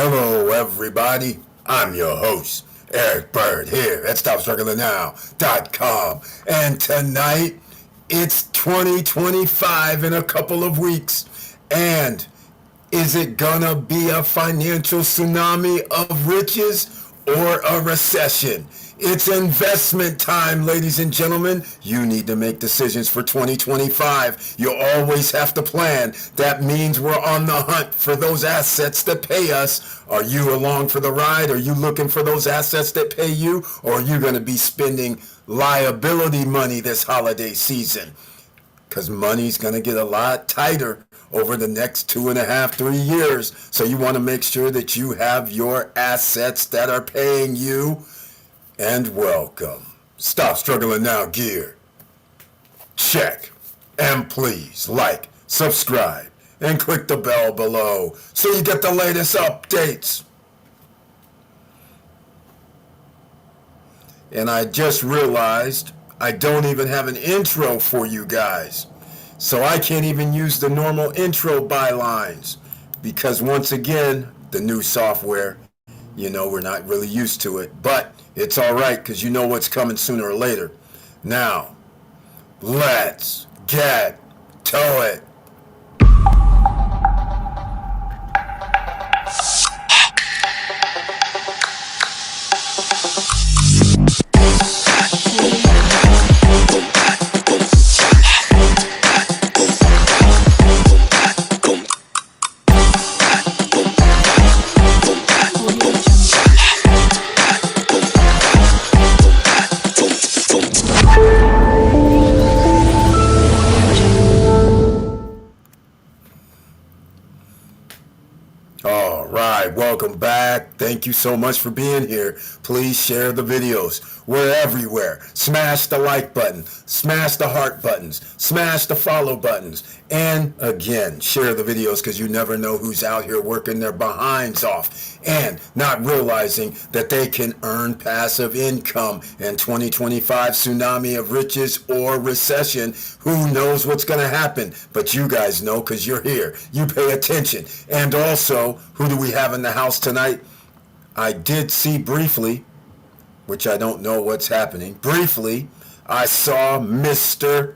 Hello, everybody. I'm your host, Eric Bird, here at StopStrugglingNow.com. And tonight, it's 2025 in a couple of weeks. And is it gonna be a financial tsunami of riches or a recession? It's investment time, ladies and gentlemen. You need to make decisions for 2025. You always have to plan. That means we're on the hunt for those assets that pay us. Are you along for the ride? Are you looking for those assets that pay you? Or are you going to be spending liability money this holiday season? Because money's going to get a lot tighter over the next 2.5, 3 years. So you want to make sure that you have your assets that are paying you. And welcome. Stop Struggling Now gear. Check. And please like, subscribe, and click the bell below so you get the latest updates. And I just realized I don't even have an intro for you guys. So I can't even use the normal intro bylines because once again, the new software, we're not really used to it, but it's all right because you know what's coming sooner or later. Now, let's get to it. Welcome back. Thank you so much for being here. Please share the videos. We're everywhere. Smash the like button. Smash the heart buttons. Smash the follow buttons. And again, share the videos because you never know who's out here working their behinds off and not realizing that they can earn passive income in 2025 tsunami of riches or recession. Who knows what's going to happen? But you guys know because you're here. You pay attention. And also, who do we have in the house tonight? I did see briefly, which I don't know what's happening. Briefly, I saw Mr.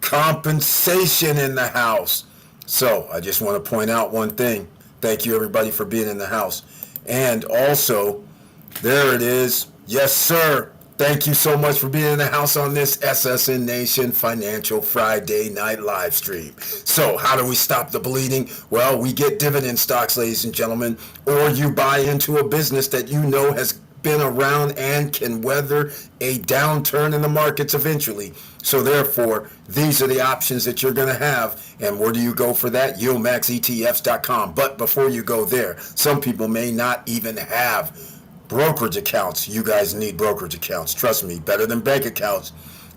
Compensation in the house. So I just want to point out one thing. Thank you everybody for being in the house. And also, there it is. Yes, sir. Thank you so much for being in the house on this SSN Nation Financial Friday night live stream. So how do we stop the bleeding? Well, we get dividend stocks, ladies and gentlemen, or you buy into a business that you know has been around and can weather a downturn in the markets eventually. So therefore, these are the options that you're going to have. And where do you go for that? YieldMaxETFs.com. But before you go there, some people may not even have brokerage accounts. You guys need brokerage accounts. Trust me, better than bank accounts.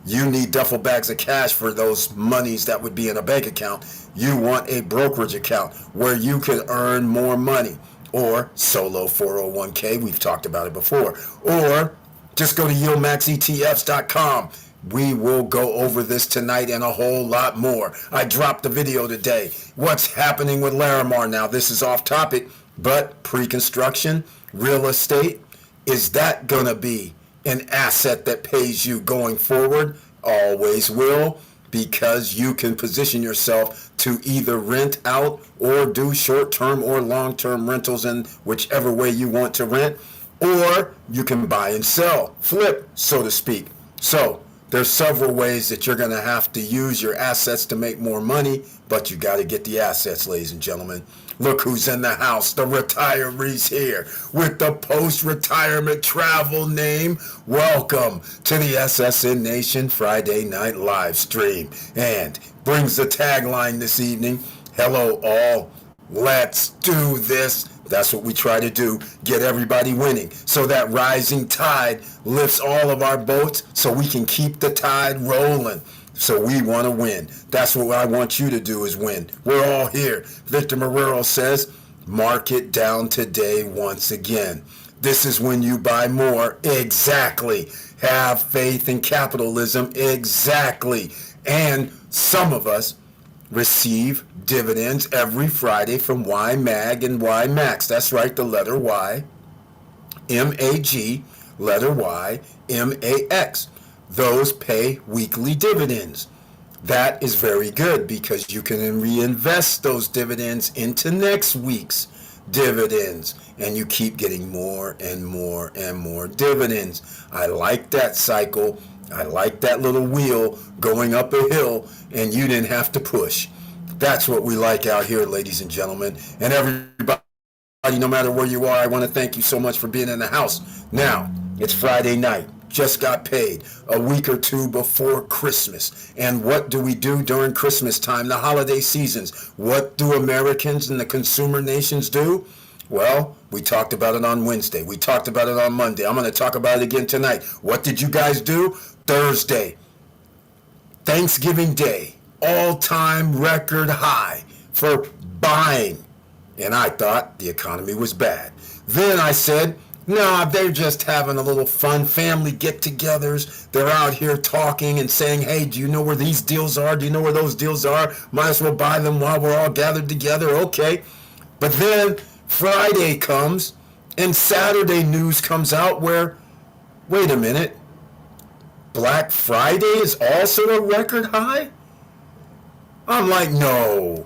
You need duffel bags of cash for those monies that would be in a bank account. You want a brokerage account where you can earn more money. Or solo 401k, we've talked about it before. Or just go to YieldMaxETFs.com. We will go over this tonight and a whole lot more. I dropped the video today. What's happening with Larimar now? This is off topic, but pre-construction, real estate, is that going to be an asset that pays you going forward? Always will, because you can position yourself to either rent out or do short-term or long-term rentals in whichever way you want to rent, or you can buy and sell, flip, so to speak. So there's several ways that you're going to have to use your assets to make more money, but you got to get the assets, ladies and gentlemen. Look who's in the house, the retirees here with the post-retirement travel name. Welcome to the SSN Nation Friday Night Live Stream. And brings the tagline this evening, hello all, let's do this. That's what we try to do, get everybody winning so that rising tide lifts all of our boats so we can keep the tide rolling. So we want to win. That's what I want you to do is win. We're all here. Victor Marrero says, market down today once again. This is when you buy more. Exactly. Have faith in capitalism. Exactly. And some of us receive dividends every Friday from YMAG and YMAX. That's right, the letter Y, MAG, letter Y, MAX. Those pay weekly dividends. That is very good because you can reinvest those dividends into next week's dividends, and you keep getting more and more and more dividends. I like that cycle. I like that little wheel going up a hill and you didn't have to push. That's what we like out here, ladies and gentlemen. And everybody, no matter where you are, I want to thank you so much for being in the house. Now, it's Friday night. Just got paid a week or two before Christmas. And what do we do during Christmas time, the holiday seasons? What do Americans and the consumer nations do? Well, we talked about it on Wednesday. We talked about it on Monday. I'm going to talk about it again tonight. What did you guys do? Thursday, Thanksgiving Day, all-time record high for buying. And I thought the economy was bad. Then I said, no, they're just having a little fun, family get-togethers. They're out here talking and saying, hey, do you know where these deals are? Do you know where those deals are? Might as well buy them while we're all gathered together. Okay. But then Friday comes and Saturday news comes out where, wait a minute, Black Friday is also a record high? I'm like, no,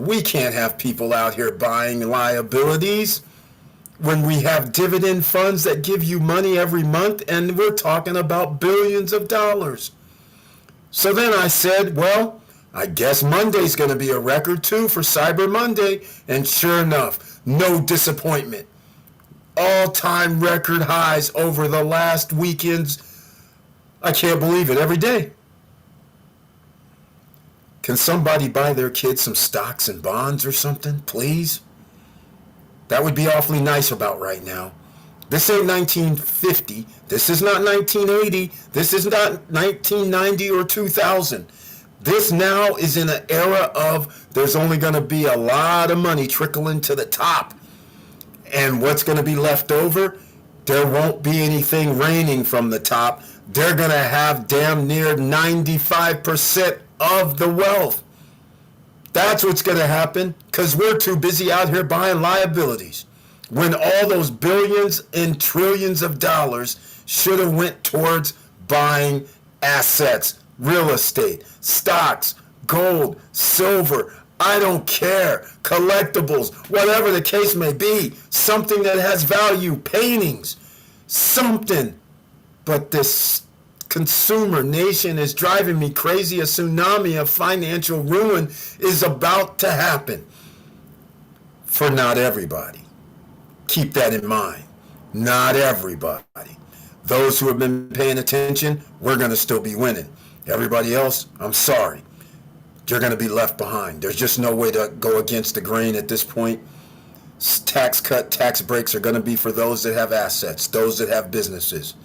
we can't have people out here buying liabilities when we have dividend funds that give you money every month, and we're talking about billions of dollars. So then I said, well, I guess Monday's going to be a record too for Cyber Monday. And sure enough, no disappointment. All-time record highs over the last weekends. I can't believe it, every day. Can somebody buy their kids some stocks and bonds or something, please? That would be awfully nice about right now. This ain't 1950. This is not 1980. This is not 1990 or 2000. This now is in an era of there's only going to be a lot of money trickling to the top. And what's going to be left over? There won't be anything raining from the top. They're going to have damn near 95% of the wealth. That's what's going to happen because we're too busy out here buying liabilities when all those billions and trillions of dollars should have went towards buying assets, real estate, stocks, gold, silver, I don't care, collectibles, whatever the case may be, something that has value, paintings, something. But this consumer nation is driving me crazy. A tsunami of financial ruin is about to happen for not everybody. Keep that in mind. Not everybody. Those who have been paying attention, we're going to still be winning. Everybody else, I'm sorry. You're going to be left behind. There's just no way to go against the grain at this point. Tax cut, tax breaks are going to be for those that have assets, those that have businesses.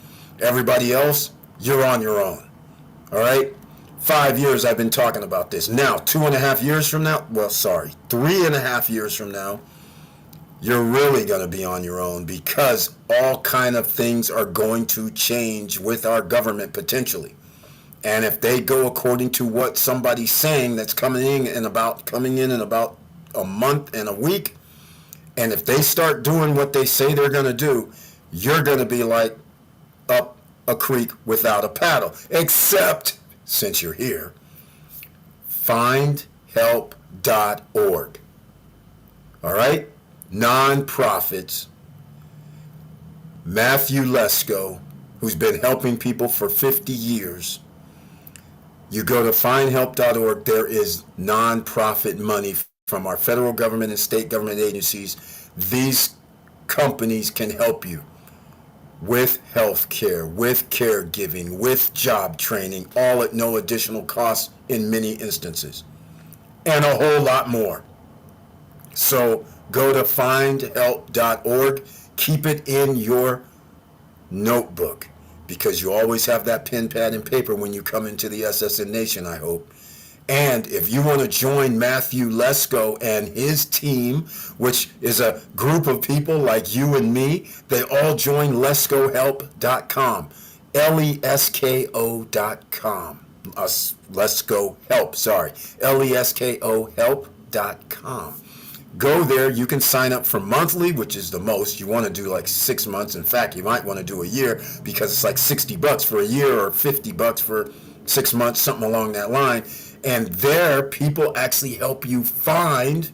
Everybody else, you're on your own. All right? 5 years I've been talking about this. Now, 2.5 years from now, 3.5 years from now, you're really going to be on your own because all kind of things are going to change with our government potentially. And if they go according to what somebody's saying that's coming in in about a month and a week, and if they start doing what they say they're going to do, you're going to be like up a creek without a paddle. Except, since you're here, findhelp.org. All right? Non-profits. Matthew Lesko, who's been helping people for 50 years. You go to findhelp.org, there is non-profit money from our federal government and state government agencies. These companies can help you with health care, with caregiving, with job training, all at no additional cost in many instances, and a whole lot more. So go to findhelp.org. Keep it in your notebook because you always have that pen, pad, and paper when you come into the SSN Nation, I hope. And if you want to join Matthew Lesko and his team, which is a group of people like you and me, they all join LeskoHelp.com, LESKO.com. Let's Go Help, sorry, LESKO help.com. Go there. You can sign up for monthly, which is the most. You want to do like 6 months. In fact, you might want to do a year because it's like $60 for a year or $50 for 6 months, something along that line. And there, people actually help you find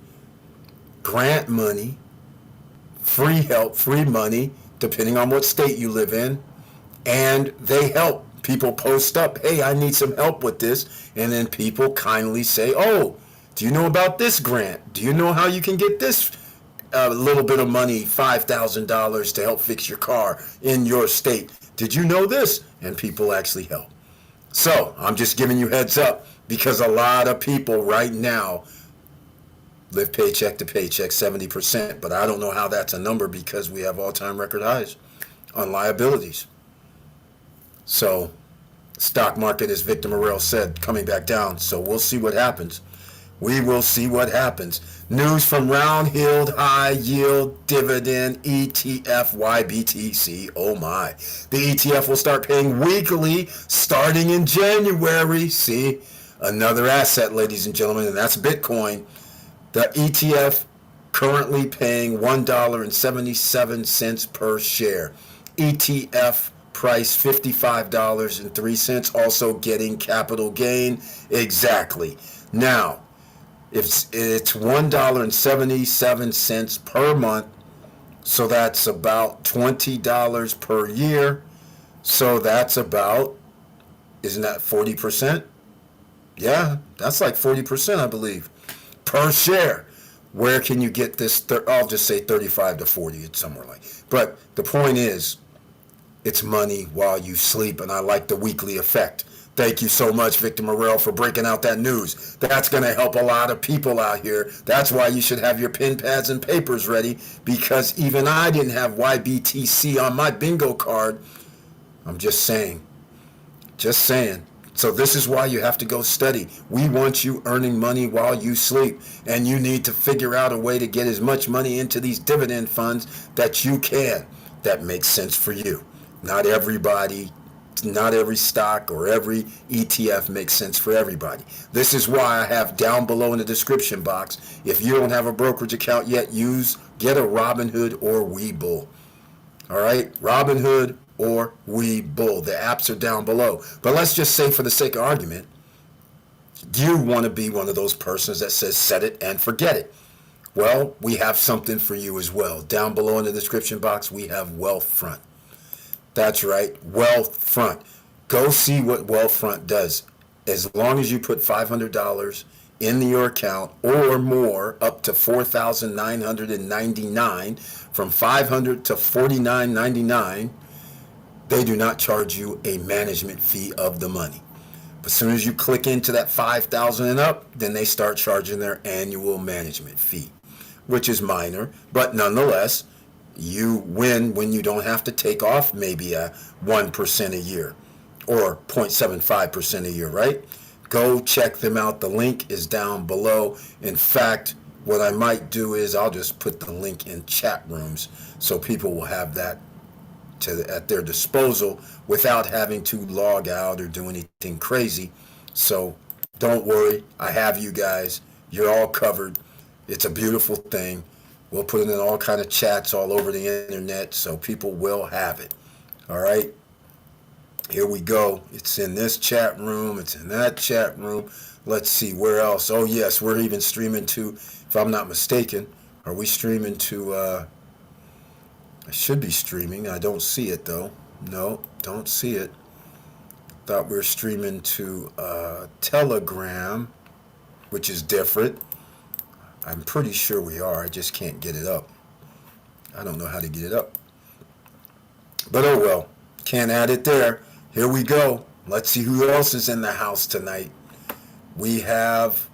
grant money, free help, free money, depending on what state you live in. And they help. People post up, hey, I need some help with this. And then people kindly say, oh, do you know about this grant? Do you know how you can get this little bit of money, $5,000 to help fix your car in your state? Did you know this? And people actually help. So I'm just giving you heads up because a lot of people right now live paycheck to paycheck, 70%. But I don't know how that's a number because we have all-time record highs on liabilities. So stock market, as Victor Morel said, coming back down. So we'll see what happens. We will see what happens. News from round yield, high yield, dividend, ETF, YBTC. Oh my. The ETF will start paying weekly starting in January. See, another asset, ladies and gentlemen, and that's Bitcoin. The ETF currently paying $1.77 per share. ETF price $55.03, also getting capital gain. Exactly. Now, it's $1.77 per month, so that's about $20 per year. So that's about, isn't that 40%? Yeah, that's like 40%, I believe, per share. Where can you get this? I'll just say 35 to 40. It's somewhere like. But the point is, it's money while you sleep, and I like the weekly effect. Thank you so much, Victor Morel, for breaking out that news. That's going to help a lot of people out here. That's why you should have your pen, pads, and papers ready, because even I didn't have YBTC on my bingo card. I'm just saying. Just saying. So this is why you have to go study. We want you earning money while you sleep, and you need to figure out a way to get as much money into these dividend funds that you can. That makes sense for you. Not everybody, not every stock or every ETF makes sense for everybody. This is why I have down below in the description box, if you don't have a brokerage account yet, get a Robinhood or Webull. All right, Robinhood or Webull. The apps are down below. But let's just say, for the sake of argument, you want to be one of those persons that says set it and forget it. Well, we have something for you as well. Down below in the description box, we have Wealthfront. That's right, Wealthfront. Go see what Wealthfront does. As long as you put $500 in your account or more, up to $4,999, from $500 to $49.99, they do not charge you a management fee of the money. But as soon as you click into that $5,000 and up, then they start charging their annual management fee, which is minor, but nonetheless, you win when you don't have to take off maybe a 1% a year or 0.75% a year, right? Go check them out. The link is down below. In fact, what I might do is I'll just put the link in chat rooms so people will have that at their disposal without having to log out or do anything crazy. So don't worry. I have you guys. You're all covered. It's a beautiful thing. We'll put it in all kind of chats all over the internet, so people will have it. All right? Here we go. It's in this chat room. It's in that chat room. Let's see, where else? Oh, yes, we're even streaming to, if I'm not mistaken, are we streaming to, I should be streaming. I don't see it, though. No, don't see it. Thought we were streaming to Telegram, which is different. I'm pretty sure we are. I just can't get it up. I don't know how to get it up. But oh well. Can't add it there. Here we go. Let's see who else is in the house tonight. We have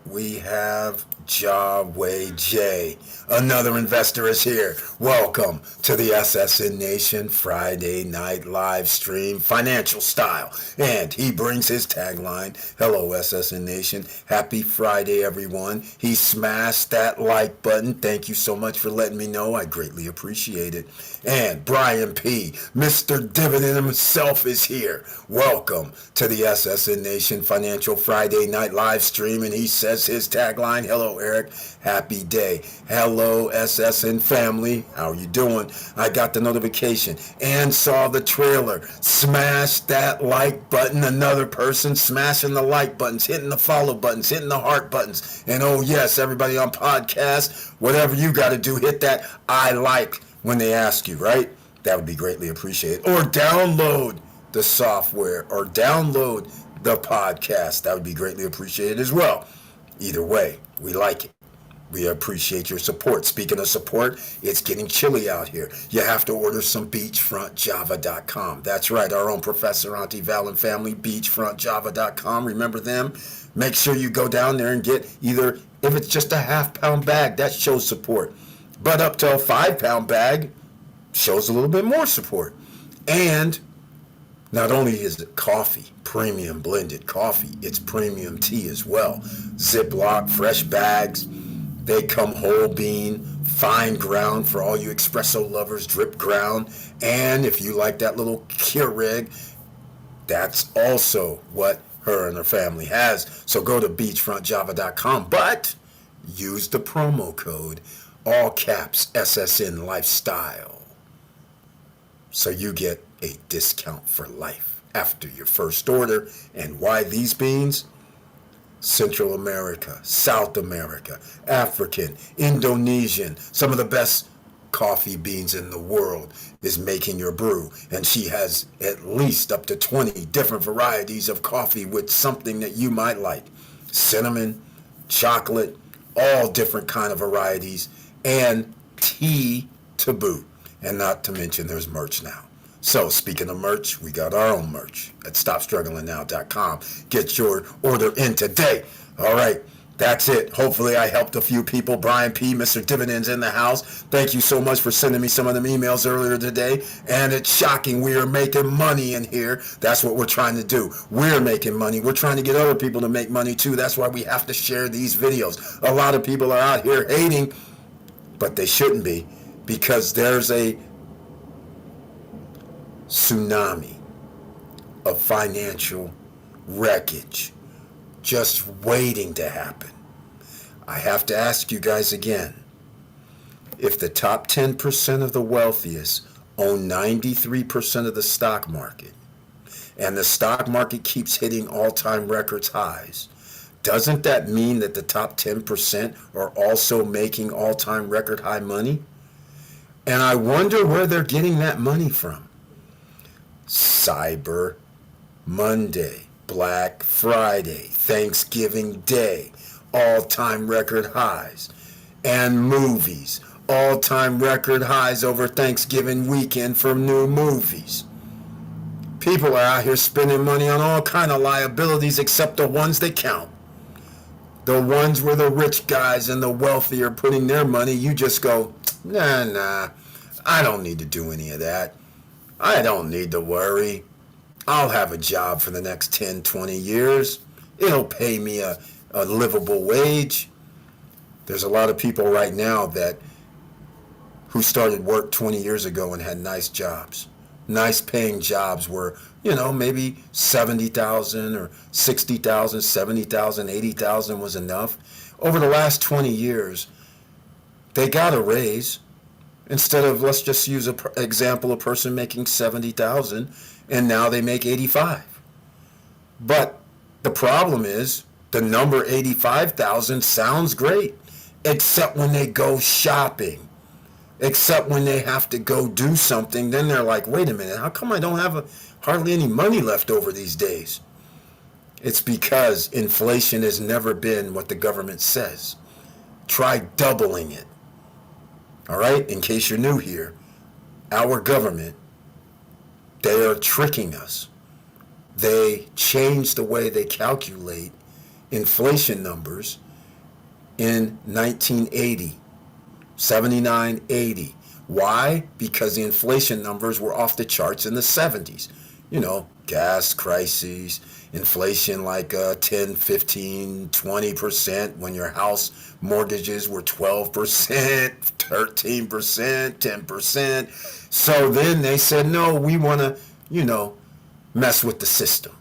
we have Jawway J. Another investor is here. Welcome to the SSN Nation Friday night live stream, financial style. And he brings his tagline, hello SSN Nation, happy Friday everyone. He smashed that like button. Thank you so much for letting me know. I greatly appreciate it. And Brian P., Mr. Dividend himself is here. Welcome to the SSN Nation Financial Friday night live stream. And he says his tagline, hello Eric, happy day. Hello SSN family, how are you doing? I got the notification and saw the trailer. Smash that like button. Another person smashing the like buttons, hitting the follow buttons, hitting the heart buttons. And oh yes, everybody on podcast, whatever you got to do, hit that I like when they ask you, right? That would be greatly appreciated. Or download the software or download the podcast. That would be greatly appreciated as well. Either way, we like it. We appreciate your support. Speaking of support, it's getting chilly out here. You have to order some beachfrontjava.com. That's right, our own Professor Auntie Val and family, beachfrontjava.com. Remember them? Make sure you go down there and get either, if it's just a half-pound bag, that shows support. But up to a 5-pound bag shows a little bit more support. And not only is it coffee, premium blended coffee, it's premium tea as well. Ziploc, fresh bags. They come whole bean, fine ground for all you espresso lovers, drip ground. And if you like that little Keurig, that's also what her and her family has. So go to beachfrontjava.com, but use the promo code, all caps, SSN Lifestyle. So you get a discount for life after your first order. And why these beans? Central America, South America, African, Indonesian, some of the best coffee beans in the world is making your brew. And she has at least up to 20 different varieties of coffee with something that you might like. Cinnamon, chocolate, all different kind of varieties, and tea to boot. And not to mention there's merch now. So speaking of merch, we got our own merch at StopStrugglingNow.com. Get your order in today. All right, that's it. Hopefully I helped a few people. Brian P., Mr. Dividends in the house. Thank you so much for sending me some of them emails earlier today. And it's shocking. We are making money in here. That's what we're trying to do. We're making money. We're trying to get other people to make money too. That's why we have to share these videos. A lot of people are out here hating, but they shouldn't be, because there's a tsunami of financial wreckage just waiting to happen. I have to ask you guys again, if the top 10% of the wealthiest own 93% of the stock market, and the stock market keeps hitting all-time records highs, doesn't that mean that the top 10% are also making all-time record high money? And I wonder where they're getting that money from. Cyber Monday, Black Friday, Thanksgiving Day, all-time record highs. And movies, all-time record highs over Thanksgiving weekend for new movies. People are out here spending money on all kind of liabilities except the ones that count. The ones where the rich guys and the wealthy are putting their money, you just go, nah, I don't need to do any of that. I don't need to worry. I'll have a job for the next 10, 20 years. It'll pay me a livable wage. There's a lot of people right now who started work 20 years ago and had nice jobs. Nice paying jobs where, maybe 70,000 or 60,000, 70,000, 80,000 was enough. Over the last 20 years, they got a raise. Instead of, let's just use an example, a person making 70,000 and now they make 85. But the problem is the number 85,000 sounds great, except when they go shopping, except when they have to go do something. Then they're like, wait a minute, how come I don't have hardly any money left over these days? It's because inflation has never been what the government says. Try doubling it. All right, in case you're new here, our government, they are tricking us. They change the way they calculate inflation numbers in 1980, 79, 80. Why? Because the inflation numbers were off the charts in the 70s. You know, gas crises, inflation like 10, 15, 20% when your house mortgages were 12%, 13%, 10%. So then they said, no, we want to, mess with the system.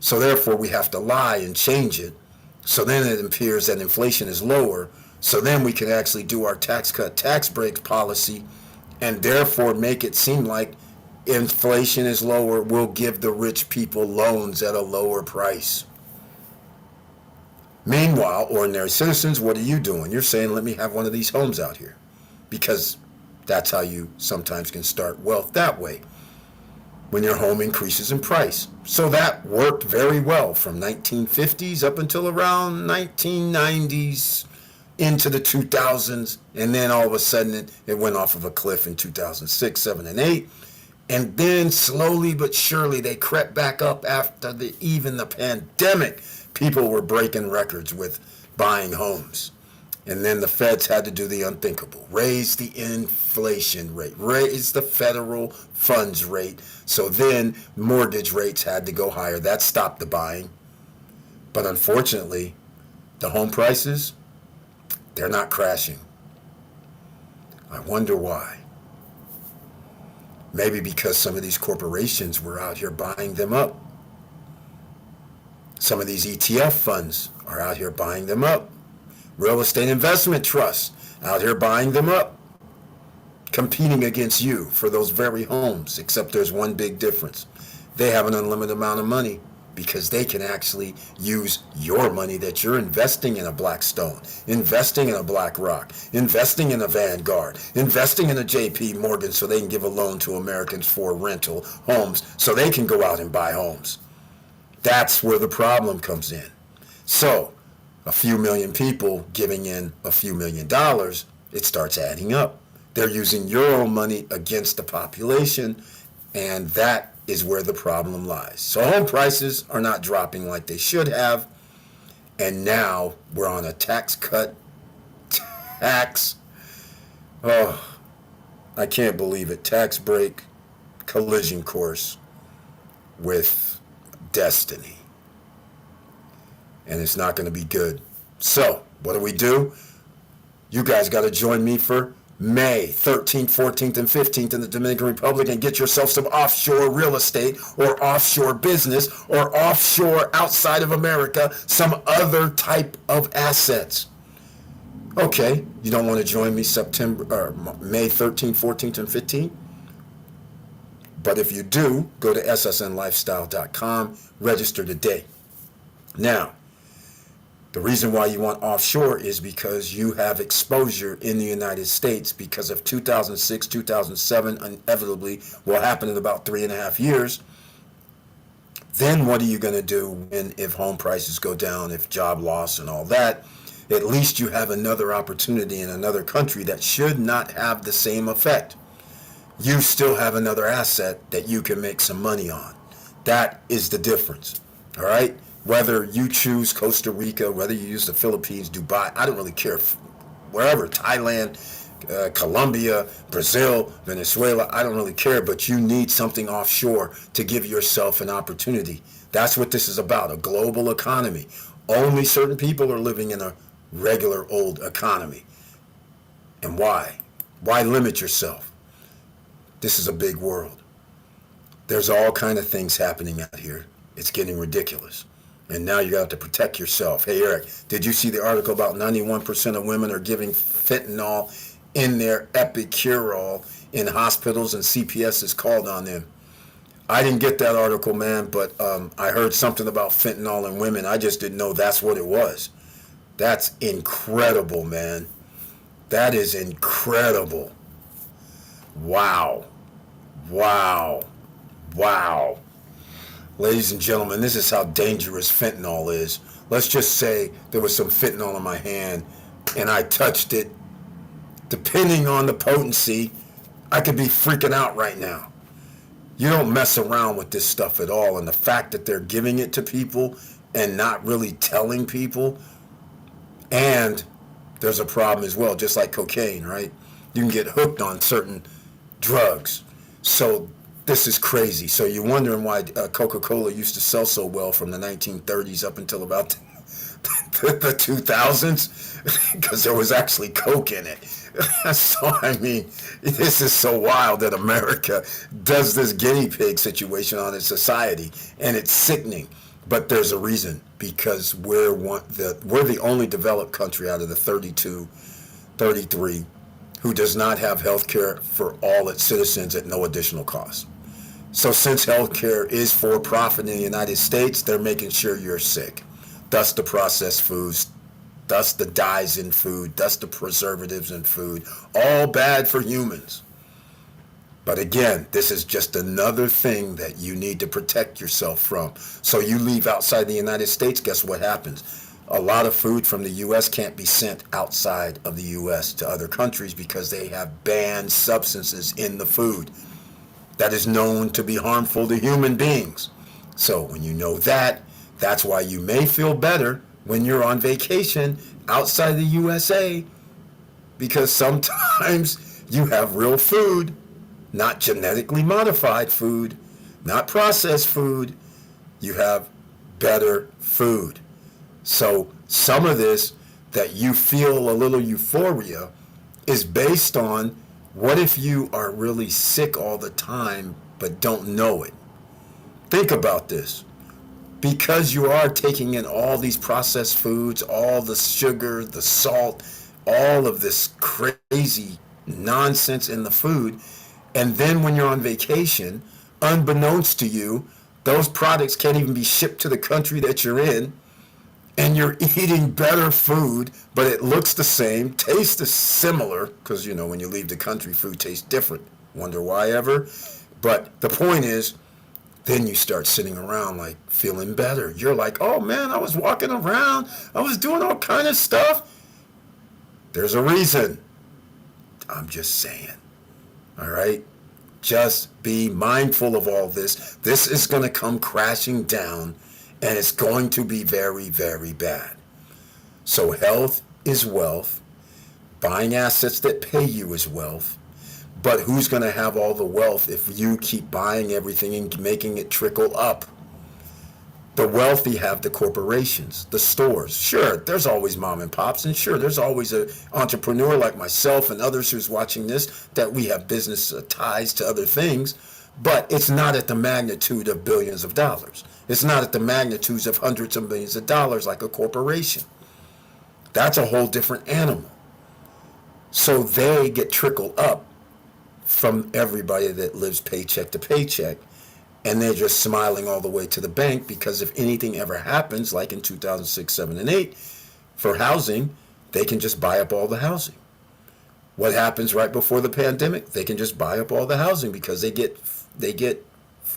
So therefore we have to lie and change it. So then it appears that inflation is lower. So then we can actually do our tax cut, tax break policy, and therefore make it seem like inflation is lower. We'll give the rich people loans at a lower price. Meanwhile, ordinary citizens, what are you doing? You're saying, let me have one of these homes out here, because that's how you sometimes can start wealth that way, when your home increases in price. So that worked very well from 1950s up until around 1990s into the 2000s, and then all of a sudden it went off of a cliff in 2006, 7, and 8. And then slowly but surely they crept back up after even the pandemic. People were breaking records with buying homes. And then the feds had to do the unthinkable. Raise the inflation rate. Raise the federal funds rate. So then mortgage rates had to go higher. That stopped the buying. But unfortunately, the home prices, they're not crashing. I wonder why. Maybe because some of these corporations were out here buying them up. Some of these ETF funds are out here buying them up. Real estate investment trusts out here buying them up, competing against you for those very homes, except there's one big difference. They have an unlimited amount of money because they can actually use your money that you're investing in a Blackstone, investing in a BlackRock, investing in a Vanguard, investing in a JP Morgan, so they can give a loan to Americans for rental homes so they can go out and buy homes. That's where the problem comes in. So a few million people giving in a few $1 million, it starts adding up. They're using your own money against the population, and that is where the problem lies. So home prices are not dropping like they should have, and now we're on a tax cut, I can't believe it, tax break collision course with destiny. And it's not going to be good. So, what do? You guys got to join me for May 13th, 14th, and 15th in the Dominican Republic and get yourself some offshore real estate or offshore business or offshore outside of America, some other type of assets. Okay, you don't want to join me May 13th, 14th, and 15th? But if you do, go to ssnlifestyle.com, register today. Now, the reason why you want offshore is because you have exposure in the United States because of 2006, 2007, inevitably will happen in about 3.5 years. Then what are you going to do if home prices go down, if job loss and all that? At least you have another opportunity in another country that should not have the same effect. You still have another asset that you can make some money on. That is the difference. All right? Whether you choose Costa Rica, whether you use the Philippines, Dubai, I don't really care. Wherever, Thailand, Colombia, Brazil, Venezuela, I don't really care, but you need something offshore to give yourself an opportunity. That's what this is about, a global economy. Only certain people are living in a regular old economy. And why? Why limit yourself? This is a big world. There's all kind of things happening out here. It's getting ridiculous. And now you got to protect yourself. Hey, Eric, did you see the article about 91% of women are giving fentanyl in their Epicurol in hospitals and CPS has called on them? I didn't get that article, man, but I heard something about fentanyl in women. I just didn't know that's what it was. That's incredible, man. That is incredible. Wow. Wow. Wow. Ladies and gentlemen, this is how dangerous fentanyl is. Let's just say there was some fentanyl in my hand and I touched it. Depending on the potency, I could be freaking out right now. You don't mess around with this stuff at all. And the fact that they're giving it to people and not really telling people, and there's a problem as well, just like cocaine, right? You can get hooked on certain drugs. So this is crazy. So you're wondering why Coca-Cola used to sell so well from the 1930s up until about the 2000s, because there was actually Coke in it. So, I mean, this is so wild that America does this guinea pig situation on its society, and it's sickening. But there's a reason, because we're the only developed country out of the 33 who does not have health care for all its citizens at no additional cost. So since health care is for profit in the United States, they're making sure you're sick. Thus the processed foods, thus the dyes in food, thus the preservatives in food, all bad for humans. But again, this is just another thing that you need to protect yourself from. So you leave outside the United States, guess what happens? A lot of food from the U.S. can't be sent outside of the U.S. to other countries because they have banned substances in the food that is known to be harmful to human beings. So when you know that, that's why you may feel better when you're on vacation outside the USA, because sometimes you have real food, not genetically modified food, not processed food. You have better food. So some of this that you feel a little euphoria is based on, what if you are really sick all the time but don't know it? Think about this. Because you are taking in all these processed foods, all the sugar, the salt, all of this crazy nonsense in the food, and then when you're on vacation, unbeknownst to you, those products can't even be shipped to the country that you're in, and you're eating better food, but it looks the same, tastes similar, because, you know, when you leave the country, food tastes different. Wonder why ever? But the point is, then you start sitting around like feeling better. You're like, oh man, I was walking around, I was doing all kind of stuff. There's a reason. I'm just saying. All right? Just be mindful of all this. This is going to come crashing down, and it's going to be very, very bad. So health is wealth. Buying assets that pay you is wealth. But who's going to have all the wealth if you keep buying everything and making it trickle up? The wealthy have the corporations, the stores. Sure, there's always mom and pops, and sure, there's always an entrepreneur like myself and others who's watching this, that we have business ties to other things, but it's not at the magnitude of billions of dollars. It's not at the magnitudes of hundreds of millions of dollars like a corporation. That's a whole different animal. So they get trickled up from everybody that lives paycheck to paycheck, and they're just smiling all the way to the bank, because if anything ever happens, like in 2006, 7, and 8, for housing, they can just buy up all the housing. What happens right before the pandemic? They can just buy up all the housing because they get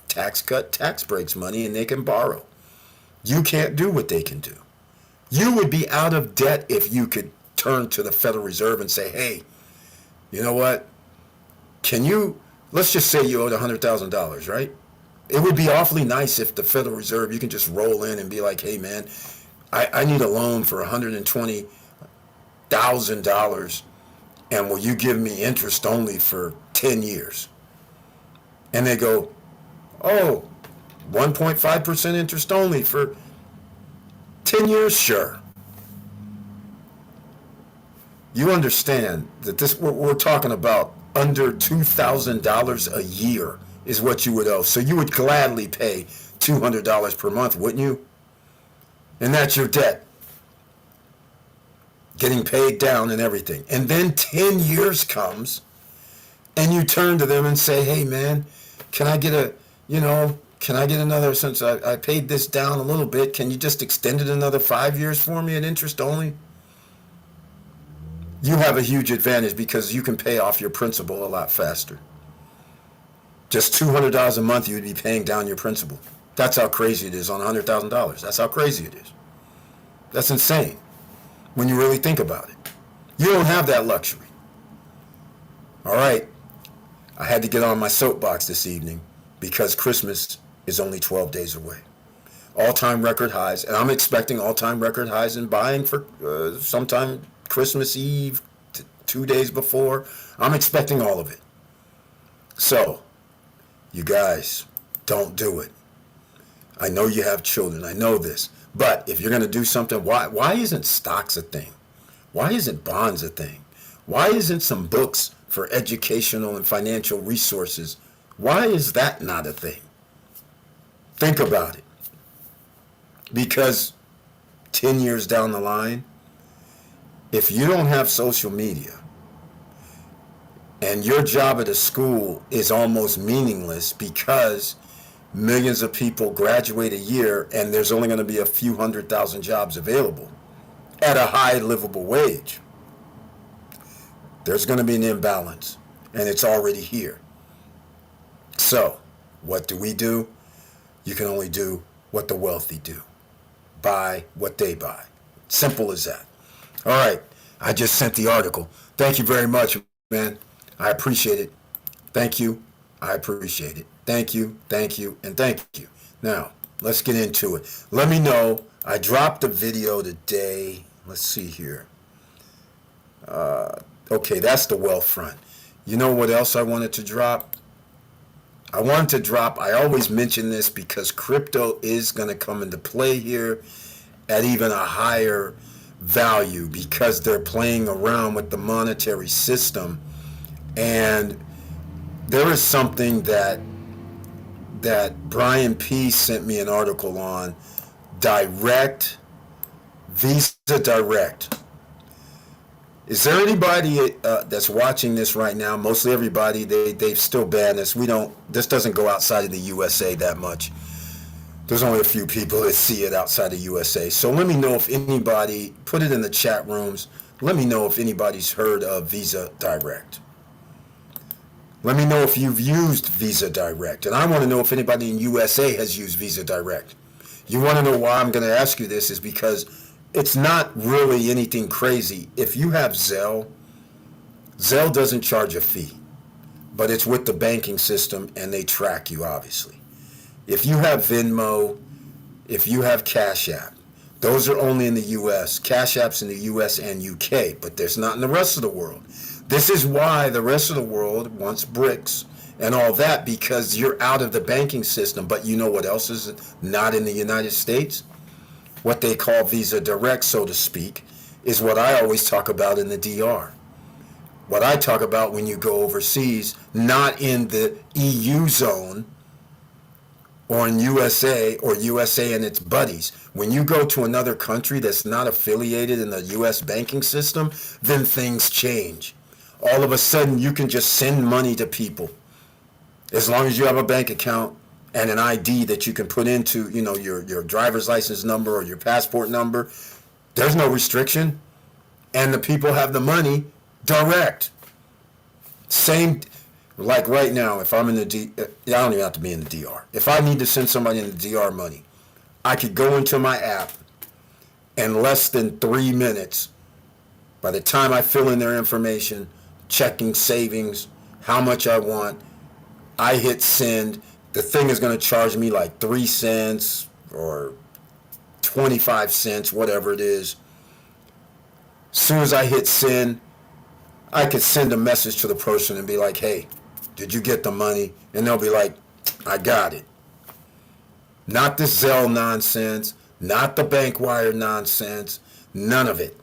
tax cut, tax breaks money, and they can borrow. You can't do what they can do. You would be out of debt if you could turn to the Federal Reserve and say, hey, you know what? Can you, let's just say you owed $100,000, right? It would be awfully nice if the Federal Reserve, you can just roll in and be like, hey man, I need a loan for $120,000, and will you give me interest only for 10 years? And they go, oh, 1.5% interest only for 10 years? Sure. You understand that this, we're talking about under $2,000 a year is what you would owe. So you would gladly pay $200 per month, wouldn't you? And that's your debt, getting paid down and everything. And then 10 years comes, and you turn to them and say, hey man, can I get another, since I paid this down a little bit, can you just extend it another 5 years for me at interest only? You have a huge advantage because you can pay off your principal a lot faster. Just $200 a month, you would be paying down your principal. That's how crazy it is on $100,000. That's how crazy it is. That's insane when you really think about it. You don't have that luxury. All right. I had to get on my soapbox this evening because Christmas is only 12 days away. All-time record highs, and I'm expecting all-time record highs in buying for sometime Christmas Eve, 2 days before. I'm expecting all of it. So, you guys, don't do it. I know you have children. I know this. But if you're going to do something, why isn't stocks a thing? Why isn't bonds a thing? Why isn't some books for educational and financial resources? Why is that not a thing? Think about it. Because 10 years down the line, if you don't have social media and your job at a school is almost meaningless because millions of people graduate a year and there's only going to be a few 100,000 jobs available at a high livable wage, there's going to be an imbalance, and it's already here. So, what do? You can only do what the wealthy do. Buy what they buy. Simple as that. All right, I just sent the article. Thank you very much, man. I appreciate it. Thank you. I appreciate it. Thank you, and thank you. Now, let's get into it. Let me know. I dropped a video today. Let's see here. Okay, that's the wealth front. You know what else I wanted to drop? I always mention this because crypto is going to come into play here at even a higher value because they're playing around with the monetary system. And there is something that Brian P. sent me an article on, Visa Direct. Is there anybody that's watching this right now? Mostly everybody, they've still banned this. This doesn't go outside of the USA that much. There's only a few people that see it outside of USA. So let me know if anybody, put it in the chat rooms, let me know if anybody's heard of Visa Direct. Let me know if you've used Visa Direct. And I want to know if anybody in USA has used Visa Direct. You want to know why I'm going to ask you this is because it's not really anything crazy. If you have Zelle doesn't charge a fee, but it's with the banking system and they track you, obviously. If you have Venmo, if you have Cash App, those are only in the US. Cash App's in the US and UK, but there's not in the rest of the world. This is why the rest of the world wants BRICS and all that, because you're out of the banking system. But you know what else is not in the United States? What they call Visa Direct, so to speak, is what I always talk about in the DR. What I talk about when you go overseas, not in the EU zone or in USA or USA and its buddies. When you go to another country that's not affiliated in the US banking system, then things change. All of a sudden, you can just send money to people. As long as you have a bank account and an ID that you can put into, your driver's license number or your passport number, there's no restriction. And the people have the money direct. Same, like right now, if I'm in I don't even have to be in the DR. If I need to send somebody in the DR money, I could go into my app in less than 3 minutes. By the time I fill in their information, checking savings, how much I want, I hit send. The thing is going to charge me like 3 cents or 25 cents, whatever it is. As soon as I hit send, I could send a message to the person and be like, hey, did you get the money? And they'll be like, I got it. Not this Zelle nonsense, not the bank wire nonsense, none of it.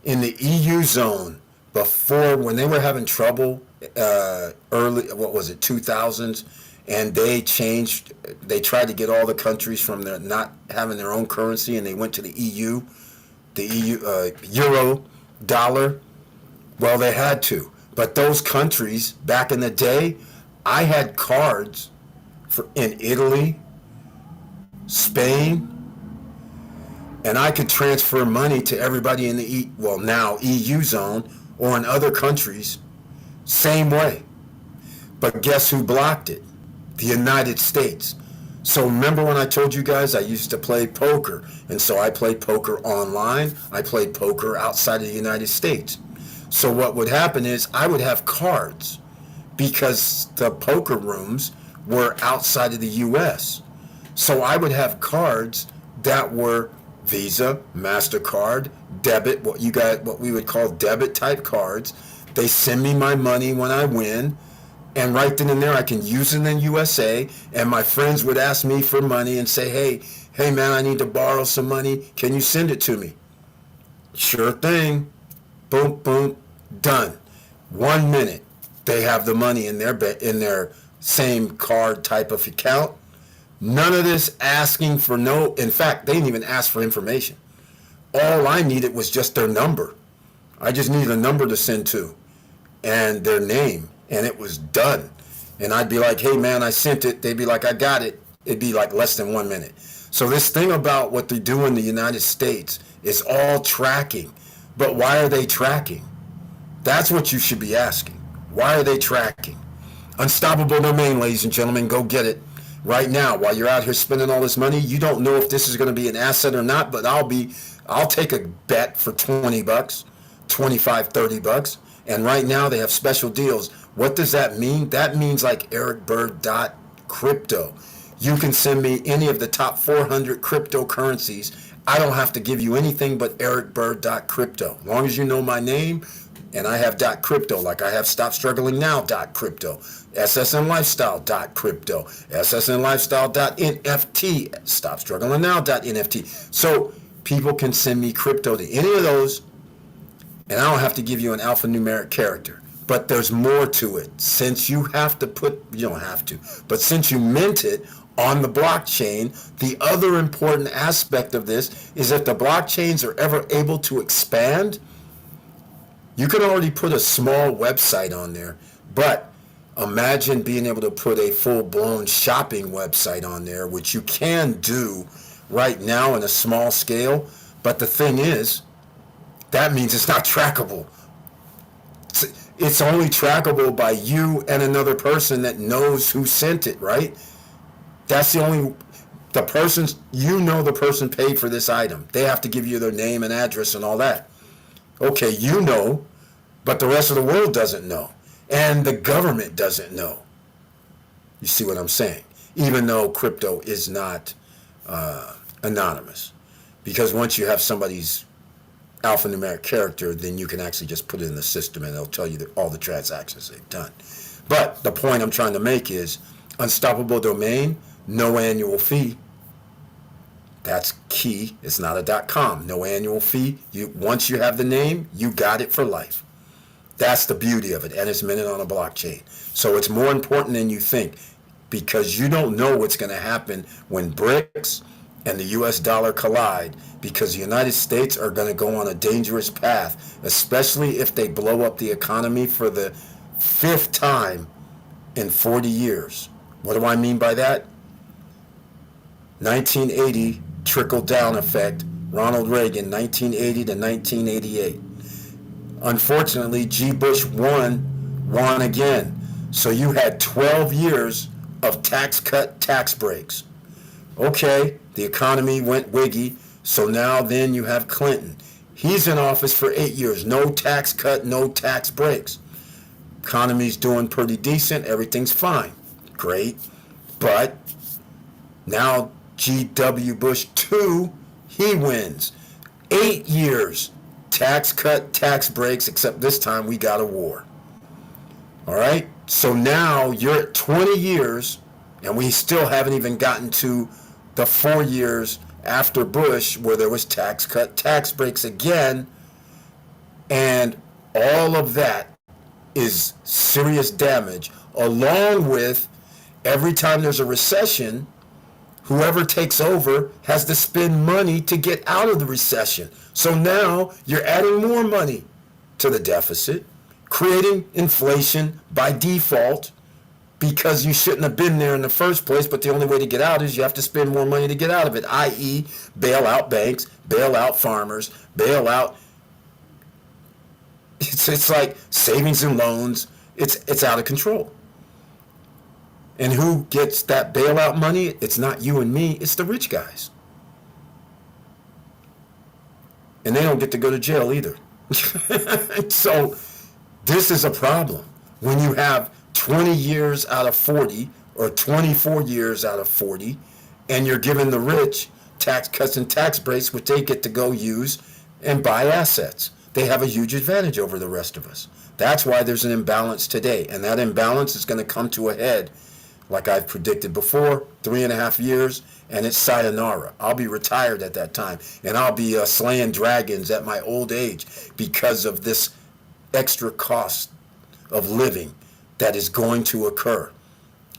In the EU zone, before, when they were having trouble, early, 2000s, and they tried to get all the countries from their not having their own currency, and they went to the EU, euro, dollar. Well, they had to. But those countries, back in the day, I had cards in Italy, Spain, and I could transfer money to everybody in the now EU zone or in other countries, same way. But guess who blocked it? The United States. So remember when I told you guys I used to play poker, and so I played poker online, I played poker outside of the United States. So what would happen is I would have cards because the poker rooms were outside of the US. So I would have cards that were Visa, MasterCard, debit, what we would call debit type cards. They send me my money when I win, and right then and there I can use it in USA, and my friends would ask me for money and say, hey man, I need to borrow some money. Can you send it to me? Sure thing. Boom, boom, done. 1 minute, they have the money in their same card type of account. None of this asking for in fact, they didn't even ask for information. All I needed was just their number. I just needed a number to send to and their name, and it was done. And I'd be like, hey man, I sent it. They'd be like, I got it. It'd be like less than 1 minute. So this thing about what they do in the United States is all tracking. But why are they tracking? That's what you should be asking. Why are they tracking? Unstoppable domain, ladies and gentlemen, go get it right now. While you're out here spending all this money, you don't know if this is going to be an asset or not, but I'll take a bet for $20, 25, $30. And right now they have special deals. What does that mean? That means like ericbird.crypto. You can send me any of the top 400 cryptocurrencies. I don't have to give you anything but ericbird.crypto. As long as you know my name, and I have .crypto, like I have stopstrugglingnow.crypto, ssnlifestyle.crypto, ssnlifestyle.nft, stopstrugglingnow.nft. So people can send me crypto to any of those, and I don't have to give you an alphanumeric character. But there's more to it. Since you have to you don't have to, but since you mint it on the blockchain, the other important aspect of this is if the blockchains are ever able to expand, you can already put a small website on there, but imagine being able to put a full-blown shopping website on there, which you can do right now in a small scale. But the thing is, that means it's not trackable. It's only trackable by you and another person that knows who sent it, right? That's the person paid for this item. They have to give you their name and address and all that. Okay, you know, but the rest of the world doesn't know. And the government doesn't know. You see what I'm saying? Even though crypto is not anonymous. Because once you have somebody's alphanumeric character, then you can actually just put it in the system and it'll tell you all the transactions they've done. But the point I'm trying to make is unstoppable domain, no annual fee. That's key. It's not a .com. No annual fee. Once you have the name, you got it for life. That's the beauty of it, and it's minted on a blockchain. So it's more important than you think, because you don't know what's going to happen when BRICS and the US dollar collide, because the United States are going to go on a dangerous path, especially if they blow up the economy for the 5th time in 40 years. What do I mean by that? 1980 trickle-down effect, Ronald Reagan, 1980 to 1988. Unfortunately, G. Bush won again. So you had 12 years of tax cut, tax breaks. Okay, the economy went wiggy, so now then you have Clinton. He's in office for 8 years. No tax cut, no tax breaks. Economy's doing pretty decent. Everything's fine. Great. But now G.W. Bush 2, he wins. 8 years. Tax cut, tax breaks, except this time we got a war. All right? So now you're at 20 years, and we still haven't even gotten to the 4 years after Bush where there was tax cut, tax breaks again. And all of that is serious damage, along with every time there's a recession, whoever takes over has to spend money to get out of the recession. So now you're adding more money to the deficit, creating inflation by default, because you shouldn't have been there in the first place, but the only way to get out is you have to spend more money to get out of it, i.e. bail out banks, bail out farmers, bail out. It's like savings and loans. It's out of control. And who gets that bailout money? It's not you and me, it's the rich guys. And they don't get to go to jail either. So this is a problem. When you have 20 years out of 40 or 24 years out of 40, and you're giving the rich tax cuts and tax breaks, which they get to go use and buy assets. They have a huge advantage over the rest of us. That's why there's an imbalance today. And that imbalance is going to come to a head, like I've predicted before, 3.5 years, and it's sayonara. I'll be retired at that time, and I'll be slaying dragons at my old age because of this extra cost of living that is going to occur.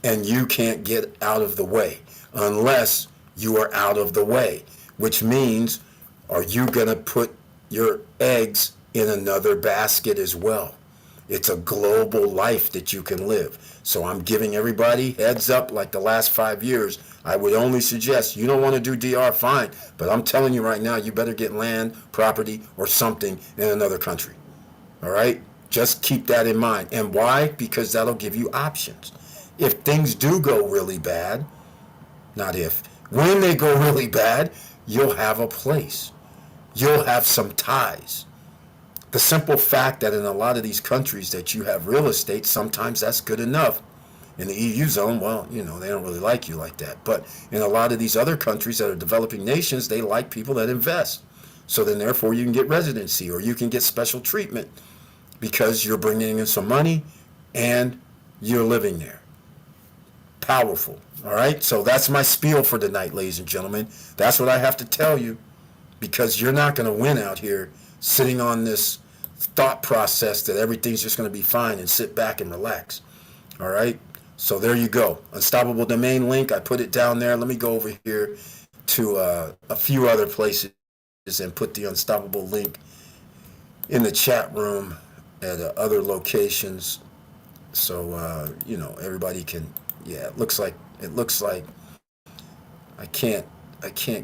And you can't get out of the way unless you are out of the way, which means, are you going to put your eggs in another basket as well? It's a global life that you can live. So I'm giving everybody heads up, like the last 5 years. I would only suggest, you don't want to do DR, fine, but I'm telling you right now, you better get land, property, or something in another country. All right? Just keep that in mind. And why? Because that'll give you options. If things do go really bad, not if, when they go really bad, you'll have a place. You'll have some ties. The simple fact that in a lot of these countries that you have real estate, sometimes that's good enough. In the EU zone, well, you know, they don't really like you like that. But in a lot of these other countries that are developing nations, they like people that invest. So then therefore you can get residency or you can get special treatment because you're bringing in some money and you're living there. Powerful. All right. So that's my spiel for tonight, ladies and gentlemen. That's what I have to tell you, because you're not going to win out here sitting on this thought process that everything's just going to be fine and sit back and relax. All right. So there you go. Unstoppable Domain link. I put it down there. Let me go over here to a few other places and put the Unstoppable link in the chat room at other locations. So, you know, everybody can, yeah, it looks like I can't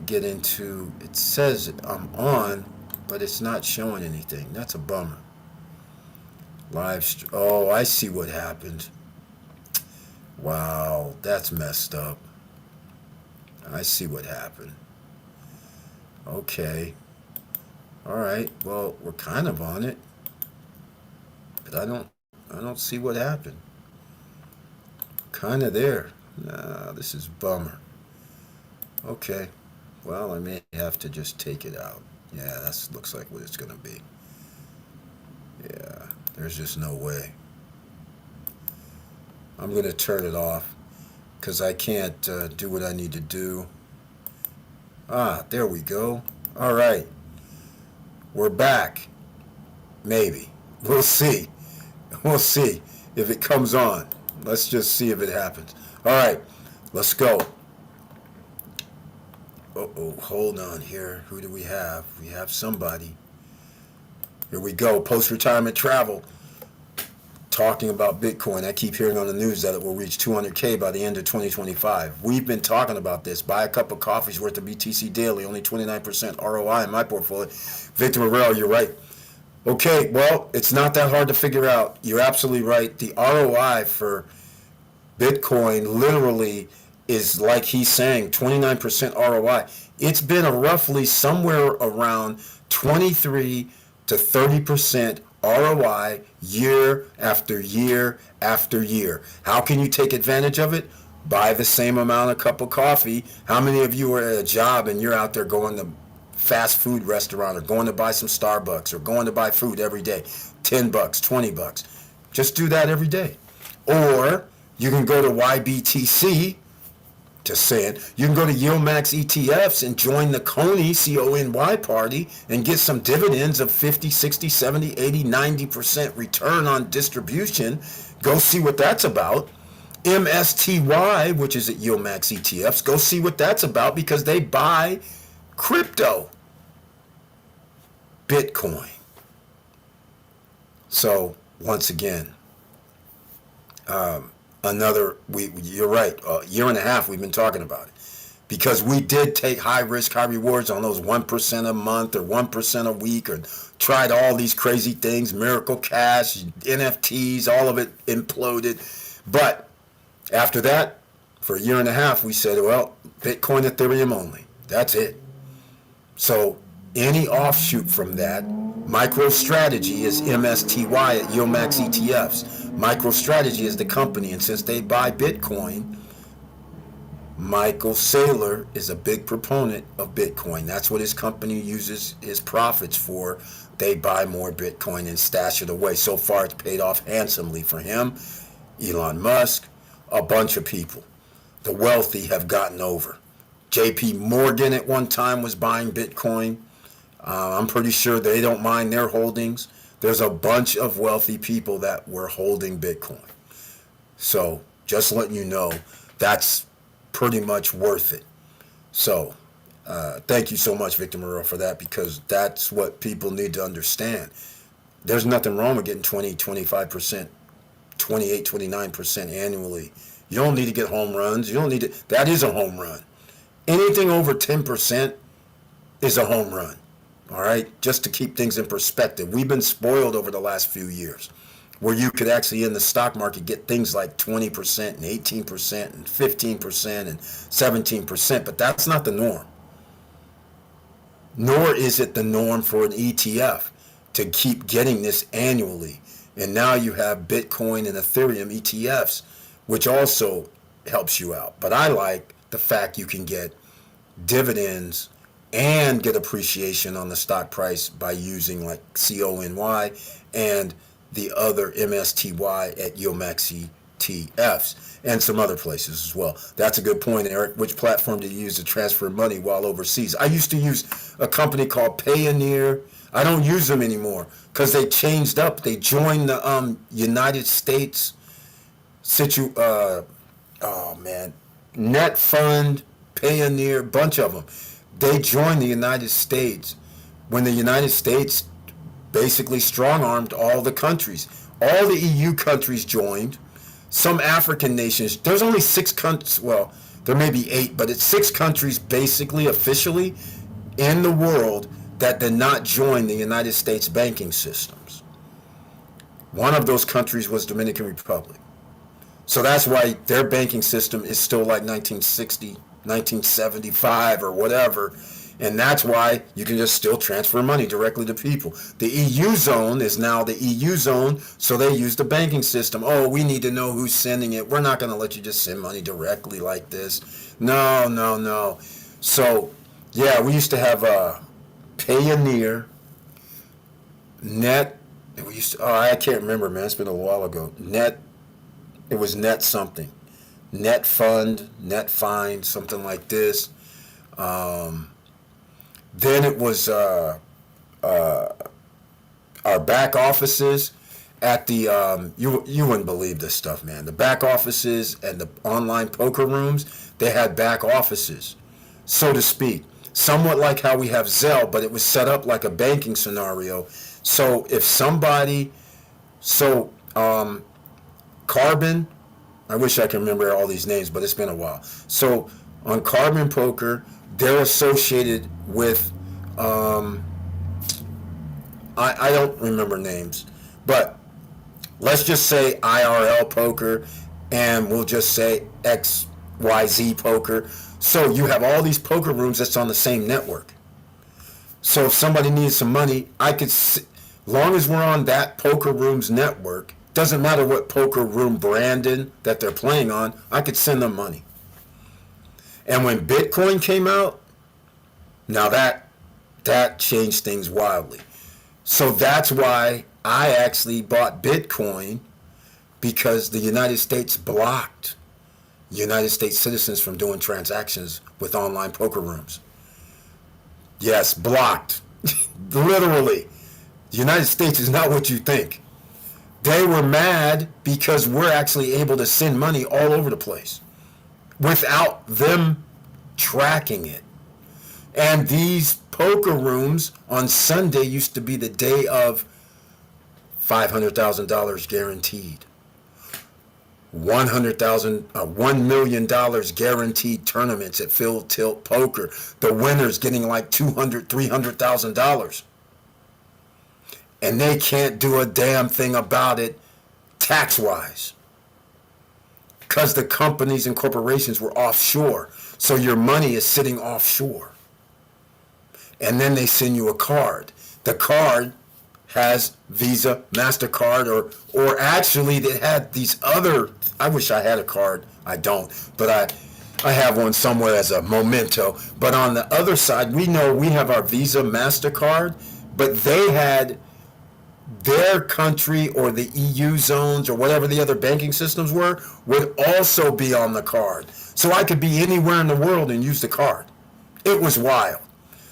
get into, it says I'm on, but it's not showing anything. That's a bummer. Oh, I see what happened. Wow, that's messed up. I see what happened. Okay. All right. Well, we're kind of on it, but I don't see what happened. Kind of there. Nah, this is bummer. Okay. Well, I may have to just take it out. Yeah, that looks like what it's going to be. Yeah, there's just no way. I'm going to turn it off because I can't do what I need to do. Ah, there we go. All right. We're back. Maybe. We'll see. We'll see if it comes on. Let's just see if it happens. All right. Let's go. Uh-oh, hold on here. Who do we have? We have somebody. Here we go. Post-retirement travel. Talking about Bitcoin. I keep hearing on the news that it will reach 200K by the end of 2025. We've been talking about this. Buy a cup of coffee's worth of BTC daily. Only 29% ROI in my portfolio. Victor Morrell, you're right. Okay, well, it's not that hard to figure out. You're absolutely right. The ROI for Bitcoin literally is, like he's saying, 29% ROI. It's been a roughly somewhere around 23 to 30% ROI year after year after year. How can you take advantage of it? Buy the same amount of cup of coffee. How many of you are at a job and you're out there going to fast food restaurant or going to buy some Starbucks or going to buy food every day? $10, $20. Just do that every day. Or you can go to YBTC. Just saying. You can go to YieldMax ETFs and join the Coney, CONY party and get some dividends of 50, 60, 70, 80, 90% return on distribution. Go see what that's about. MSTY, which is at YieldMax ETFs, go see what that's about because they buy crypto, Bitcoin. So once again, you're right, a year and a half we've been talking about it because we did take high risk, high rewards on those 1% a month or 1% a week or tried all these crazy things, Miracle Cash, NFTs, all of it imploded. But after that, for a year and a half, we said, well, Bitcoin, Ethereum only. That's it. So any offshoot from that, MicroStrategy is MSTY at YieldMax ETFs. MicroStrategy is the company, and since they buy Bitcoin, Michael Saylor is a big proponent of Bitcoin. That's what his company uses his profits for. They buy more Bitcoin and stash it away. So far, it's paid off handsomely for him, Elon Musk, a bunch of people. The wealthy have gotten over. JP Morgan at one time was buying Bitcoin. I'm pretty sure they don't mind their holdings. There's a bunch of wealthy people that were holding Bitcoin. So just letting you know, that's pretty much worth it. So thank you so much, Victor Moreau, for that, because that's what people need to understand. There's nothing wrong with getting 20, 25%, 28, 29% annually. You don't need to get home runs. You don't need to. That is a home run. Anything over 10% is a home run. All right? Just to keep things in perspective. We've been spoiled over the last few years where you could actually in the stock market get things like 20% and 18% and 15% and 17%, but that's not the norm. Nor is it the norm for an ETF to keep getting this annually. And now you have Bitcoin and Ethereum ETFs, which also helps you out. But I like the fact you can get dividends and get appreciation on the stock price by using like CONY and the other MSTY at Yomax ETFs and some other places as well. That's a good point, Eric. Which platform do you use to transfer money while overseas? I used to use a company called Payoneer. I don't use them anymore because they changed up. They joined the United States Net Fund, Payoneer, bunch of them. They joined the United States when the United States basically strong-armed all the countries. All the EU countries joined. Some African nations. There's only 6 countries. Well, there may be 8, but it's 6 countries basically officially in the world that did not join the United States banking systems. One of those countries was Dominican Republic. So that's why their banking system is still like 1960, 1975 or whatever. And that's why you can just still transfer money directly to people. The EU zone is now the EU zone, so they use the banking system. Oh, we need to know who's sending it. We're not going to let you just send money directly like this. No. So, yeah, we used to have Payoneer, Net. I can't remember, man. It's been a while ago. It was Net something. Net Fund, Net Find, something like this. Then it was our back offices at the, you wouldn't believe this stuff, man. The back offices and the online poker rooms, they had back offices, so to speak. Somewhat like how we have Zelle, but it was set up like a banking scenario. So if somebody, Carbon, I wish I could remember all these names, but it's been a while. So on Carbon Poker, they're associated with, I don't remember names, but let's just say IRL Poker, and we'll just say XYZ Poker. So you have all these poker rooms that's on the same network. So if somebody needs some money, I could, long as we're on that poker room's network, doesn't matter what poker room branding that they're playing on, I could send them money. And when Bitcoin came out, now that changed things wildly. So that's why I actually bought Bitcoin, because the United States blocked United States citizens from doing transactions with online poker rooms. Yes, blocked. Literally. The United States is not what you think. They were mad because we're actually able to send money all over the place without them tracking it. And these poker rooms on Sunday used to be the day of $500,000 guaranteed. $1 million guaranteed tournaments at Phil Tilt Poker. The winners getting like $200,000, $300,000. And they can't do a damn thing about it tax-wise, because the companies and corporations were offshore. So your money is sitting offshore. And then they send you a card. The card has Visa, MasterCard, or actually they had these other, I wish I had a card. I don't. But I have one somewhere as a memento. But on the other side, we know we have our Visa, MasterCard, but they had their country or the EU zones or whatever the other banking systems were would also be on the card. So I could be anywhere in the world and use the card. It was wild.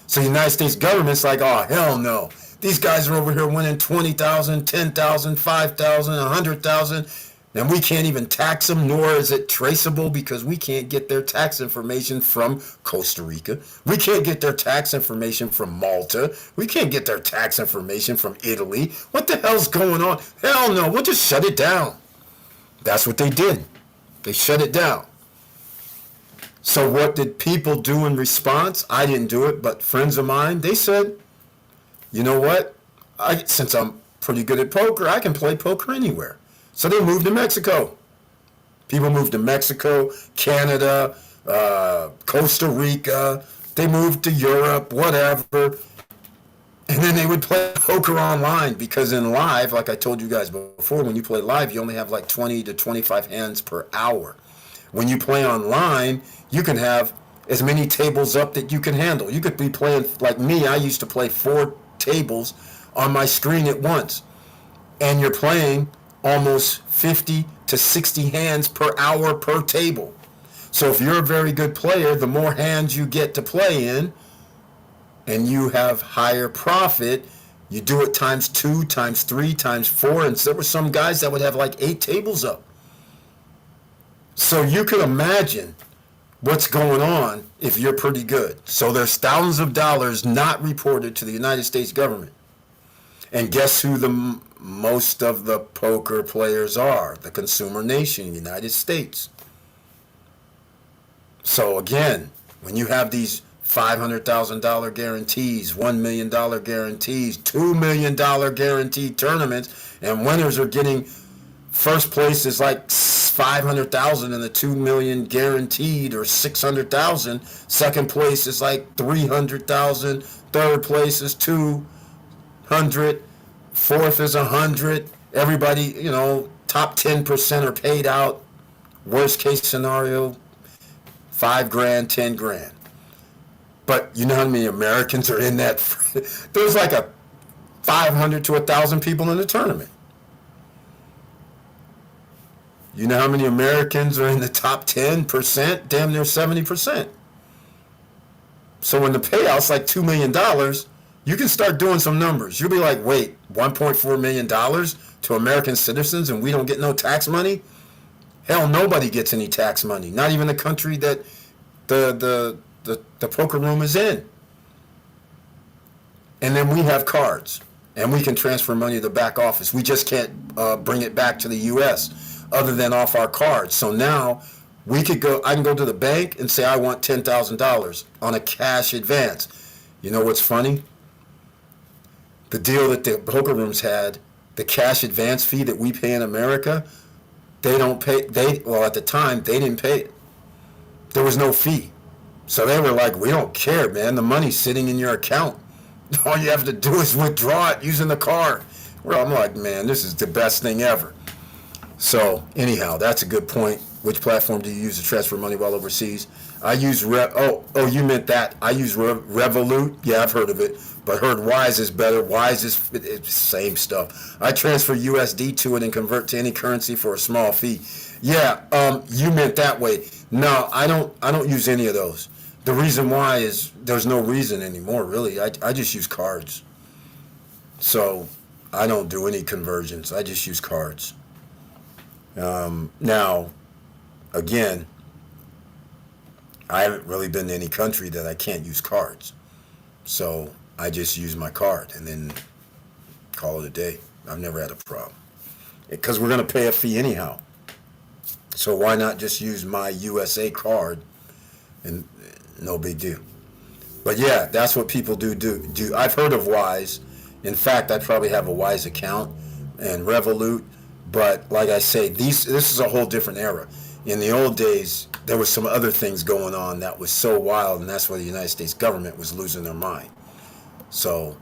So the United States government's like, oh, hell no. These guys are over here winning 20,000, 10,000, 5,000, 100,000, and we can't even tax them, nor is it traceable because we can't get their tax information from Costa Rica. We can't get their tax information from Malta. We can't get their tax information from Italy. What the hell's going on? Hell no, we'll just shut it down. That's what they did. They shut it down. So what did people do in response? I didn't do it, but friends of mine, they said, you know what? Since I'm pretty good at poker, I can play poker anywhere. So they moved to Mexico. People moved to Mexico, Canada, Costa Rica. They moved to Europe, whatever. And then they would play poker online because in live, like I told you guys before, when you play live, you only have like 20 to 25 hands per hour. When you play online, you can have as many tables up that you can handle. You could be playing, like me, I used to play 4 tables on my screen at once. And you're playing almost 50 to 60 hands per hour per table. So if you're a very good player, the more hands you get to play in, and you have higher profit, you do it times 2, times 3, times 4, and there were some guys that would have like 8 tables up. So you can imagine what's going on if you're pretty good. So there's thousands of dollars not reported to the United States government. And guess who the most of the poker players are? The consumer nation, United States. So again, when you have these $500,000 guarantees, $1 million guarantees, $2 million guaranteed tournaments, and winners are getting, first place is like 500,000 and the 2 million guaranteed, or 600,000. Second place is like 300,000. Third place is 200. Fourth is 100. Everybody, you know, top 10% are paid out. Worst case scenario, $5,000, $10,000. But you know how many Americans are in that? There's like a 500 to 1,000 people in the tournament. You know how many Americans are in the top 10%? Damn near 70%. So when the payout's like $2 million, you can start doing some numbers. You'll be like, wait, $1.4 million to American citizens and we don't get no tax money? Hell, nobody gets any tax money. Not even the country that the poker room is in. And then we have cards. And we can transfer money to the back office. We just can't bring it back to the U.S. other than off our cards. So now I can go to the bank and say I want $10,000 on a cash advance. You know what's funny? The deal that the poker rooms had, the cash advance fee that we pay in America, they don't pay. Well, at the time, they didn't pay it. There was no fee. So they were like, we don't care, man. The money's sitting in your account. All you have to do is withdraw it using the card. Well, I'm like, man, this is the best thing ever. So anyhow, that's a good point. Which platform do you use to transfer money while overseas? I use you meant that. I use Revolut. Yeah, I've heard of it, but heard Wise is better. Wise is it's same stuff. I transfer USD to it and convert to any currency for a small fee. Yeah, you meant that way. No, I don't use any of those. The reason why is there's no reason anymore, really. I just use cards. So I don't do any conversions. I just use cards. Now, again, I haven't really been to any country that I can't use cards. So I just use my card and then call it a day. I've never had a problem. Because we're going to pay a fee anyhow. So why not just use my USA card and no big deal. But yeah, that's what people do. I've heard of Wise. In fact, I probably have a Wise account and Revolut. But like I say, this is a whole different era. In the old days, there was some other things going on that was so wild, and that's why the United States government was losing their mind. So,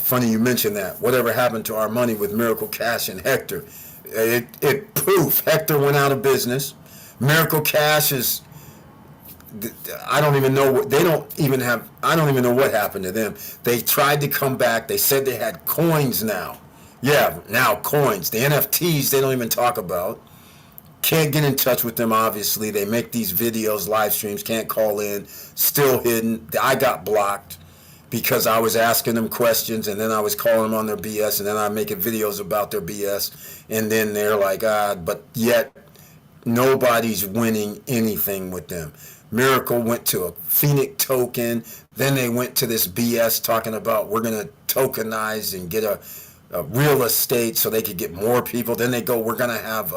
funny you mentioned that. Whatever happened to our money with Miracle Cash and Hector? Poof, Hector went out of business. Miracle Cash is I don't even know what they don't even have. I don't even know what happened to them. They tried to come back. They said they had coins now. Yeah, now coins. The NFTs they don't even talk about. Can't get in touch with them, obviously. They make these videos, live streams, can't call in, still hidden. I got blocked because I was asking them questions, and then I was calling them on their BS, and then I'm making videos about their BS, and then they're like, but yet nobody's winning anything with them. Miracle went to a Phoenix token, then they went to this BS talking about we're going to tokenize and get a real estate so they could get more people. Then they go, we're going to have...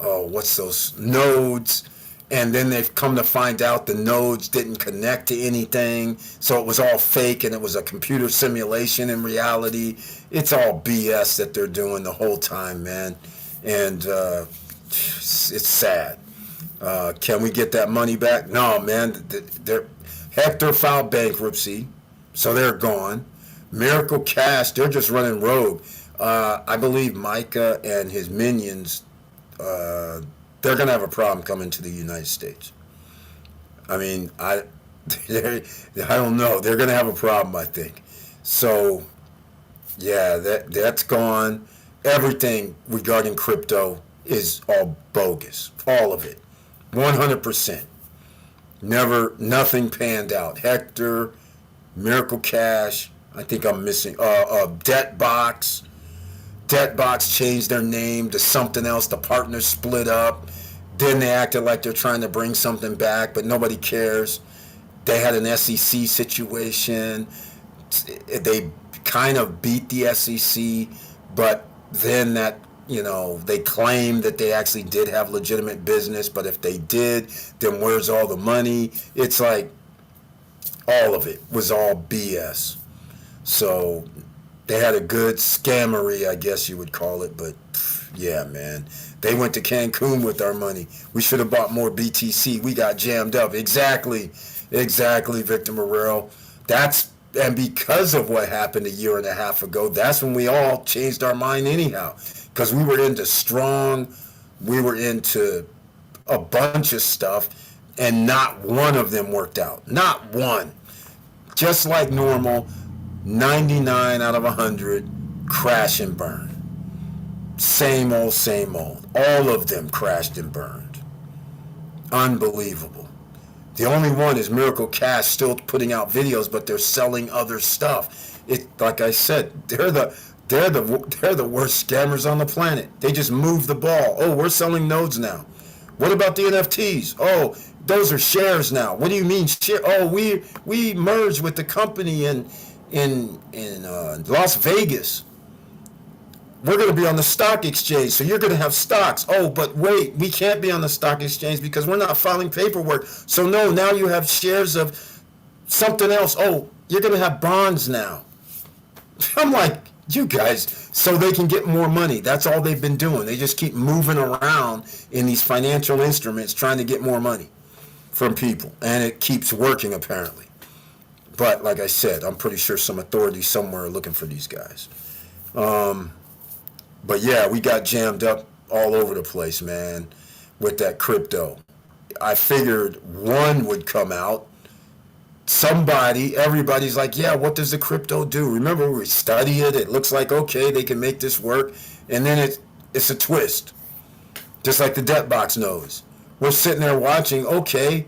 what's those nodes, and then they've come to find out the nodes didn't connect to anything, so it was all fake and it was a computer simulation. In reality, it's all BS that they're doing the whole time, man, and it's sad. Can we get that money back? No, man. Hector filed bankruptcy, so they're gone. Miracle Cash, they're just running rogue. I believe Micah and his minions, they're going to have a problem coming to the United States. I mean, I don't know. They're going to have a problem, I think. So, yeah, that's gone. Everything regarding crypto is all bogus. All of it. 100%. Nothing panned out. Hector, Miracle Cash, I think I'm missing, Debtbox. Debtbox changed their name to something else. The partners split up. Then they acted like they're trying to bring something back, but nobody cares. They had an SEC situation. They kind of beat the SEC, but then they claimed that they actually did have legitimate business, but if they did, then where's all the money? It's like all of it was all BS. So they had a good scammery, I guess you would call it, but yeah, man. They went to Cancun with our money. We should have bought more BTC. We got jammed up. Exactly, Victor Morrell. And because of what happened a year and a half ago, that's when we all changed our mind anyhow. Because we were into a bunch of stuff, and not one of them worked out. Not one. Just like normal, 99 out of 100 crash and burn. Same old. All of them crashed and burned. Unbelievable. The only one is Miracle Cash, still putting out videos, but they're selling other stuff. Like I said, they're the worst scammers on the planet. They just move the ball. Oh, we're selling nodes now. What about the NFTs? Oh, those are shares now. What do you mean share? Oh, we merged with the company in Las Vegas. We're going to be on the stock exchange, so you're going to have stocks. Oh, but wait, we can't be on the stock exchange because we're not filing paperwork. So no, now you have shares of something else. Oh, you're going to have bonds now. I'm like, you guys, so they can get more money. That's all they've been doing. They just keep moving around in these financial instruments trying to get more money from people. And it keeps working, apparently. But like I said, I'm pretty sure some authorities somewhere are looking for these guys. But yeah, we got jammed up all over the place, man, with that crypto. I figured one would come out. Everybody's like, yeah, what does the crypto do? Remember, we study it. It looks like, okay, they can make this work. And then it's a twist, just like the Debtbox knows. We're sitting there watching, okay,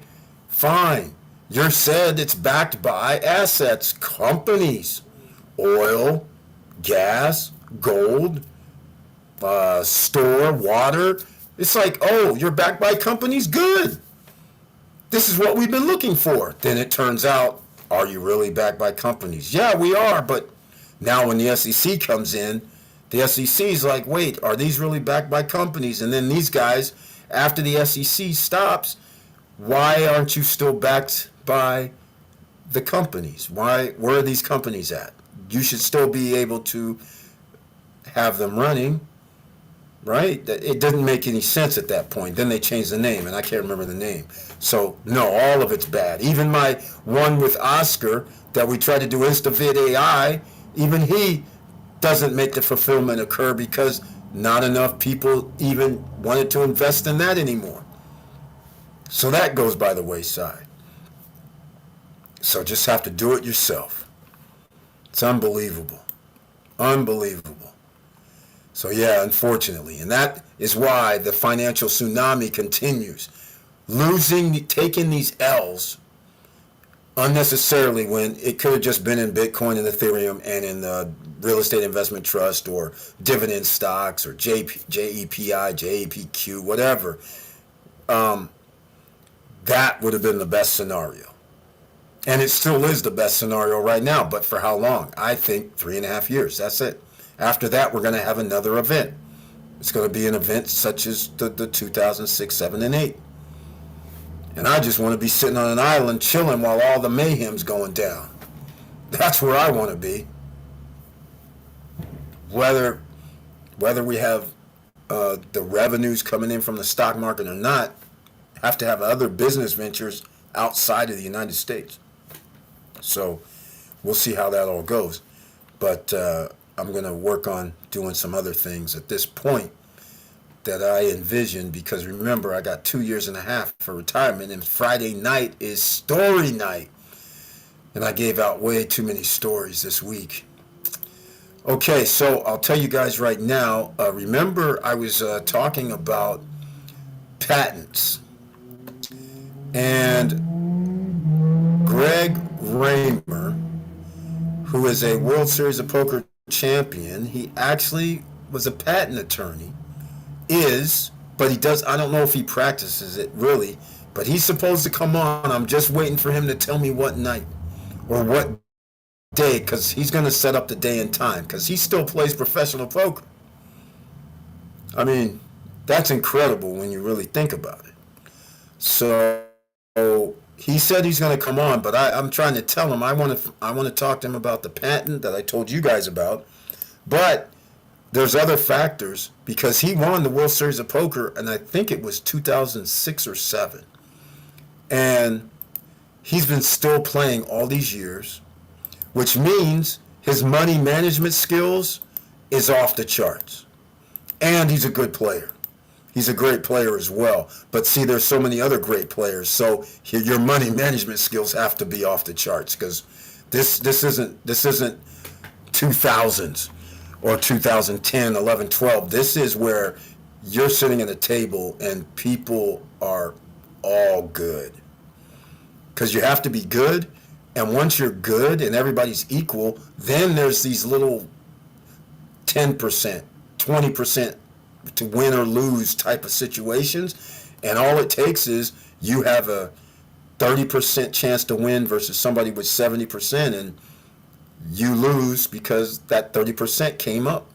fine. You said it's backed by assets, companies, oil, gas, gold, store, water. It's like, oh, you're backed by companies? Good. This is what we've been looking for. Then it turns out, are you really backed by companies? Yeah, we are, but now when the SEC comes in, the SEC is like, wait, are these really backed by companies? And then these guys, after the SEC stops, why aren't you still backed by the companies? Where are these companies at? You should still be able to have them running, right? It didn't make any sense at that point. Then they changed the name, and I can't remember the name. So, no, all of it's bad. Even my one with Oscar that we tried to do InstaVid AI, even he doesn't make the fulfillment occur because not enough people even wanted to invest in that anymore. So that goes by the wayside. So just have to do it yourself. It's unbelievable. Unbelievable. So yeah, unfortunately. And that is why the financial tsunami continues. Taking these L's unnecessarily when it could have just been in Bitcoin and Ethereum and in the real estate investment trust or dividend stocks or JEPI, JEPQ, whatever. That would have been the best scenario. And it still is the best scenario right now, but for how long? I think 3.5 years. That's it. After that, we're going to have another event. It's going to be an event such as the 2006, 7, and 8. And I just want to be sitting on an island chilling while all the mayhem's going down. That's where I want to be. Whether we have the revenues coming in from the stock market or not, have to have other business ventures outside of the United States. So we'll see how that all goes. But I'm going to work on doing some other things at this point that I envision, because remember, I got 2.5 years for retirement, and Friday night is story night. And I gave out way too many stories this week. Okay, so I'll tell you guys right now, remember I was talking about patents. And Greg Raymer, who is a World Series of Poker champion, he actually was a patent attorney, but he does, I don't know if he practices it really, but he's supposed to come on. I'm just waiting for him to tell me what night or what day, because he's going to set up the day and time, because he still plays professional poker. I mean, that's incredible when you really think about it. So he said he's going to come on, but I'm trying to tell him I want to talk to him about the patent that I told you guys about. But there's other factors, because he won the World Series of Poker, and I think it was 2006 or 7. And he's been still playing all these years, which means his money management skills is off the charts. And he's a good player. He's a great player as well. But see, there's so many other great players. So your money management skills have to be off the charts, because this isn't 2000s or 2010, 11, 12. This is where you're sitting at a table and people are all good. Because you have to be good. And once you're good and everybody's equal, then there's these little 10%, 20% to win or lose type of situations. And all it takes is you have a 30% chance to win versus somebody with 70%, and you lose because that 30% came up.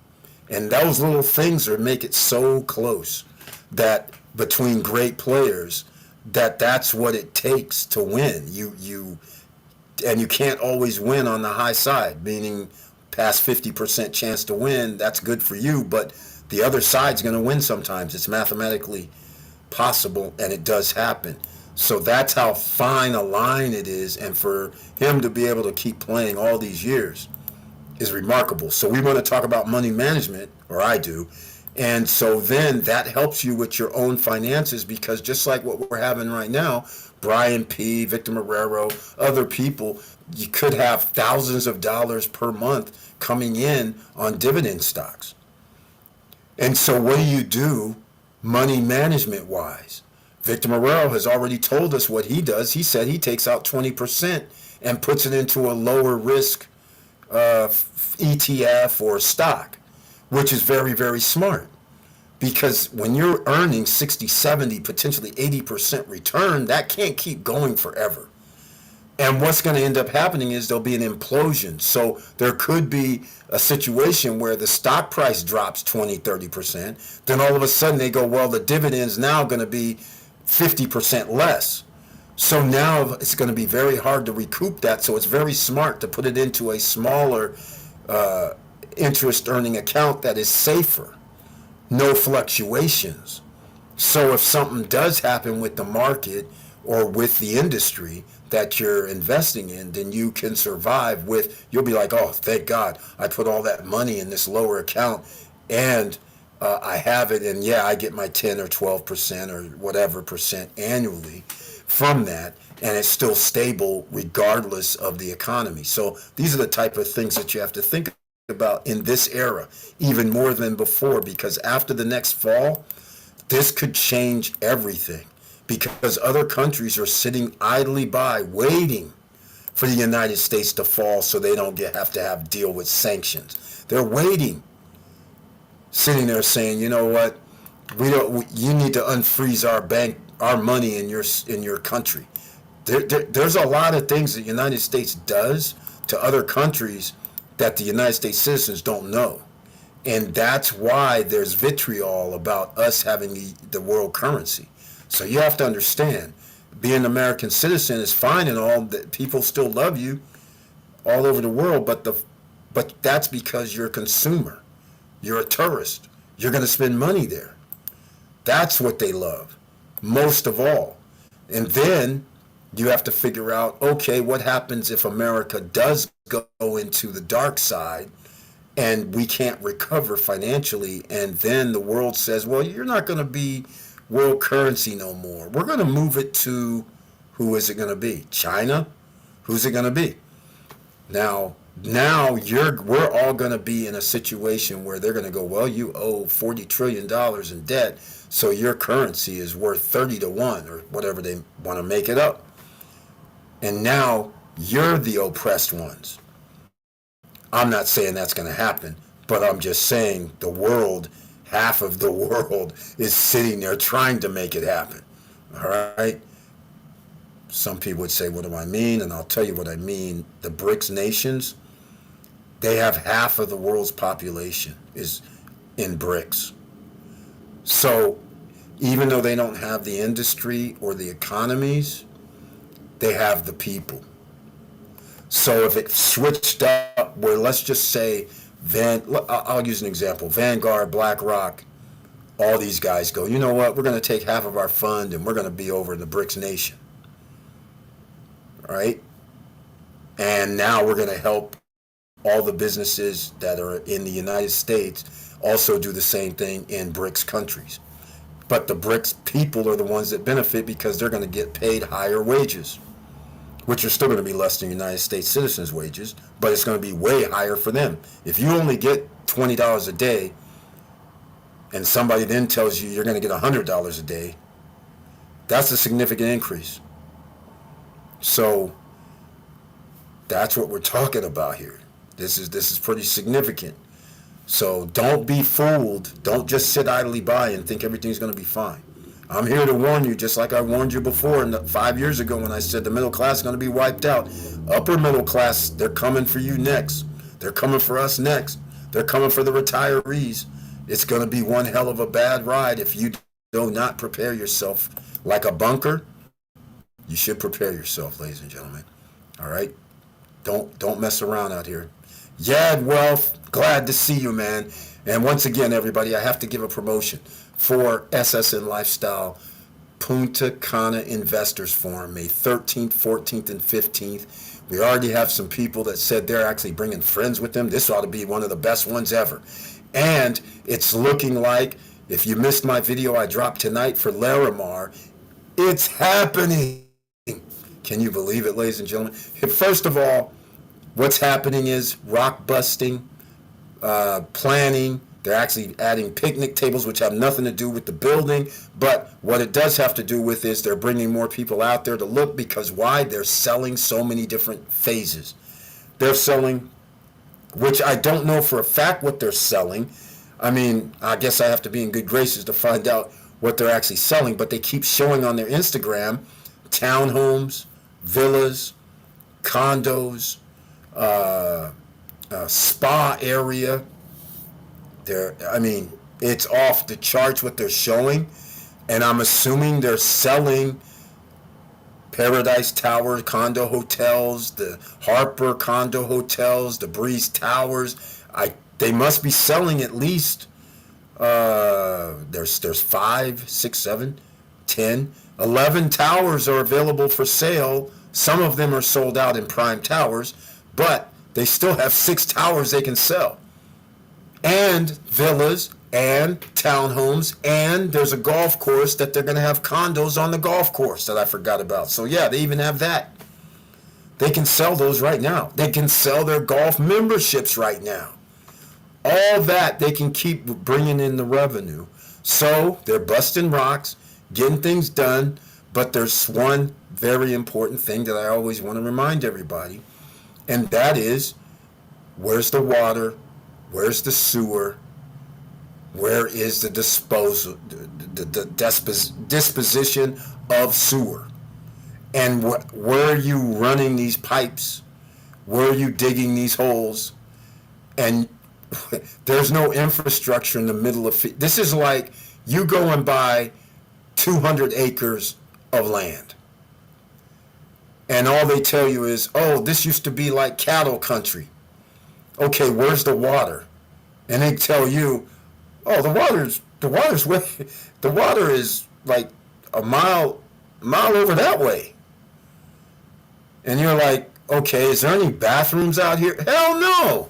And those little things make it so close that between great players, that's what it takes to win. And you can't always win on the high side, meaning past 50% chance to win. That's good for you, but the other side's going to win sometimes. It's mathematically possible, and it does happen. So that's how fine a line it is, and for him to be able to keep playing all these years is remarkable. So we want to talk about money management, or I do, and so then that helps you with your own finances, because just like what we're having right now, Brian P., Victor Marrero, other people, you could have thousands of dollars per month coming in on dividend stocks. And so what do you do money management wise? Victor Marrero has already told us what he does. He said he takes out 20% and puts it into a lower risk ETF or stock, which is very, very smart. Because when you're earning 60, 70, potentially 80% return, that can't keep going forever. And what's going to end up happening is there'll be an implosion. So there could be a situation where the stock price drops 20, 30%. Then all of a sudden they go, well, the dividend's now going to be 50% less. So now it's going to be very hard to recoup that. So it's very smart to put it into a smaller interest earning account that is safer. No fluctuations. So if something does happen with the market or with the industry that you're investing in, then you can survive with, you'll be like, oh, thank God, I put all that money in this lower account, and I have it, and yeah, I get my 10 or 12% or whatever percent annually from that, and it's still stable regardless of the economy. So these are the type of things that you have to think about in this era, even more than before, because after the next fall, this could change everything, because other countries are sitting idly by waiting for the United States to fall so they don't have to deal with sanctions. They're waiting, sitting there saying, you know what, you need to unfreeze our money in your country. There's a lot of things that the United States does to other countries that the United States citizens don't know. And that's why there's vitriol about us having the world currency. So you have to understand, being an American citizen is fine and all, that people still love you all over the world, but that's because you're a consumer. You're a tourist. You're going to spend money there. That's what they love, most of all. And then you have to figure out, okay, what happens if America does go into the dark side and we can't recover financially, and then the world says, well, you're not going to be world currency no more. We're going to move it to, who is it going to be? China? Who's it going to be? Now we're all going to be in a situation where they're going to go, well, you owe $40 trillion in debt, so your currency is worth 30 to 1 or whatever they want to make it up. And now you're the oppressed ones. I'm not saying that's going to happen, but I'm just saying the world, half of the world is sitting there trying to make it happen. All right? Some people would say, what do I mean? And I'll tell you what I mean. The BRICS nations, they have half of the world's population is in BRICS. So even though they don't have the industry or the economies, they have the people. So if it switched up where, let's just say, I'll use an example, Vanguard, BlackRock, all these guys go, you know what, we're going to take half of our fund and we're going to be over in the BRICS nation. Right? And now we're going to help all the businesses that are in the United States also do the same thing in BRICS countries. But the BRICS people are the ones that benefit because they're going to get paid higher wages, which are still going to be less than United States citizens' wages, but it's going to be way higher for them. If you only get $20 a day and somebody then tells you you're going to get $100 a day, that's a significant increase. So that's what we're talking about here. This is pretty significant. So don't be fooled. Don't just sit idly by and think everything's going to be fine. I'm here to warn you, just like I warned you before 5 years ago when I said the middle class is going to be wiped out. Upper middle class, they're coming for you next. They're coming for us next. They're coming for the retirees. It's going to be one hell of a bad ride if you do not prepare yourself like a bunker. You should prepare yourself, ladies and gentlemen. All right? Don't mess around out here. Yad Wealth, glad to see you, man. And once again, everybody, I have to give a promotion for SSN Lifestyle Punta Cana Investors Forum, May 13th, 14th, and 15th. We already have some people that said they're actually bringing friends with them. This ought to be one of the best ones ever. And it's looking like, if you missed my video I dropped tonight for Larimar, it's happening. Can you believe it, ladies and gentlemen? First of all, what's happening is rock busting, planning. They're actually adding picnic tables, which have nothing to do with the building. But what it does have to do with is they're bringing more people out there to look, because why? They're selling so many different phases. They're selling, which I don't know for a fact what they're selling. I mean, I guess I have to be in good graces to find out what they're actually selling. But they keep showing on their Instagram townhomes, villas, condos, spa area. It's off the charts what they're showing, and I'm assuming they're selling Paradise Tower condo hotels, the Harper condo hotels, the Breeze Towers. They must be selling at least there's 5, 6, 7, 10, 11 towers are available for sale. Some of them are sold out in prime towers, but they still have 6 towers they can sell. And villas, and townhomes, and there's a golf course that they're going to have condos on the golf course that I forgot about. So yeah, they even have that. They can sell those right now. They can sell their golf memberships right now. All that they can keep bringing in the revenue. So they're busting rocks, getting things done, but there's one very important thing that I always want to remind everybody, and that is, where's the water? Where's the sewer? Where is the disposition of sewer? And where are you running these pipes? Where are you digging these holes? And there's no infrastructure in the middle of it. This is like you go and buy 200 acres of land. And all they tell you is, oh, this used to be like cattle country. Okay, where's the water? And they tell you, oh, the water is like a mile over that way. And you're like, okay, is there any bathrooms out here? Hell no.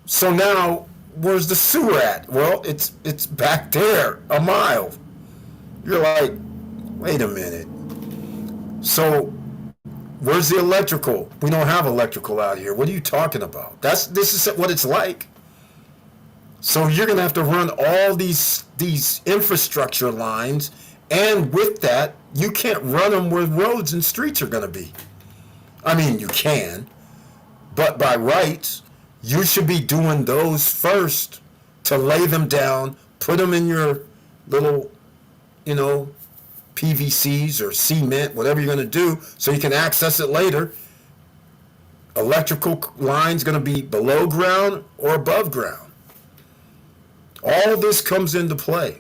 So now, where's the sewer at? Well, it's back there, a mile. You're like, wait a minute. So, where's the electrical? We don't have electrical out here. What are you talking about? This is what it's like. So you're going to have to run all these infrastructure lines, and with that, you can't run them where roads and streets are going to be. I mean, you can, but by rights, you should be doing those first to lay them down, put them in your little, PVCs or cement, whatever you're going to do, so you can access it later. Electrical line's going to be below ground or above ground. All this comes into play.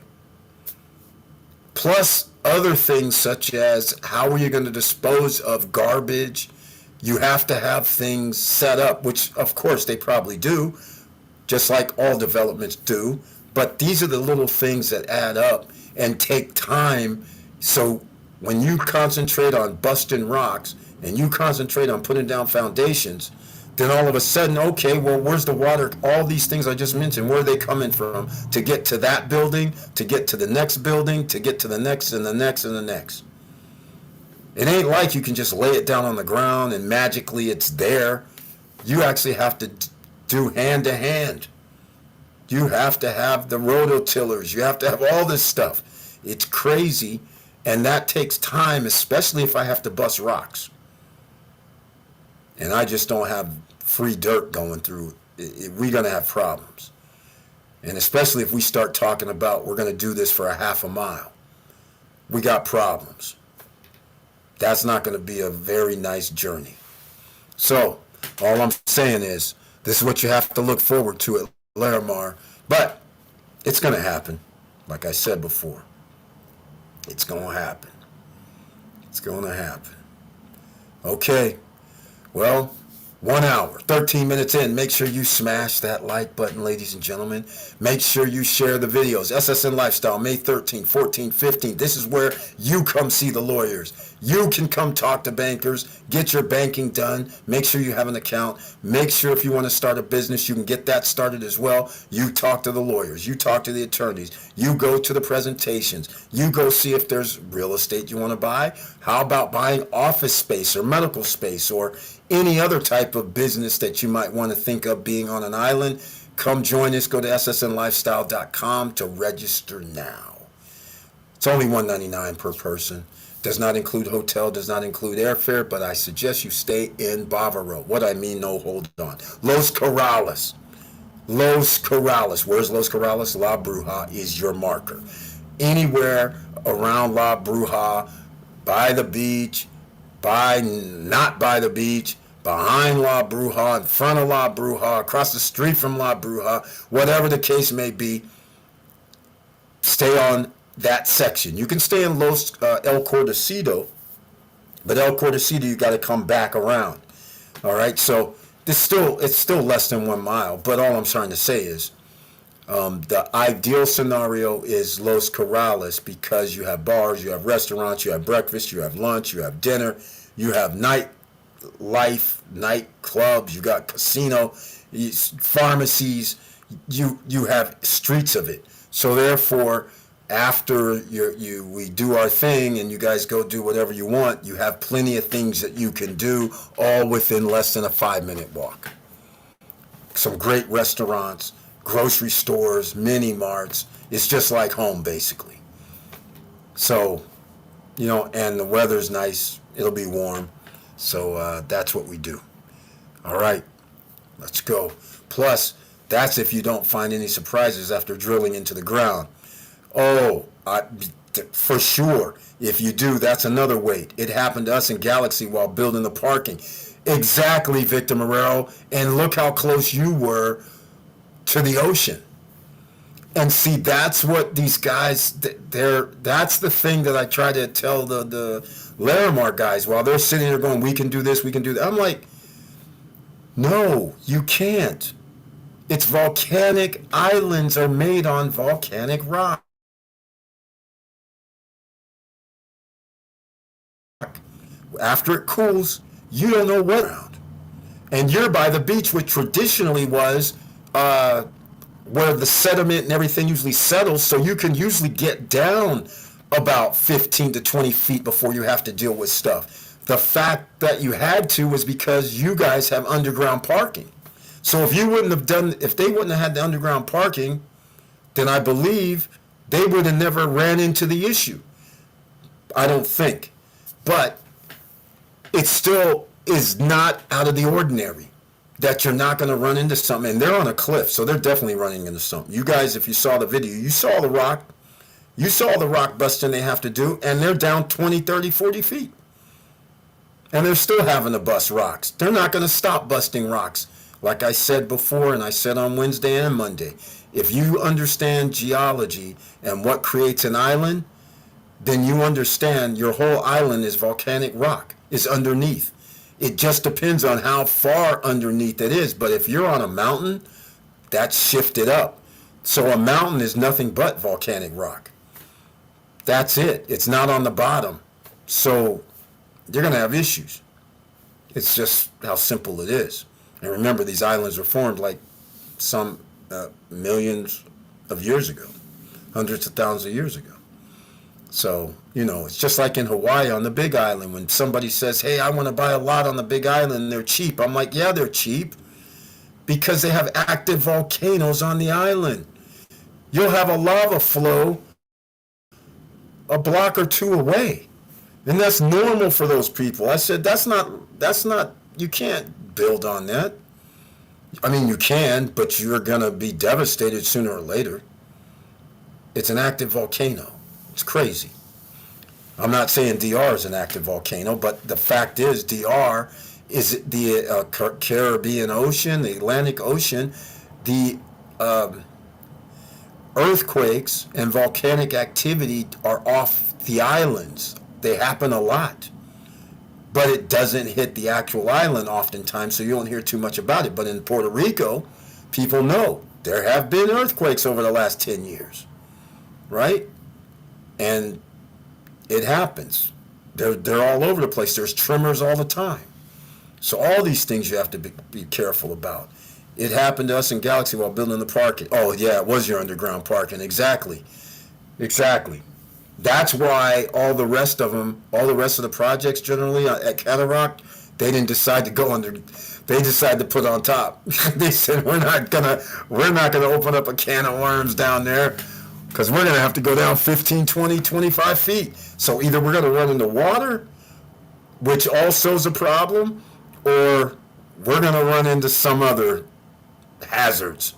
Plus other things such as how are you going to dispose of garbage? You have to have things set up, which of course they probably do, just like all developments do. But these are the little things that add up and take time. So when you concentrate on busting rocks and you concentrate on putting down foundations, then all of a sudden, okay, well, where's the water? All these things I just mentioned, where are they coming from to get to that building, to get to the next building, to get to the next and the next and the next? It ain't like you can just lay it down on the ground and magically it's there. You actually have to do hand to hand. You have to have the rototillers. You have to have all this stuff. It's crazy, and that takes time, especially if I have to bust rocks. And I just don't have free dirt going through. We're going to have problems. And especially if we start talking about we're going to do this for a half a mile. We got problems. That's not going to be a very nice journey. So, all I'm saying is, this is what you have to look forward to at Larimar. But it's going to happen. Like I said before. It's going to happen. It's going to happen. Okay. Well, 1 hour, 13 minutes in. Make sure you smash that like button, ladies and gentlemen. Make sure you share the videos. SSN Lifestyle, May 13, 14, 15. This is where you come see the lawyers. You can come talk to bankers, get your banking done. Make sure you have an account. Make sure if you want to start a business, you can get that started as well. You talk to the lawyers. You talk to the attorneys. You go to the presentations. You go see if there's real estate you want to buy. How about buying office space or medical space or any other type of business that you might want to think of being on an island? Come join us. Go to ssnlifestyle.com to register now. It's only $199 per person. Does not include hotel, does not include airfare, but I suggest you stay in Bavaro. What I mean, no, hold on. Los Corrales. Los Corrales. Where's Los Corrales? La Bruja is your marker. Anywhere around La Bruja, by the beach, not by the beach, behind La Bruja, in front of La Bruja, across the street from La Bruja, whatever the case may be, stay on that section. You can stay in El Cordecido, but El Cordecido you got to come back around. All right, so it's still less than 1 mile. But all I'm trying to say is, the ideal scenario is Los Corrales because you have bars, you have restaurants, you have breakfast, you have lunch, you have dinner, you have night life, night clubs, you got casino, pharmacies. you have streets of it. So therefore, after we do our thing and you guys go do whatever you want, you have plenty of things that you can do, all within less than a 5-minute walk. Some great restaurants, grocery stores, mini marts. It's just like home, basically. So, and the weather's nice. It'll be warm. So that's what we do. All right, let's go. Plus, that's if you don't find any surprises after drilling into the ground. Oh, for sure. If you do, that's another wait. It happened to us in Galaxy while building the parking. Exactly, Victor Morero. And look how close you were to the ocean. And see, that's what these guys, that's the thing that I try to tell the Larimar guys while they're sitting there going, we can do this, we can do that. I'm like, no, you can't. It's volcanic. Islands are made on volcanic rock. After it cools, you don't know what around. And you're by the beach, which traditionally was where the sediment and everything usually settles, so you can usually get down about 15 to 20 feet before you have to deal with stuff. The fact that you had to was because you guys have underground parking. So if they wouldn't have had the underground parking, then I believe they would have never ran into the issue. I don't think. But it still is not out of the ordinary that you're not going to run into something. And they're on a cliff, so they're definitely running into something. You guys, if you saw the video, you saw the rock. You saw the rock busting they have to do, and they're down 20, 30, 40 feet. And they're still having to bust rocks. They're not going to stop busting rocks. Like I said before, and I said on Wednesday and Monday, if you understand geology and what creates an island, then you understand your whole island is volcanic rock, is underneath. It just depends on how far underneath it is. But if you're on a mountain, that's shifted up. So a mountain is nothing but volcanic rock. That's it. It's not on the bottom. So you're going to have issues. It's just how simple it is. And remember, these islands were formed like some millions of years ago, hundreds of thousands of years ago. So, it's just like in Hawaii on the Big Island. When somebody says, hey, I want to buy a lot on the Big Island and they're cheap. I'm like, yeah, they're cheap because they have active volcanoes on the island. You'll have a lava flow a block or two away. And that's normal for those people. I said, that's not, you can't build on that. I mean, you can, but you're going to be devastated sooner or later. It's an active volcano. It's crazy. I'm not saying DR is an active volcano, but the fact is DR is the Caribbean Ocean, the Atlantic Ocean, the earthquakes and volcanic activity are off the islands. They happen a lot. But it doesn't hit the actual island oftentimes, so you don't hear too much about it. But in Puerto Rico, people know there have been earthquakes over the last 10 years, right? And it happens. They're all over the place. There's tremors all the time. So all these things you have to be careful about. It happened to us in Galaxy while building the parking. Oh, yeah, it was your underground parking. Exactly. That's why all the rest of the projects generally at Cataract, they didn't decide to go under. They decided to put on top. They said, we're not gonna open up a can of worms down there because we're gonna have to go down 15, 20, 25 feet. So either we're gonna run into water, which also is a problem, or we're gonna run into some other hazards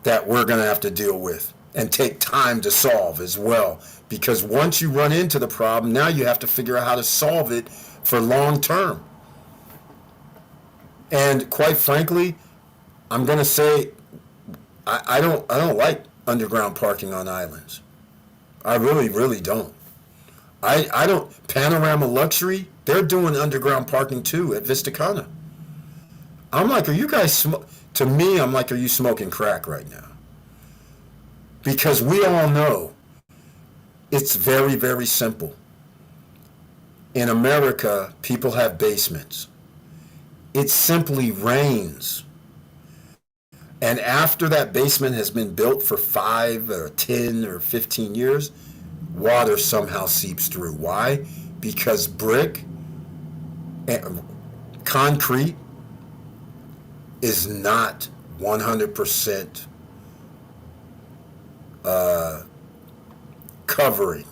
that we're gonna have to deal with and take time to solve as well. Because once you run into the problem, now you have to figure out how to solve it for long term. And quite frankly, I'm going to say I don't like underground parking on islands. I really, really don't. I don't. Panorama Luxury, they're doing underground parking too at Vista Cana. I'm like, are you guys, to me, I'm like, are you smoking crack right now? Because we all know it's very, very simple. In America, people have basements. It simply rains. And after that basement has been built for 5 or 10 or 15 years, water somehow seeps through. Why? Because brick, concrete is not 100% covering.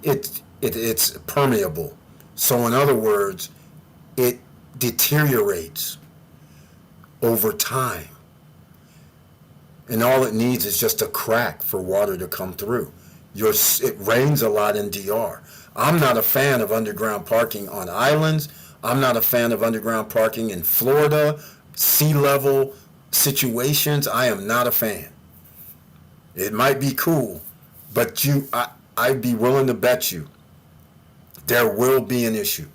It's permeable. So in other words, it deteriorates over time. And all it needs is just a crack for water to come through. It rains a lot in DR. I'm not a fan of underground parking on islands. I'm not a fan of underground parking in Florida, sea level situations. I am not a fan. It might be cool, but I'd be willing to bet you there will be an issue.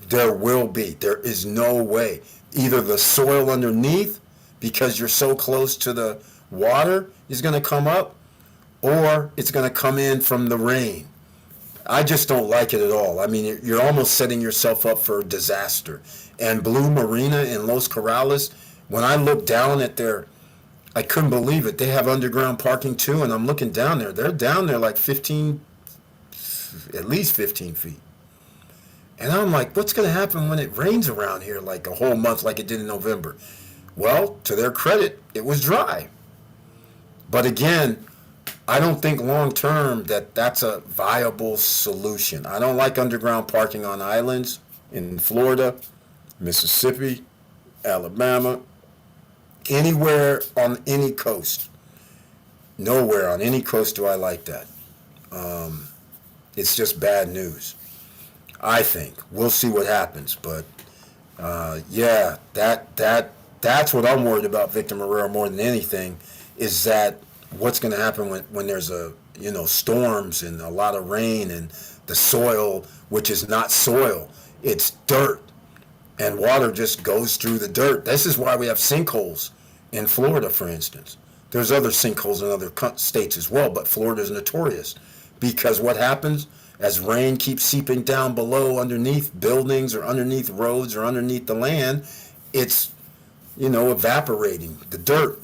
There will be. There is no way. Either the soil underneath, because you're so close to the water, is going to come up, or it's going to come in from the rain. I just don't like it at all. I mean, you're almost setting yourself up for disaster. And Blue Marina in Los Corrales, when I look down at I couldn't believe it. They have underground parking too, and I'm looking down there. They're down there like at least 15 feet. And I'm like, what's going to happen when it rains around here like a whole month like it did in November? Well, to their credit, it was dry. But again, I don't think long term that's a viable solution. I don't like underground parking on islands in Florida, Mississippi, Alabama, anywhere on any coast. Nowhere on any coast do I like that. It's just bad news, I think. We'll see what happens. But yeah, that's what I'm worried about, Victor Marrero, more than anything, is that what's going to happen when there's storms and a lot of rain and the soil, which is not soil, it's dirt, and water just goes through the dirt. This is why we have sinkholes in Florida, for instance. There's other sinkholes in other states as well, but Florida is notorious because what happens as rain keeps seeping down below underneath buildings or underneath roads or underneath the land, it's evaporating the dirt.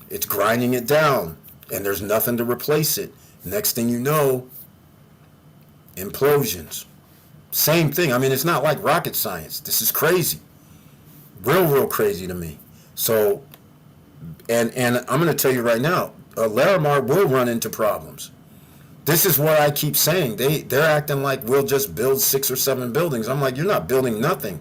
It's grinding it down, and there's nothing to replace it. Next thing you know, implosions. Same thing. I mean, it's not like rocket science. This is crazy. Real crazy to me. So, and I'm going to tell you right now, Larimar will run into problems. This is what I keep saying. They're acting like we'll just build 6 or 7 buildings. I'm like, you're not building nothing.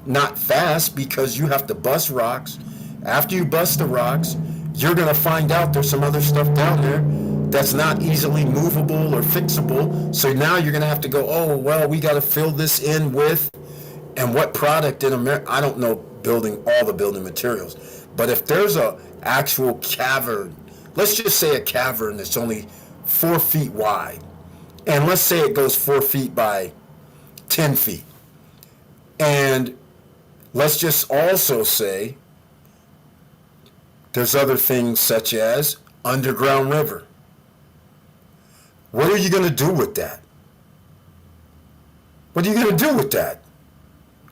Not fast, because you have to bust rocks. After you bust the rocks, you're going to find out there's some other stuff down there that's not easily movable or fixable. So now you're going to have to go, oh, well, we got to fill this in with, and what product in America? I don't know all the building materials. But if there's a actual cavern, let's just say a cavern that's only 4 feet wide, and let's say it goes 4 feet by 10 feet. And let's just also say there's other things such as underground river. What are you going to do with that? What are you going to do with that?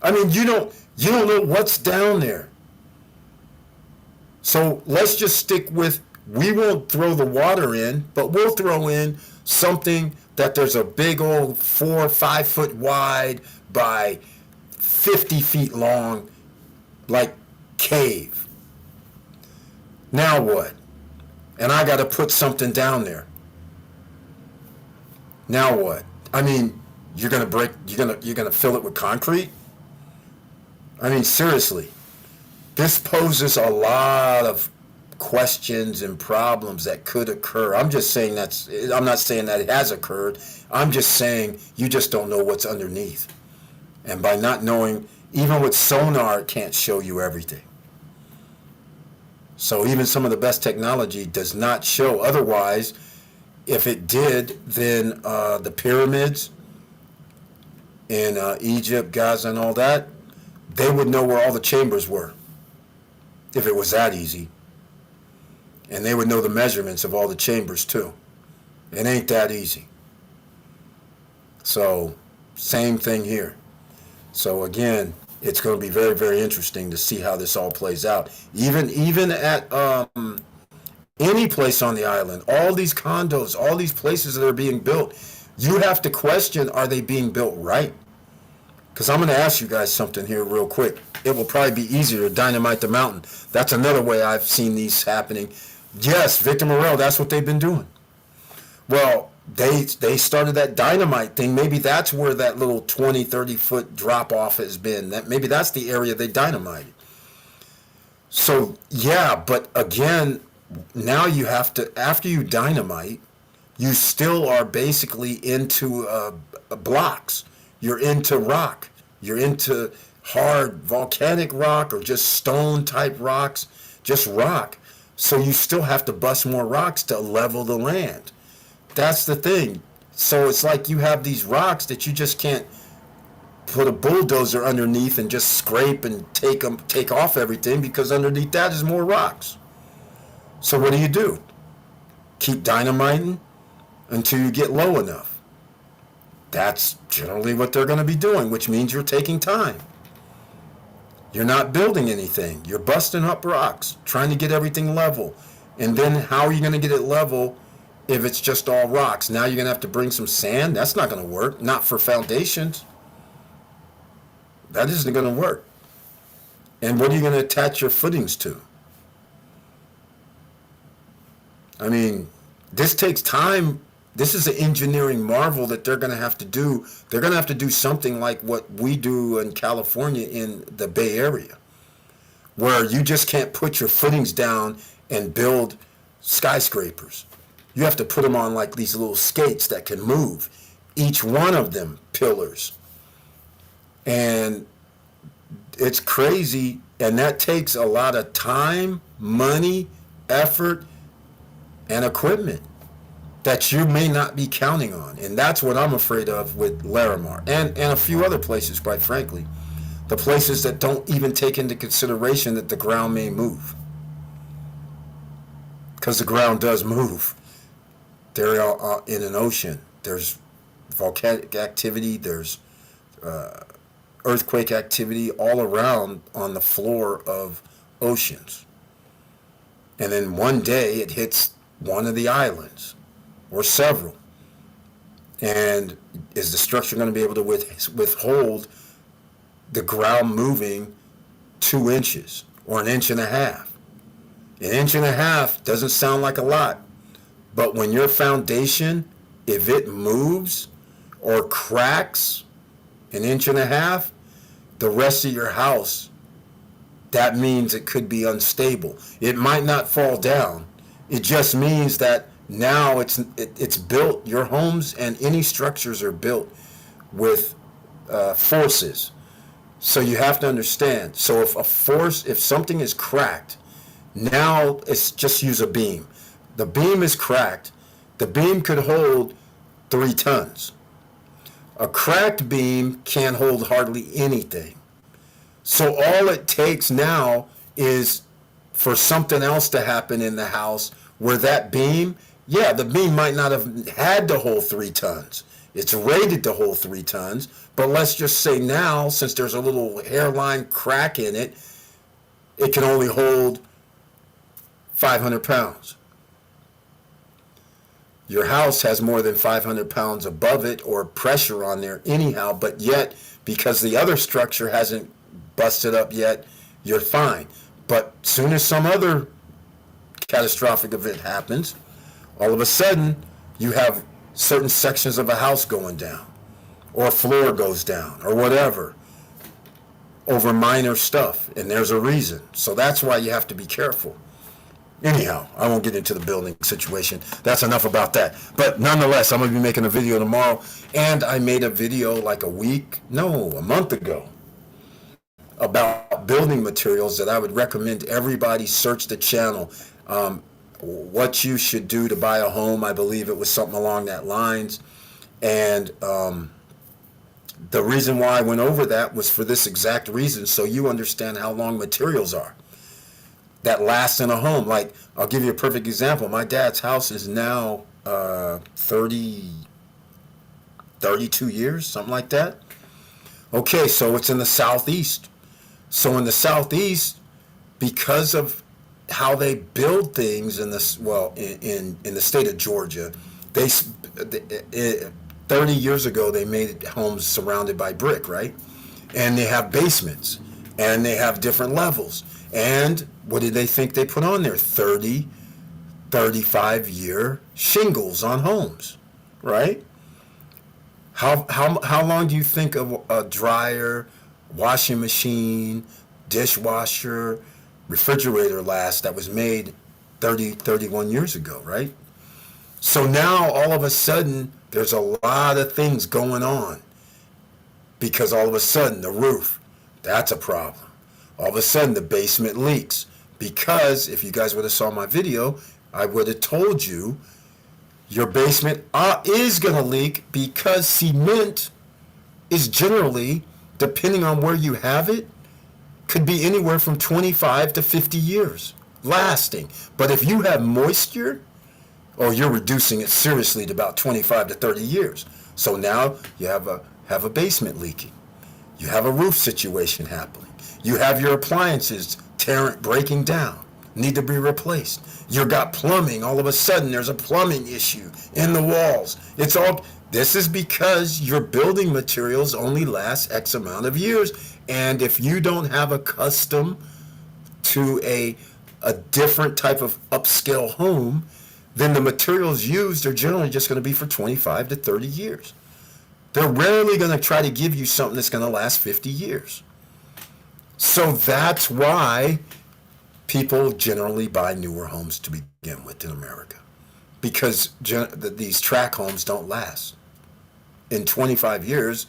I mean, you don't know what's down there. So let's just stick with, we won't throw the water in, but we'll throw in something that there's a big old 4 or 5 foot wide by 50 feet long, like cave. Now what? And I got to put something down there. Now what? I mean, you're going to fill it with concrete? I mean, seriously. This poses a lot of questions and problems that could occur. I'm just saying I'm not saying that it has occurred. I'm just saying you just don't know what's underneath. And by not knowing, even with sonar, it can't show you everything. So even some of the best technology does not show. Otherwise, if it did, then the pyramids in Egypt, Gaza, and all that, they would know where all the chambers were if it was that easy. And they would know the measurements of all the chambers too. It ain't that easy. So, same thing here. So again, It's going to be very, very interesting to see how this all plays out. Even at any place on the island, all these condos, all these places that are being built, you have to question, are they being built right? Because I'm going to ask you guys something here real quick. It will probably be easier to dynamite the mountain. That's another way I've seen these happening. Yes, Victor Morel, that's what they've been doing. Well, they started that dynamite thing. Maybe that's where that little 20, 30-foot drop-off has been. Maybe that's the area they dynamited. So, yeah, but again, now you have to, after you dynamite, you still are basically into blocks. You're into rock. You're into hard volcanic rock or just stone type rocks, just rock. So you still have to bust more rocks to level the land. That's the thing. So it's like you have these rocks that you just can't put a bulldozer underneath and just scrape and take off everything, because underneath that is more rocks. So what do? Keep dynamiting until you get low enough. That's generally what they're going to be doing, which means you're taking time. You're not building anything. You're busting up rocks, trying to get everything level. And then how are you going to get it level if it's just all rocks? Now you're going to have to bring some sand. That's not going to work. Not for foundations. That isn't going to work. And what are you going to attach your footings to? I mean, this takes time. This is an engineering marvel that they're going to have to do. They're going to have to do something like what we do in California in the Bay Area, where you just can't put your footings down and build skyscrapers. You have to put them on like these little skates that can move, each one of them pillars. And it's crazy, and that takes a lot of time, money, effort, and equipment that you may not be counting on. And that's what I'm afraid of with Larimar and a few other places, quite frankly. The places that don't even take into consideration that the ground may move. Because the ground does move. They're in an ocean. There's volcanic activity. There's earthquake activity all around on the floor of oceans. And then one day it hits one of the islands, or several. And is the structure going to be able to withhold the ground moving 2 inches or an inch and a half? An inch and a half doesn't sound like a lot, but when your foundation, if it moves or cracks an inch and a half, the rest of your house, that means it could be unstable. It might not fall down. It just means that now it's built. Your homes and any structures are built with forces. So you have to understand. So if something is cracked, now it's just use a beam. The beam is cracked. The beam could hold 3 tons. A cracked beam can't hold hardly anything. So all it takes now is for something else to happen in the house where that beam, yeah, the beam might not have had to hold 3 tons. It's rated to hold 3 tons, but let's just say now, since there's a little hairline crack in it, it can only hold 500 pounds. Your house has more than 500 pounds above it or pressure on there anyhow, but yet, because the other structure hasn't busted up yet, you're fine. But soon as some other catastrophic event happens, all of a sudden you have certain sections of a house going down, or a floor goes down, or whatever, over minor stuff, and there's a reason. So that's why you have to be careful. Anyhow, I won't get into the building situation. That's enough about that. But nonetheless, I'm going to be making a video tomorrow, and I made a video like a month ago, about building materials that I would recommend everybody search the channel. What you should do to buy a home, I believe it was something along that lines. And the reason why I went over that was for this exact reason, so you understand how long materials are that last in a home. Like, I'll give you a perfect example. My dad's house is now 32 years, something like that. Okay, so it's in the southeast. So in the southeast, because of how they build things in this, well, in the state of Georgia, they 30 years ago they made homes surrounded by brick, right? And they have basements, and they have different levels. And what did they think they put on there? 30, 35-year shingles on homes, right? How long do you think a dryer, washing machine, dishwasher, refrigerator lasts that was made 30, 31 years ago, right? So now all of a sudden there's a lot of things going on because all of a sudden the roof, that's a problem. All of a sudden the basement leaks because if you guys would have saw my video, I would have told you your basement is going to leak because cement is generally, depending on where you have it, could be anywhere from 25 to 50 years lasting. But if you have moisture, or you're reducing it seriously to about 25 to 30 years. So now you have a basement leaking. You have a roof situation happening. You have your appliances breaking down, need to be replaced. You got plumbing. All of a sudden, there's a plumbing issue in the walls. This is because your building materials only last X amount of years. And if you don't have a custom to a different type of upscale home, then the materials used are generally just going to be for 25 to 30 years. They're rarely going to try to give you something that's going to last 50 years. So that's why people generally buy newer homes to begin with in America, because these tract homes don't last. In 25 years,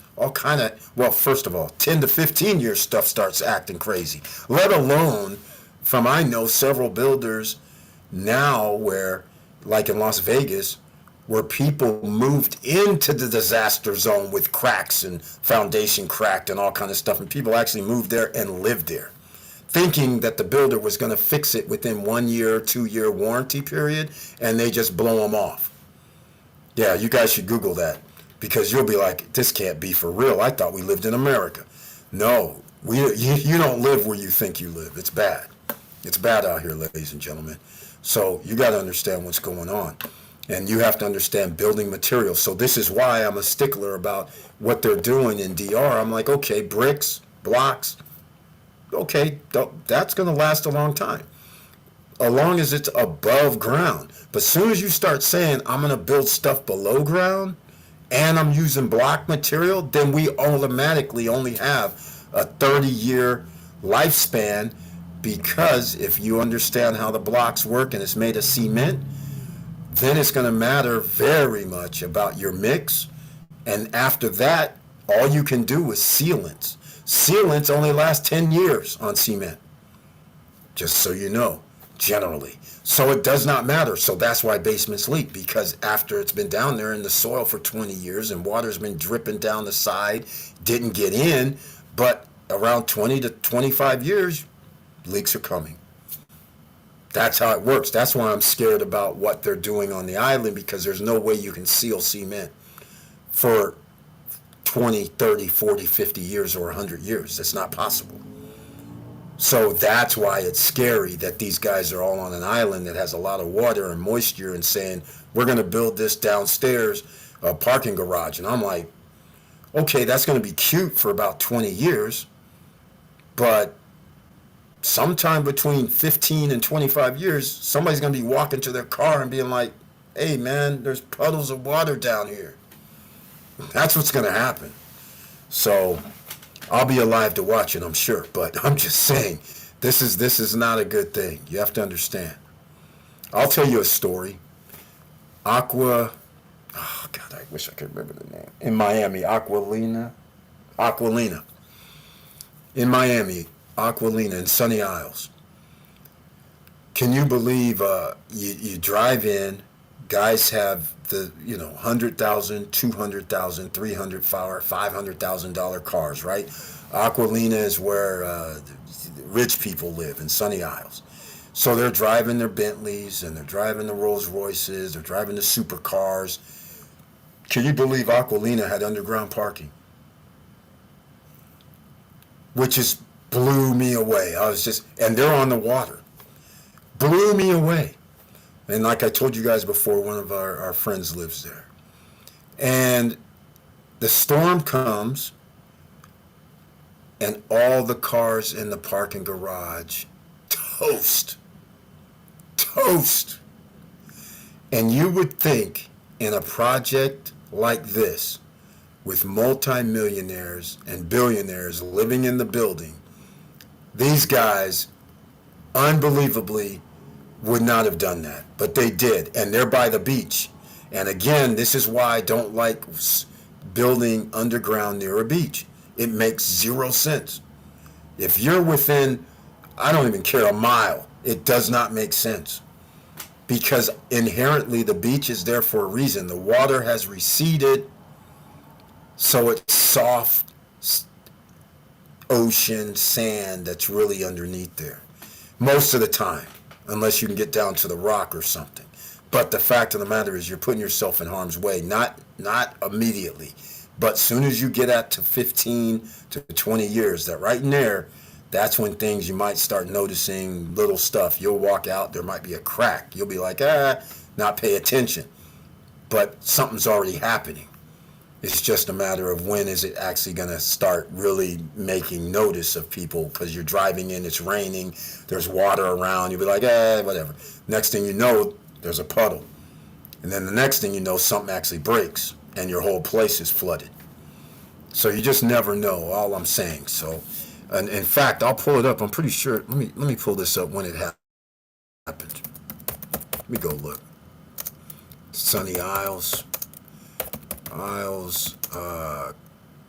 first of all, 10 to 15 years stuff starts acting crazy, let alone I know several builders now where, like in Las Vegas, where people moved into the disaster zone with cracks and foundation cracked and all kind of stuff, and people actually moved there and lived there, thinking that the builder was going to fix it within 1 year, 2 year warranty period, and they just blow them off. Yeah, you guys should Google that, because you'll be like, this can't be for real. I thought we lived in America. No, you don't live where you think you live. It's bad. It's bad out here, ladies and gentlemen. So you got to understand what's going on. And you have to understand building materials. So this is why I'm a stickler about what they're doing in DR. I'm like, okay, bricks, blocks, okay, that's going to last a long time, as long as it's above ground. But as soon as you start saying, I'm going to build stuff below ground and I'm using block material, then we automatically only have a 30-year lifespan, because if you understand how the blocks work and it's made of cement, then it's going to matter very much about your mix. And after that, all you can do is sealants. Sealants only last 10 years on cement, just so you know, generally. So it does not matter. So that's why basements leak, because after it's been down there in the soil for 20 years and water's been dripping down the side, didn't get in, but around 20 to 25 years, leaks are coming. That's how it works. That's why I'm scared about what they're doing on the island, because there's no way you can seal cement for 20, 30, 40, 50 years or 100 years. It's not possible. So that's why it's scary that these guys are all on an island that has a lot of water and moisture and saying, we're going to build this downstairs, a parking garage. And I'm like, okay, that's going to be cute for about 20 years, but sometime between 15 and 25 years, somebody's going to be walking to their car and being like, hey man, there's puddles of water down here. That's what's going to happen. So I'll be alive to watch it, I'm sure, but I'm just saying, this is not a good thing. You have to understand. I'll tell you a story. Oh God, I wish I could remember the name. In Miami, Aquilina. In Miami, Aquilina in Sunny Isles. Can you believe you drive in, guys have the, $100,000, $200,000, $300,000, $500,000 cars, right? Aquilina is where rich people live, in Sunny Isles. So they're driving their Bentleys and they're driving the Rolls Royces, they're driving the supercars. Can you believe Aquilina had underground parking? which is blew me away. I was just, and they're on the water. Blew me away. And like I told you guys before, one of our friends lives there. And the storm comes, and all the cars in the parking garage toast. Toast. And you would think in a project like this, with multimillionaires and billionaires living in the building, these guys unbelievably would not have done that, but they did, and they're by the beach. And again, this is why I don't like building underground near a beach. It makes zero sense. If you're within, I don't even care, a mile, it does not make sense. Because inherently the beach is there for a reason. The water has receded, so it's soft ocean sand that's really underneath there. Most of the time, unless you can get down to the rock or something. But the fact of the matter is you're putting yourself in harm's way, not immediately. But soon as you get out to 15 to 20 years, that right in there, that's when things you might start noticing little stuff. You'll walk out, there might be a crack. You'll be like, not pay attention. But something's already happening. It's just a matter of when is it actually going to start really making notice of people, because you're driving in, it's raining, there's water around, you'll be like, whatever. Next thing you know, there's a puddle. And then the next thing you know, something actually breaks and your whole place is flooded. So you just never know, all I'm saying. So, and in fact, I'll pull it up. I'm pretty sure, let me pull this up when it happened. Let me go look. Sunny Isles.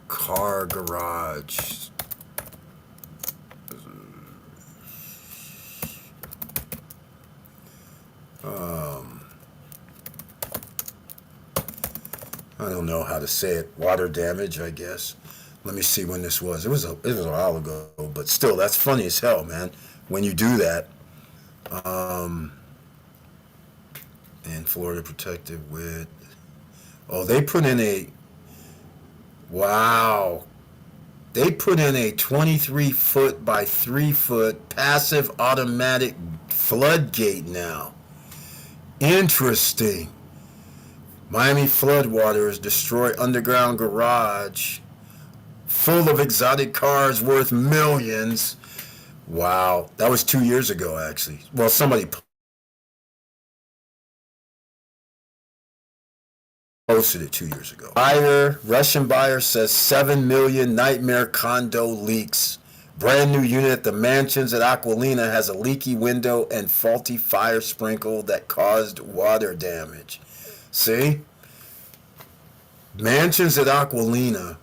Car garage. I don't know how to say it. Water damage, I guess. Let me see when this was. It was a while ago, but still, that's funny as hell, man. When you do that. And Florida protected with. Oh, they put in a. Wow. They put in a 23-foot by 3-foot passive automatic floodgate now. Interesting. Miami floodwaters destroy underground garage full of exotic cars worth millions. Wow. That was 2 years ago, actually. Well, somebody posted it 2 years ago. Russian buyer says 7 million nightmare condo leaks. Brand new unit at the Mansions at Aquilina has a leaky window and faulty fire sprinkle that caused water damage. See? Mansions at Aquilina.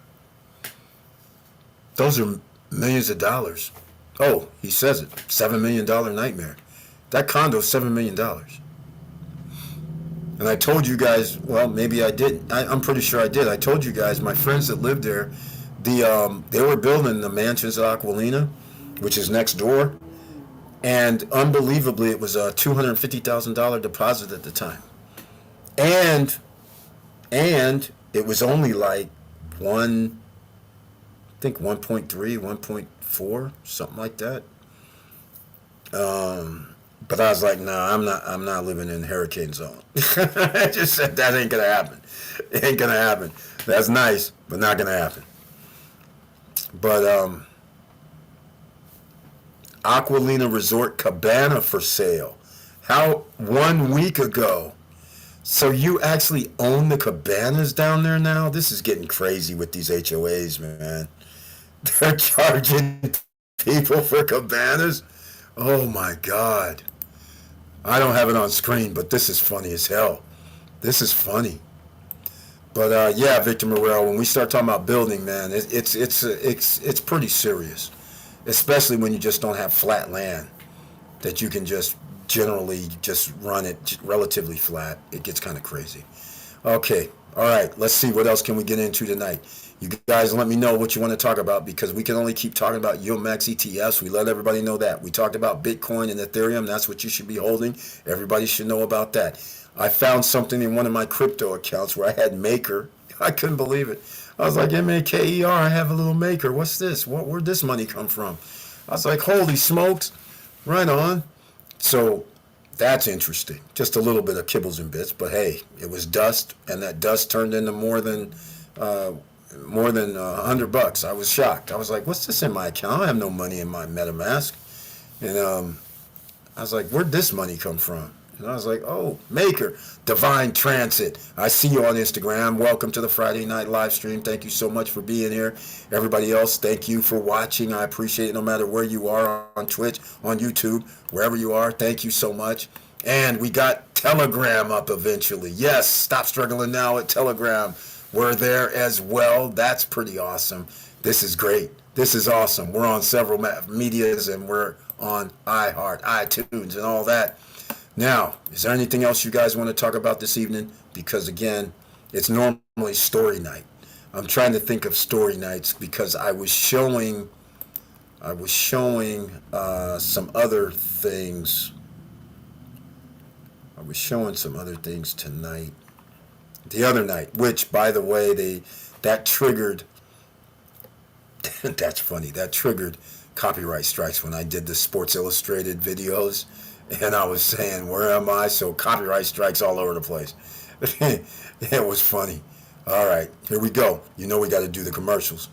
Those are millions of dollars. Oh, he says it. $7 million nightmare. That condo is $7 million. And I told you guys, well, maybe I didn't. I'm pretty sure I did. I told you guys, my friends that lived there, they were building the Mansions at Aquilina, which is next door. And unbelievably, it was a $250,000 deposit at the time. And it was only like 1.3, 1.4, something like that. But I was like, no, I'm not living in hurricane zone. I just said that ain't gonna happen. It ain't gonna happen. That's nice, but not gonna happen. But Aquilina Resort Cabana for sale. How 1 week ago. So you actually own the cabanas down there now? This is getting crazy with these HOAs, man. They're charging people for cabanas? Oh my God. I don't have it on screen, but this is funny as hell. This is funny. But yeah, Victor Morel, when we start talking about building, man, it's pretty serious. Especially when you just don't have flat land that you can just generally just run it relatively flat. It gets kind of crazy. Okay, all right, let's see what else can we get into tonight. You guys let me know what you want to talk about, because we can only keep talking about yield max ETFs. We let everybody know that. We talked about Bitcoin and Ethereum. That's what you should be holding. Everybody should know about that. I found something in one of my crypto accounts where I had Maker. I couldn't believe it. I was like, MAKER, I have a little maker. What's this? Where'd this money come from? I was like, holy smokes, right on. So that's interesting. Just a little bit of kibbles and bits, but hey, it was dust, and that dust turned into uh, more than $100. I was shocked. I was like, what's this in my account? I have no money in my MetaMask. And I was like, where'd this money come from? And I was like, oh, Maker, Divine Transit. I see you on Instagram. Welcome to the Friday night live stream. Thank you so much for being here. Everybody else, thank you for watching. I appreciate it no matter where you are, on Twitch, on YouTube, wherever you are. Thank you so much. And we got Telegram up eventually. Yes, stop struggling now at Telegram. We're there as well. That's pretty awesome. This is great. This is awesome. We're on several medias, and we're on iHeart, iTunes, and all that. Now, is there anything else you guys want to talk about this evening? Because again, it's normally story night. I'm trying to think of story nights because I was showing some other things. I was showing some other things tonight. The other night, which by the way, that triggered that's funny. That triggered copyright strikes when I did the Sports Illustrated videos. And I was saying, where am I? So copyright strikes all over the place. It was funny. All right, here we go. You know we got to do the commercials.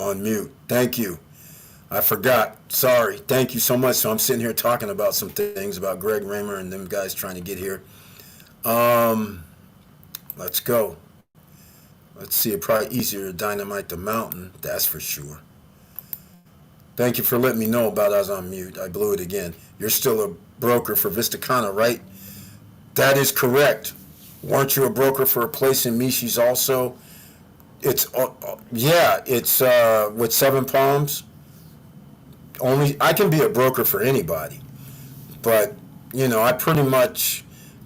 I'm on mute. Thank you. I forgot. Sorry. Thank you so much. So I'm sitting here talking about some things about Greg Raymer and them guys trying to get here. Let's go. Let's see. It's probably easier to dynamite the mountain. That's for sure. Thank you for letting me know about I was on mute. I blew it again. You're still a broker for Vistacana, right? That is correct. Weren't you a broker for a place in Michi's also? It's it's with Seven Palms. Only I can be a broker for anybody, but I pretty much,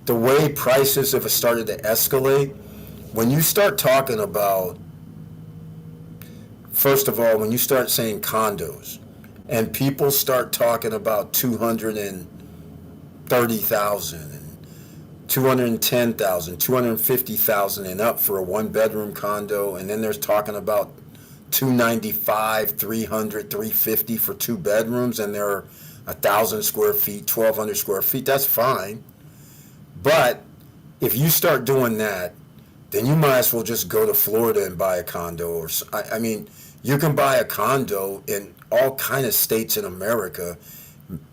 the way prices have started to escalate. When you start talking about, first of all, when you start saying condos, and people start talking about 230,000 and 210,000, 250,000 and up for a one-bedroom condo, and then there's talking about 295, 300, 350 for two bedrooms, and they're 1,000 square feet, 1,200 square feet. That's fine, but if you start doing that, then you might as well just go to Florida and buy a condo. Or I mean, you can buy a condo in all kind of states in America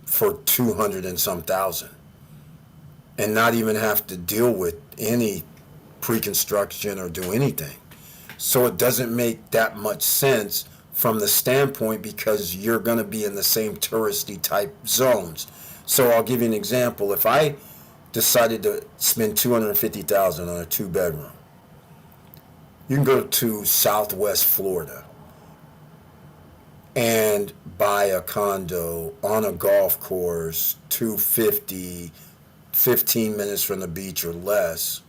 for 200 and some thousand, and not even have to deal with any pre-construction or do anything. So it doesn't make that much sense from the standpoint, because you're going to be in the same touristy type zones. So I'll give you an example. If I decided to spend $250,000 on a two-bedroom, you can go to Southwest Florida and buy a condo on a golf course, 250, 15 minutes from the beach or less.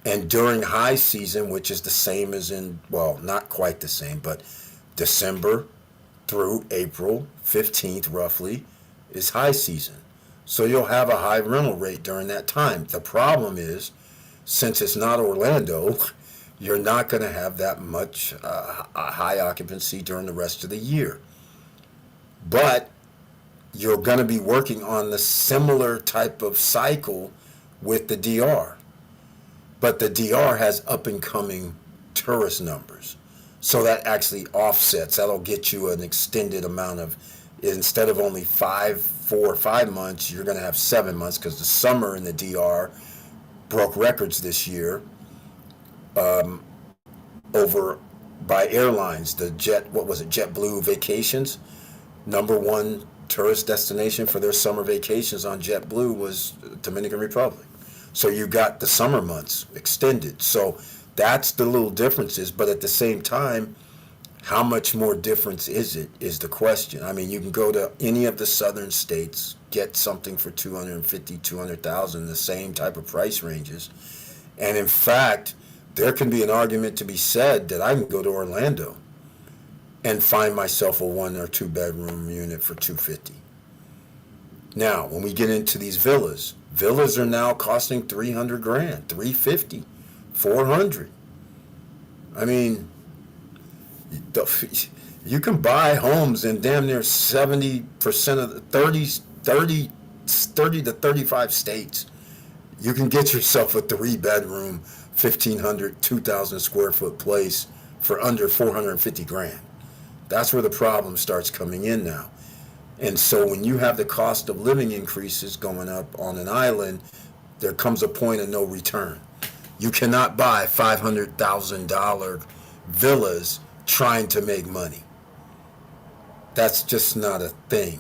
And during high season, which is the same as not quite the same, but December through April 15th roughly is high season. So you'll have a high rental rate during that time. The problem is, since it's not Orlando, you're not going to have that much high occupancy during the rest of the year. But you're going to be working on the similar type of cycle with the DR. But the DR has up and coming tourist numbers. So that actually offsets. That'll get you an extended amount of, instead of only 4 or 5 months, you're going to have 7 months, because the summer in the DR broke records this year. Over by airlines, JetBlue Vacations, number one tourist destination for their summer vacations on JetBlue was Dominican Republic. So you got the summer months extended. So that's the little differences. But at the same time, how much more difference is it, is the question. I mean, you can go to any of the southern states, get something for 250, 200,000, the same type of price ranges. And in fact, there can be an argument to be said that I can go to Orlando and find myself a 1 or 2 bedroom unit for 250. Now, when we get into these villas are now costing 300 grand, 350, 400. I mean, you can buy homes in damn near 70% of the 30 to 35 states. You can get yourself a 3-bedroom, 1,500, 2,000 square foot place for under 450 grand. That's where the problem starts coming in now. And so when you have the cost of living increases going up on an island, there comes a point of no return. You cannot buy $500,000 villas trying to make money. That's just not a thing.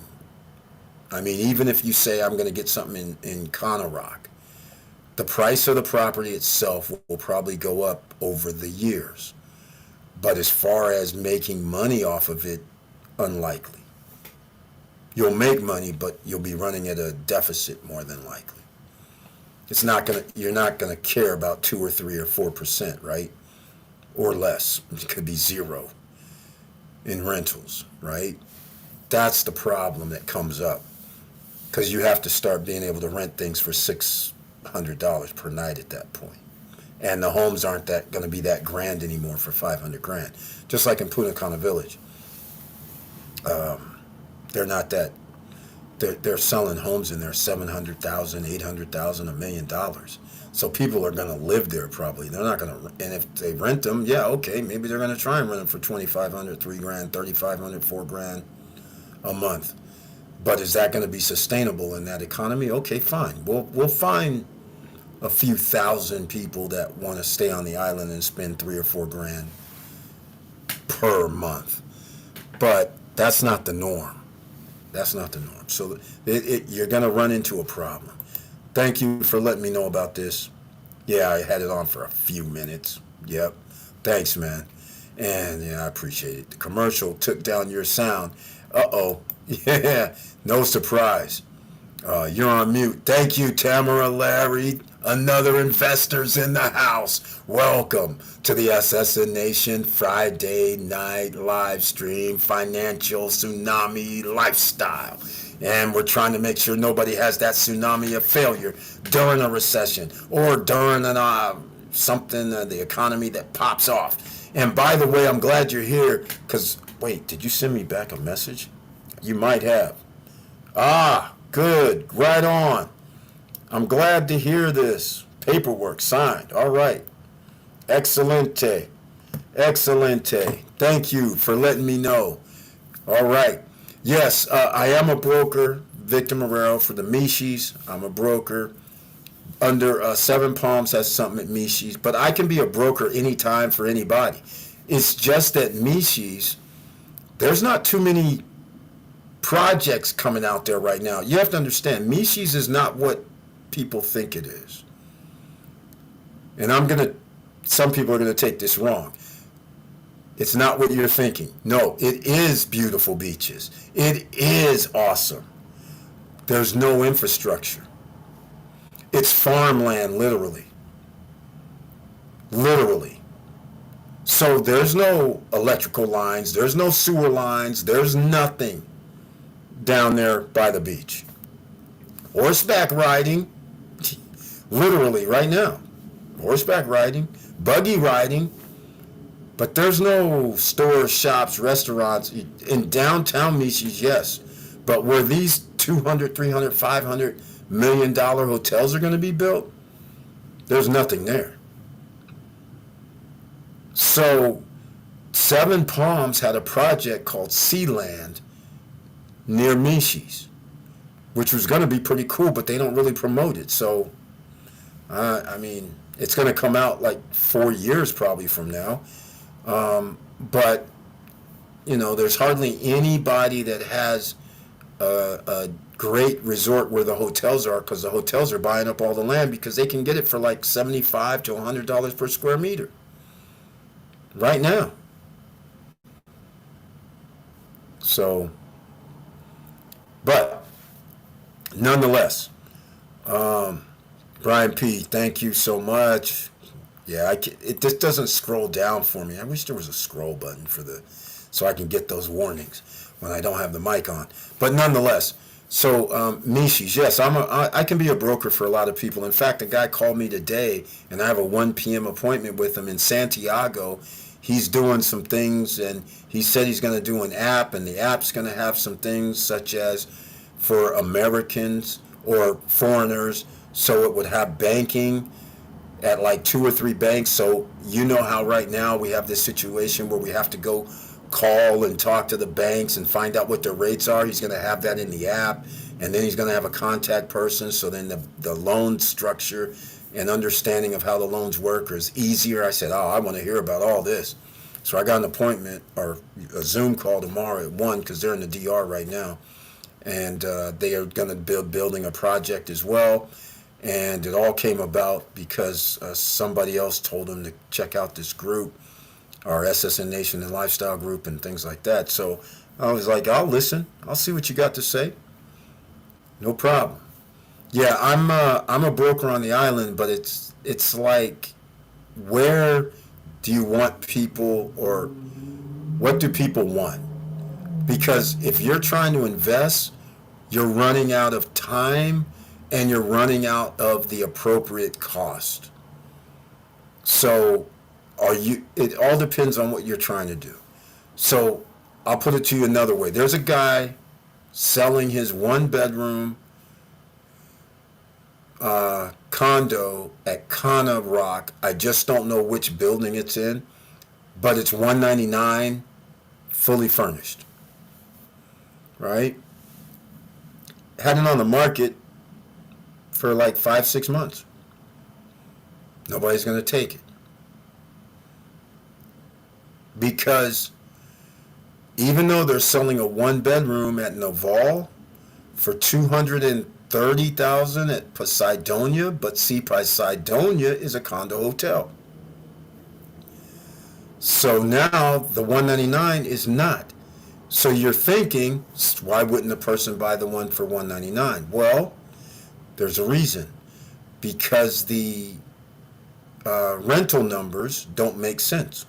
I mean, even if you say I'm going to get something in Conarock, the price of the property itself will probably go up over the years. But as far as making money off of it, unlikely. You'll make money, but you'll be running at a deficit more than likely. You're not gonna care about 2 or 3 or 4%, right? Or less. It could be 0 in rentals, right? That's the problem that comes up, because you have to start being able to rent things for $600 per night at that point. And the homes aren't going to be that grand anymore for 500 grand. Just like in Punta Cana Village. They're not that, they're selling homes in there $700,000, $800,000, $1 million. So people are going to live there probably. They're not going to, and if they rent them, yeah, okay, maybe they're going to try and rent them for 2,500, $3,000, 3,500, $4,000 a month. But is that going to be sustainable in that economy? Okay, fine. We'll find a few thousand people that want to stay on the island and spend $3 or $4 grand per month. But that's not the norm. That's not the norm. So you're going to run into a problem. Thank you for letting me know about this. Yeah, I had it on for a few minutes. Yep. Thanks, man. And yeah, I appreciate it. The commercial took down your sound. Uh-oh. Yeah, no surprise. You're on mute. Thank you, Tamara, Larry, another investors in the house. Welcome to the Assassination Friday night live stream, financial tsunami lifestyle. And we're trying to make sure nobody has that tsunami of failure during a recession or during something, the economy that pops off. And by the way, I'm glad you're here because, wait, did you send me back a message? You might have. Ah, good. Right on. I'm glad to hear this. Paperwork signed. All right. Excelente. Excelente. Thank you for letting me know. All right. Yes, I am a broker, Victor Morero, for the Mishis. I'm a broker. Under Seven Palms has something at Mishis. But I can be a broker anytime for anybody. It's just that Mishis, there's not too many projects coming out there right now. You have to understand, Mishis is not what people think it is. And some people are going to take this wrong. It's not what you're thinking. No, it is beautiful beaches. It is awesome. There's no infrastructure. It's farmland, literally. Literally. So there's no electrical lines. There's no sewer lines. There's nothing down there by the beach. Horseback riding, literally right now. Horseback riding, buggy riding, but there's no stores, shops, restaurants. In downtown Miches, yes. But where these 200, 300, 500 million dollar hotels are going to be built, there's nothing there. So Seven Palms had a project called Sealand near Miches, which was going to be pretty cool, but they don't really promote it. So, I mean, it's going to come out like 4 years probably from now. But, you know, there's hardly anybody that has a great resort where the hotels are, because the hotels are buying up all the land because they can get it for like $75 to $100 per square meter right now. So, but nonetheless, Brian P., thank you so much. Yeah, it just doesn't scroll down for me. I wish there was a scroll button so I can get those warnings when I don't have the mic on. But nonetheless, so Mishis, yes, I can be a broker for a lot of people. In fact, a guy called me today, and I have a 1 p.m. appointment with him in Santiago. He's doing some things, and he said he's going to do an app, and the app's going to have some things such as for Americans or foreigners, so it would have banking at like 2 or 3 banks. So you know how right now we have this situation where we have to go call and talk to the banks and find out what their rates are. He's going to have that in the app, and then he's going to have a contact person, so then the loan structure and understanding of how the loans work is easier. I said, I want to hear about all this. So I got an appointment or a Zoom call tomorrow at 1 because they're in the DR right now. And they are going to building a project as well. And it all came about because somebody else told them to check out this group, our SSN Nation and Lifestyle group and things like that. So I was like, I'll listen. I'll see what you got to say. No problem. Yeah, I'm a broker on the island, but it's like, where do you want people, or what do people want? Because if you're trying to invest, you're running out of time and you're running out of the appropriate cost. So it all depends on what you're trying to do. So I'll put it to you another way. There's a guy, selling his one bedroom condo at Kana Rock. I just don't know which building it's in, but it's $199 fully furnished, right? Had it on the market for like 5-6 months. Nobody's going to take it because even though they're selling a one bedroom at Naval for $230,000 at Poseidonia, but see, Poseidonia is a condo hotel. So now the $199 is not. So you're thinking, why wouldn't a person buy the one for $199? Well, there's a reason. Because the rental numbers don't make sense.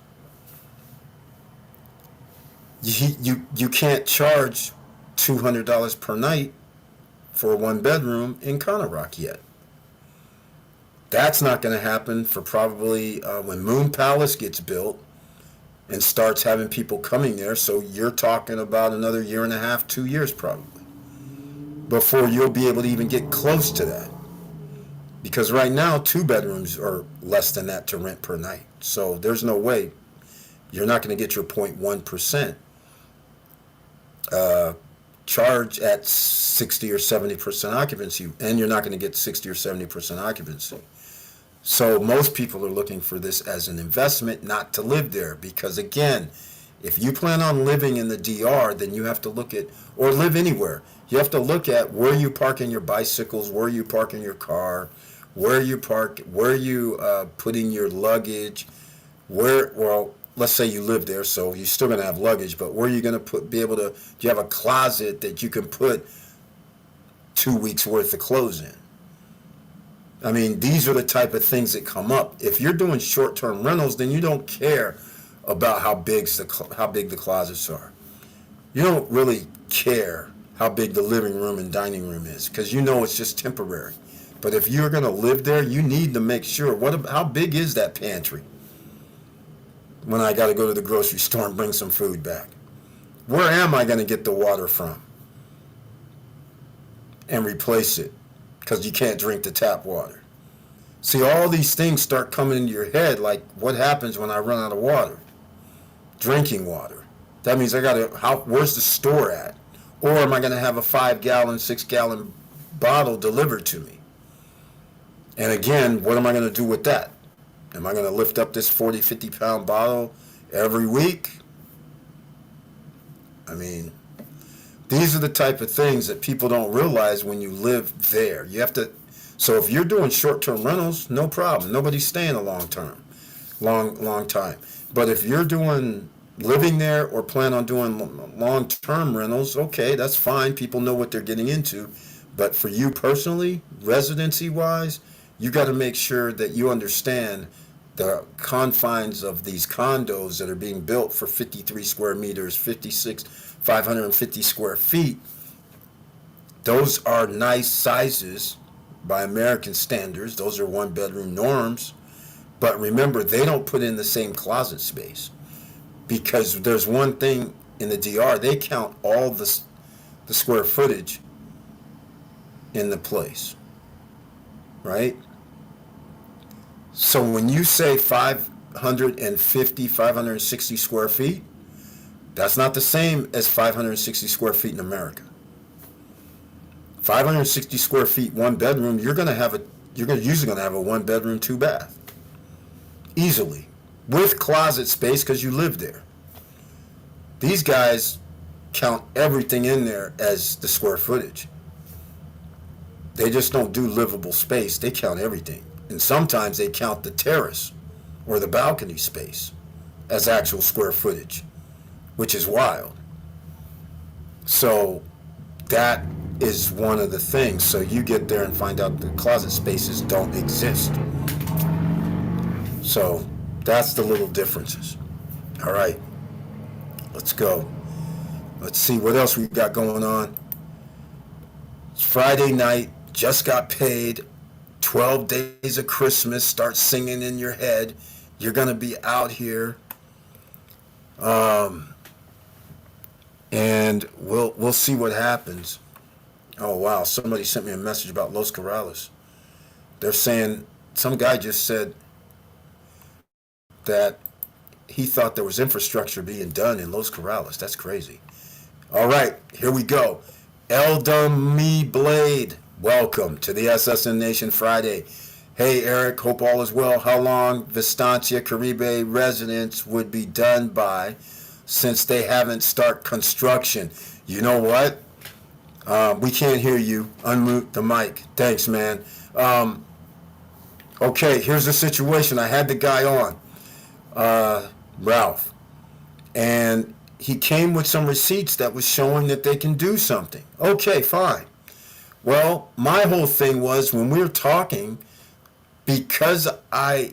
You can't charge $200 per night for a one bedroom in Conner Rock yet. That's not going to happen for probably when Moon Palace gets built and starts having people coming there. So you're talking about another 1.5 2 years probably before you'll be able to even get close to that. Because right now, 2 bedrooms are less than that to rent per night. So there's no way you're not going to get your 0.1% charge at 60 or 70% occupancy, and you're not going to get 60 or 70% occupancy. So most people are looking for this as an investment, not to live there. Because again, if you plan on living in the DR, then you have to look at, or live anywhere, you have to look at where you parking your bicycles, where you parking your car, where you putting your luggage, well, let's say you live there, so you're still going to have luggage, but where are you going to do you have a closet that you can put 2 weeks worth of clothes in? I mean, these are the type of things that come up. If you're doing short-term rentals, then you don't care about how big the closets are. You don't really care how big the living room and dining room is, because you know it's just temporary. But if you're going to live there, you need to make sure, how big is that pantry when I got to go to the grocery store and bring some food back? Where am I going to get the water from and replace it? Because you can't drink the tap water. See, all these things start coming into your head, like what happens when I run out of water? Drinking water. That means where's the store at? Or am I going to have a 5-gallon, 6-gallon bottle delivered to me? And again, what am I going to do with that? Am I going to lift up this 40, 50-pound bottle every week? I mean, these are the type of things that people don't realize when you live there. You have to. So if you're doing short-term rentals, no problem. Nobody's staying a long time. But if you're living there or plan on doing long-term rentals, okay, that's fine. People know what they're getting into. But for you personally, residency-wise, you got to make sure that you understand the confines of these condos that are being built for 53 square meters, 550 square feet. Those are nice sizes by American standards. Those are one-bedroom norms. But remember, they don't put in the same closet space. Because there's one thing in the DR, they count all the square footage in the place. Right? So when you say 560 square feet, that's not the same as 560 square feet in America. 560 square feet, one bedroom, you're usually going to have a one bedroom, 2 bath. Easily. With closet space because you live there. These guys count everything in there as the square footage. They just don't do livable space. They count everything. And sometimes they count the terrace or the balcony space as actual square footage, which is wild. So that is one of the things. So you get there and find out the closet spaces don't exist. So that's the little differences. All right, let's go. Let's see what else we got going on. It's Friday night, just got paid. 12 days of Christmas, start singing in your head. You're going to be out here. and we'll see what happens. Oh wow, somebody sent me a message about Los Corrales. They're saying some guy just said that he thought there was infrastructure being done in Los Corrales. That's crazy. All right, here we go. Eldom Me Blade, welcome to the SSN Nation Friday. Hey Eric, hope all is well. How long Vistancia Caribe residents would be done by, since they haven't start construction? You know what? We can't hear you. Unmute the mic. Thanks, man. Okay, here's the situation. I had the guy on, Ralph, and he came with some receipts that was showing that they can do something. Okay, fine. Well, my whole thing was, when we were talking, because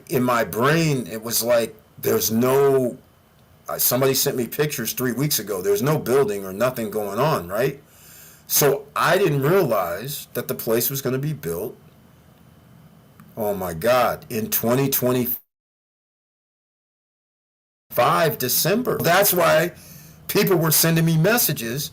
in my brain, it was like, there's no, somebody sent me pictures 3 weeks ago. There's no building or nothing going on, right? So I didn't realize that the place was going to be built, oh my God, in 2025 December. That's why people were sending me messages,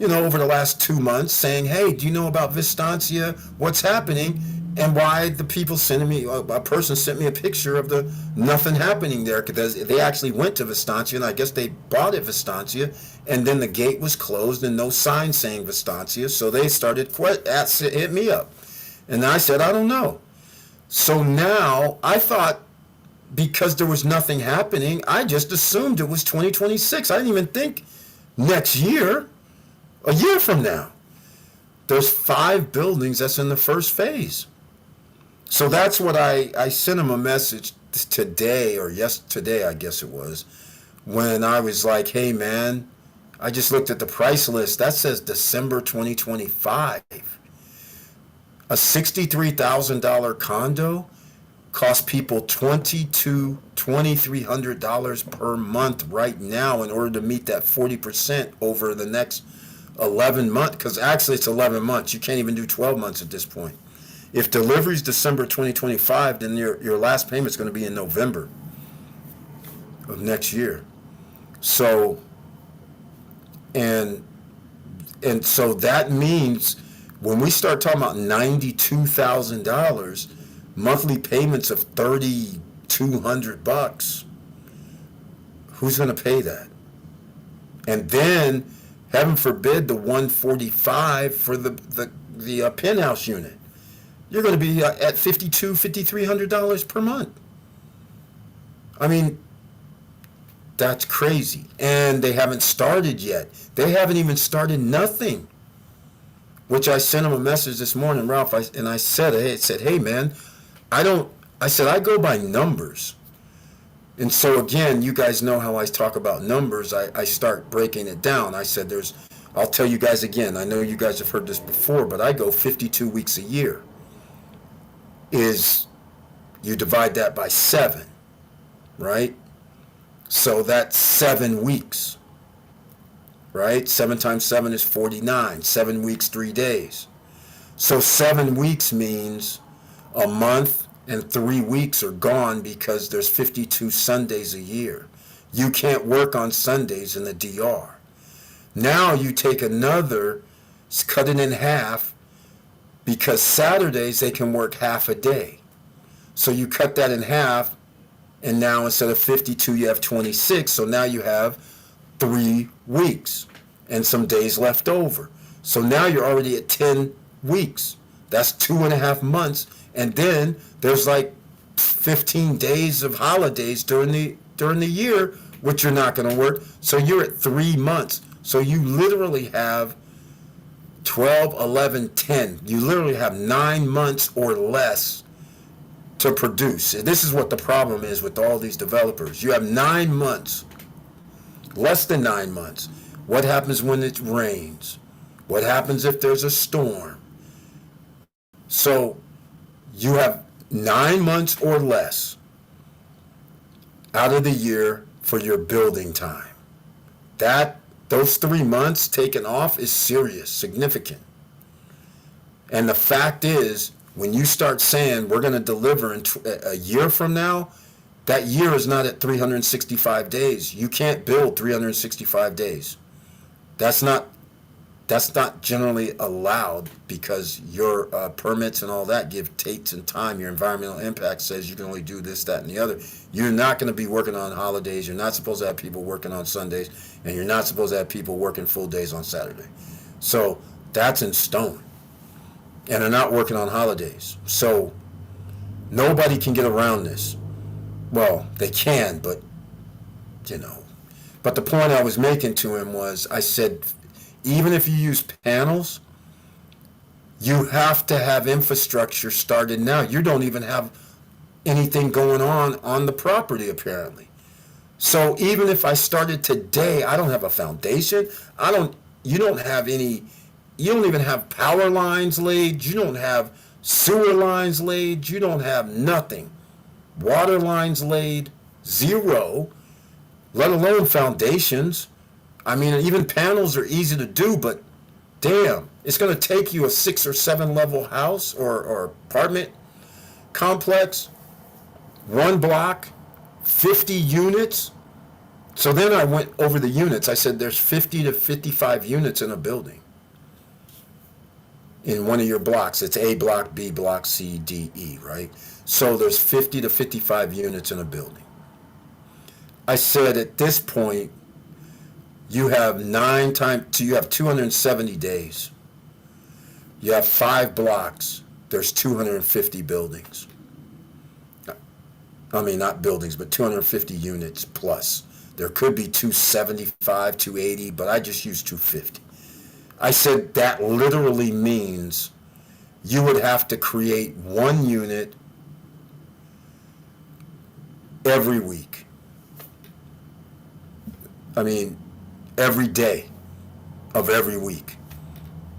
over the last 2 months saying, hey, do you know about Vistancia? What's happening? And why the people sending me, a person sent me a picture of the nothing happening there, because they actually went to Vistancia, and I guess they bought at Vistancia, and then the gate was closed and no sign saying Vistancia, so they started hit me up. And I said, I don't know. So now I thought, because there was nothing happening, I just assumed it was 2026. I didn't even think next year, a year from now. There's 5 buildings that's in the first phase. So that's what I sent him a message today, or yesterday, I guess it was, when I was like, hey man, I just looked at the price list. That says December 2025. A $63,000 condo costs people $2,300 per month right now in order to meet that 40% over the next 11 months, because actually it's 11 months. You can't even do 12 months at this point. If delivery is December 2025, then your last payment is going to be in November of next year. So, and so that means when we start talking about $92,000, monthly payments of $3,200, who's going to pay that? And then, heaven forbid, the $145 for the penthouse unit. You're going to be at $5,300 per month. I mean, that's crazy. And they haven't started yet. They haven't even started nothing. Which I sent him a message this morning, Ralph, and I said, hey man, I go by numbers. And so again, you guys know how I talk about numbers. I start breaking it down. I said I'll tell you guys again, I know you guys have heard this before, but I go 52 weeks a year. You divide that by 7, right? So that's 7 weeks, right? 7 times 7 is 49. 7 weeks, 3 days. So 7 weeks means a month and 3 weeks are gone, because there's 52 Sundays a year. You can't work on Sundays in the DR. Now you take another, cut it in half, because Saturdays they can work half a day. So you cut that in half, and now instead of 52 you have 26, so now you have 3 weeks and some days left over. So now you're already at 10 weeks. That's 2.5 months, and then there's like 15 days of holidays during the year, which you're not going to work. So you're at 3 months. So you literally have 12, 11, 10. You literally have 9 months or less to produce. This is what the problem is with all these developers. You have 9 months, less than 9 months. What happens when it rains? What happens if there's a storm? So you have 9 months or less out of the year for your building time. Those 3 months taken off is serious, significant. And the fact is, when you start saying we're going to deliver in a year from now, that year is not at 365 days. You can't build 365 days. That's not generally allowed because your permits and all that give dates and time. Your environmental impact says you can only do this, that, and the other. You're not going to be working on holidays. You're not supposed to have people working on Sundays, and you're not supposed to have people working full days on Saturday. So that's in stone. And they're not working on holidays. So nobody can get around this. Well, they can, but, you know. But the point I was making to him was, I said, even if you use panels, you have to have infrastructure started now. You don't even have anything going on the property, apparently. So even if I started today, I don't have a foundation. You don't even have power lines laid. You don't have sewer lines laid. You don't have nothing. Water lines laid, zero, let alone foundations. I mean, even panels are easy to do, but damn, it's going to take you a 6 or 7 level house or apartment complex, one block, 50 units. So then I went over the units. I said there's 50 to 55 units in a building. In one of your blocks, it's A block, B block, C, D, E, right? So there's 50 to 55 units in a building. I said at this point, you have 270 days. You have 5 blocks. There's 250 buildings. I mean, not buildings, but 250 units plus. There could be 275, 280, but I just used 250. I said that literally means you would have to create 1 unit every week. I mean, every day of every week,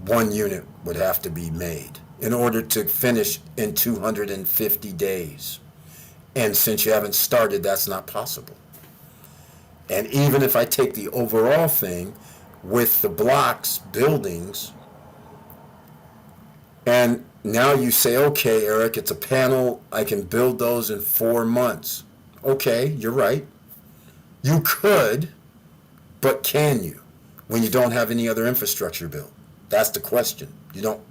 1 unit would have to be made in order to finish in 250 days. And since you haven't started, that's not possible. And even if I take the overall thing with the blocks, buildings, and now you say, okay, Eric, it's a panel, I can build those in 4 months. Okay, you're right. You could, but can you when you don't have any other infrastructure built? That's the question. You don't.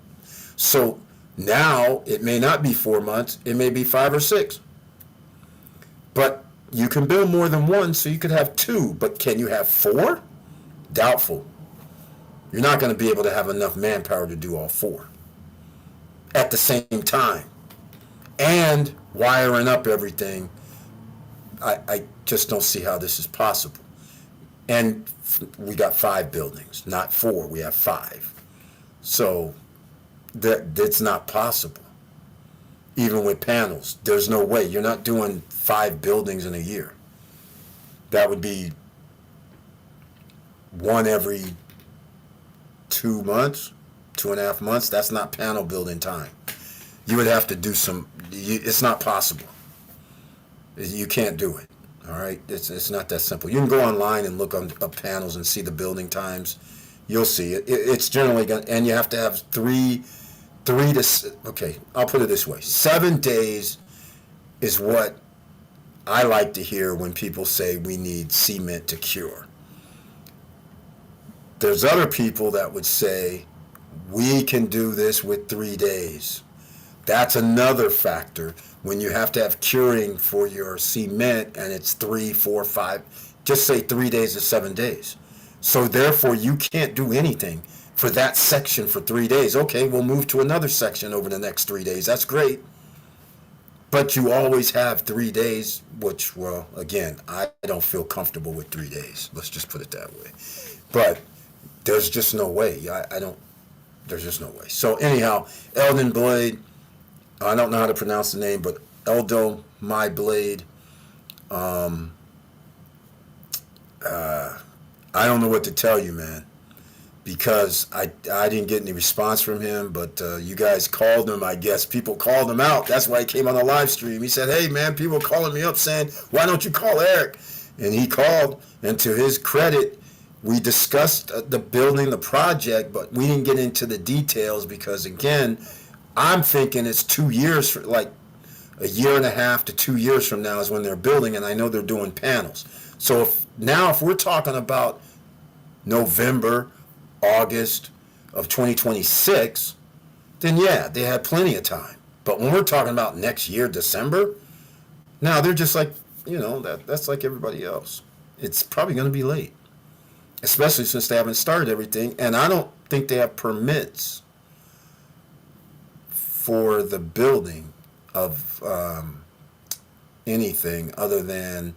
So now it may not be 4 months, it may be 5 or 6. But you can build more than 1, so you could have 2, but can you have 4? Doubtful. You're not going to be able to have enough manpower to do all 4 at the same time. And wiring up everything, I just don't see how this is possible. And we got 5 buildings, not 4, we have 5. So that's not possible. Even with panels, there's no way. You're not doing 5 buildings in a year. That would be 1 every 2 months, 2.5 months. That's not panel building time. You would have to do it's not possible. You can't do it. All right, it's not that simple. You can go online and look up panels and see the building times. You'll see it. It's generally going, and you have to have okay, I'll put it this way. 7 days is what I like to hear when people say we need cement to cure. There's other people that would say we can do this with 3 days. That's another factor. When you have to have curing for your cement and it's 3, 4, 5, just say 3 days to 7 days. So therefore you can't do anything for that section for 3 days. Okay, we'll move to another section over the next 3 days. That's great. But you always have 3 days, which, well, again, I don't feel comfortable with 3 days. Let's just put it that way. But there's just no way. There's just no way. So anyhow, Eldon Blade, I don't know how to pronounce the name, but Eldo, my blade. I don't know what to tell you, man, because I didn't get any response from him, but you guys called him, I guess. People called him out. That's why he came on the live stream. He said, hey, man, people are calling me up saying, why don't you call Eric? And he called, and to his credit, we discussed the building, the project, but we didn't get into the details because, again, I'm thinking it's 2 years, like a year and a half to 2 years from now is when they're building, and I know they're doing panels. So if we're talking about November August of 2026, then yeah, they had plenty of time. But when we're talking about next year, December, now they're just like, that's like everybody else. It's probably going to be late, especially since they haven't started everything. And I don't think they have permits for the building of anything other than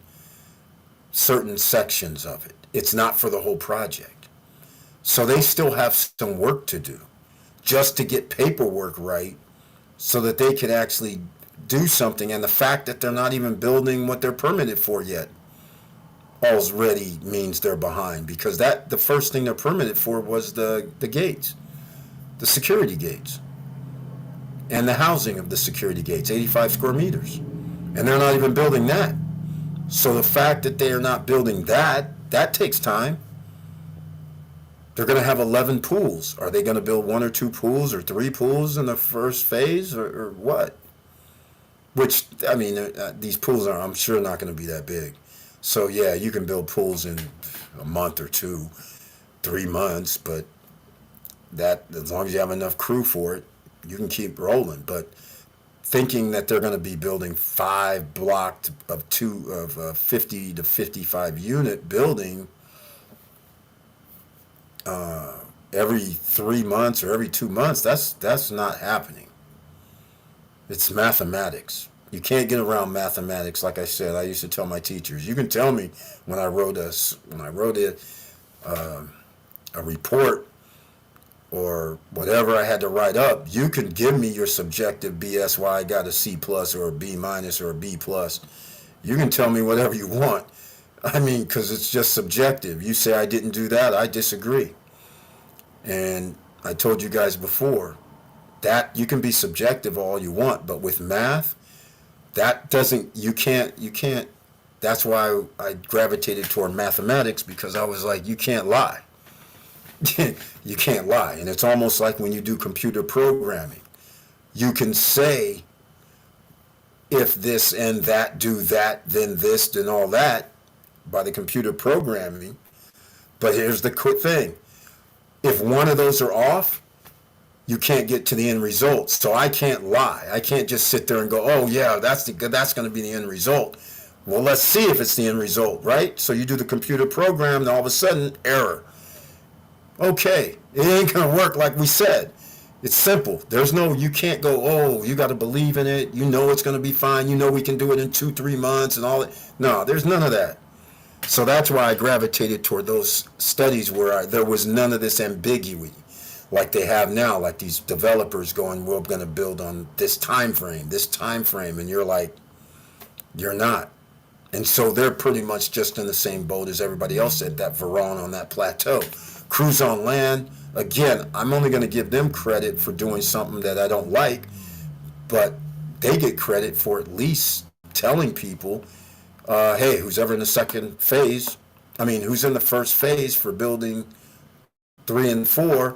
certain sections of it. It's not for the whole project. So they still have some work to do just to get paperwork right so that they can actually do something. And the fact that they're not even building what they're permitted for yet already means they're behind, because the first thing they're permitted for was the gates, the security gates, and the housing of the security gates, 85 square meters. And they're not even building that. So the fact that they are not building that takes time. They're going to have 11 pools. Are they going to build 1 or 2 pools or 3 pools in the first phase, or what? Which, I mean, these pools are, I'm sure, not going to be that big. So yeah, you can build pools in a month or 2, 3 months, but that, as long as you have enough crew for it, you can keep rolling. But thinking that they're going to be building 5 blocks of 50 to 55 unit building every 3 months or every 2 months, that's not happening. It's mathematics. You can't get around mathematics. Like I said, I used to tell my teachers, you can tell me when I wrote a report or whatever I had to write up, you can give me your subjective BS why I got a C plus or a B minus or a B plus. You can tell me whatever you want. I mean, because it's just subjective. You say I didn't do that, I disagree. And I told you guys before that you can be subjective all you want, but with math, that doesn't, you can't, that's why I gravitated toward mathematics, because I was like, you can't lie. You can't lie. And it's almost like when you do computer programming. You can say, if this and that do that, then this, then all that, by the computer programming. But here's the quick thing. If one of those are off, you can't get to the end result. So I can't lie. I can't just sit there and go, oh yeah, that's going to be the end result. Well, let's see if it's the end result, right? So you do the computer program, and all of a sudden, error. Okay, it ain't going to work like we said. It's simple. You can't go, oh, you got to believe in it. You know it's going to be fine. You know we can do it in 2-3 months and all that. No, there's none of that. So that's why I gravitated toward those studies where there was none of this ambiguity like they have now, like these developers going, we're going to build on this time frame, and you're like, you're not. And so they're pretty much just in the same boat as everybody else at that Veron on that plateau. Crews on land, again, I'm only going to give them credit for doing something that I don't like, but they get credit for at least telling people, hey, who's ever in the who's in the first phase for building 3 and 4,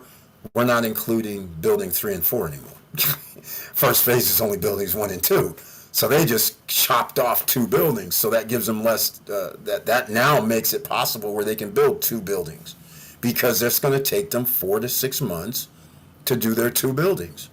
we're not including building 3 and 4 anymore. First phase is only buildings 1 and 2. So they just chopped off 2 buildings. So that gives them less, that now makes it possible where they can build 2 buildings, because it's going to take them 4 to 6 months to do their 2 buildings,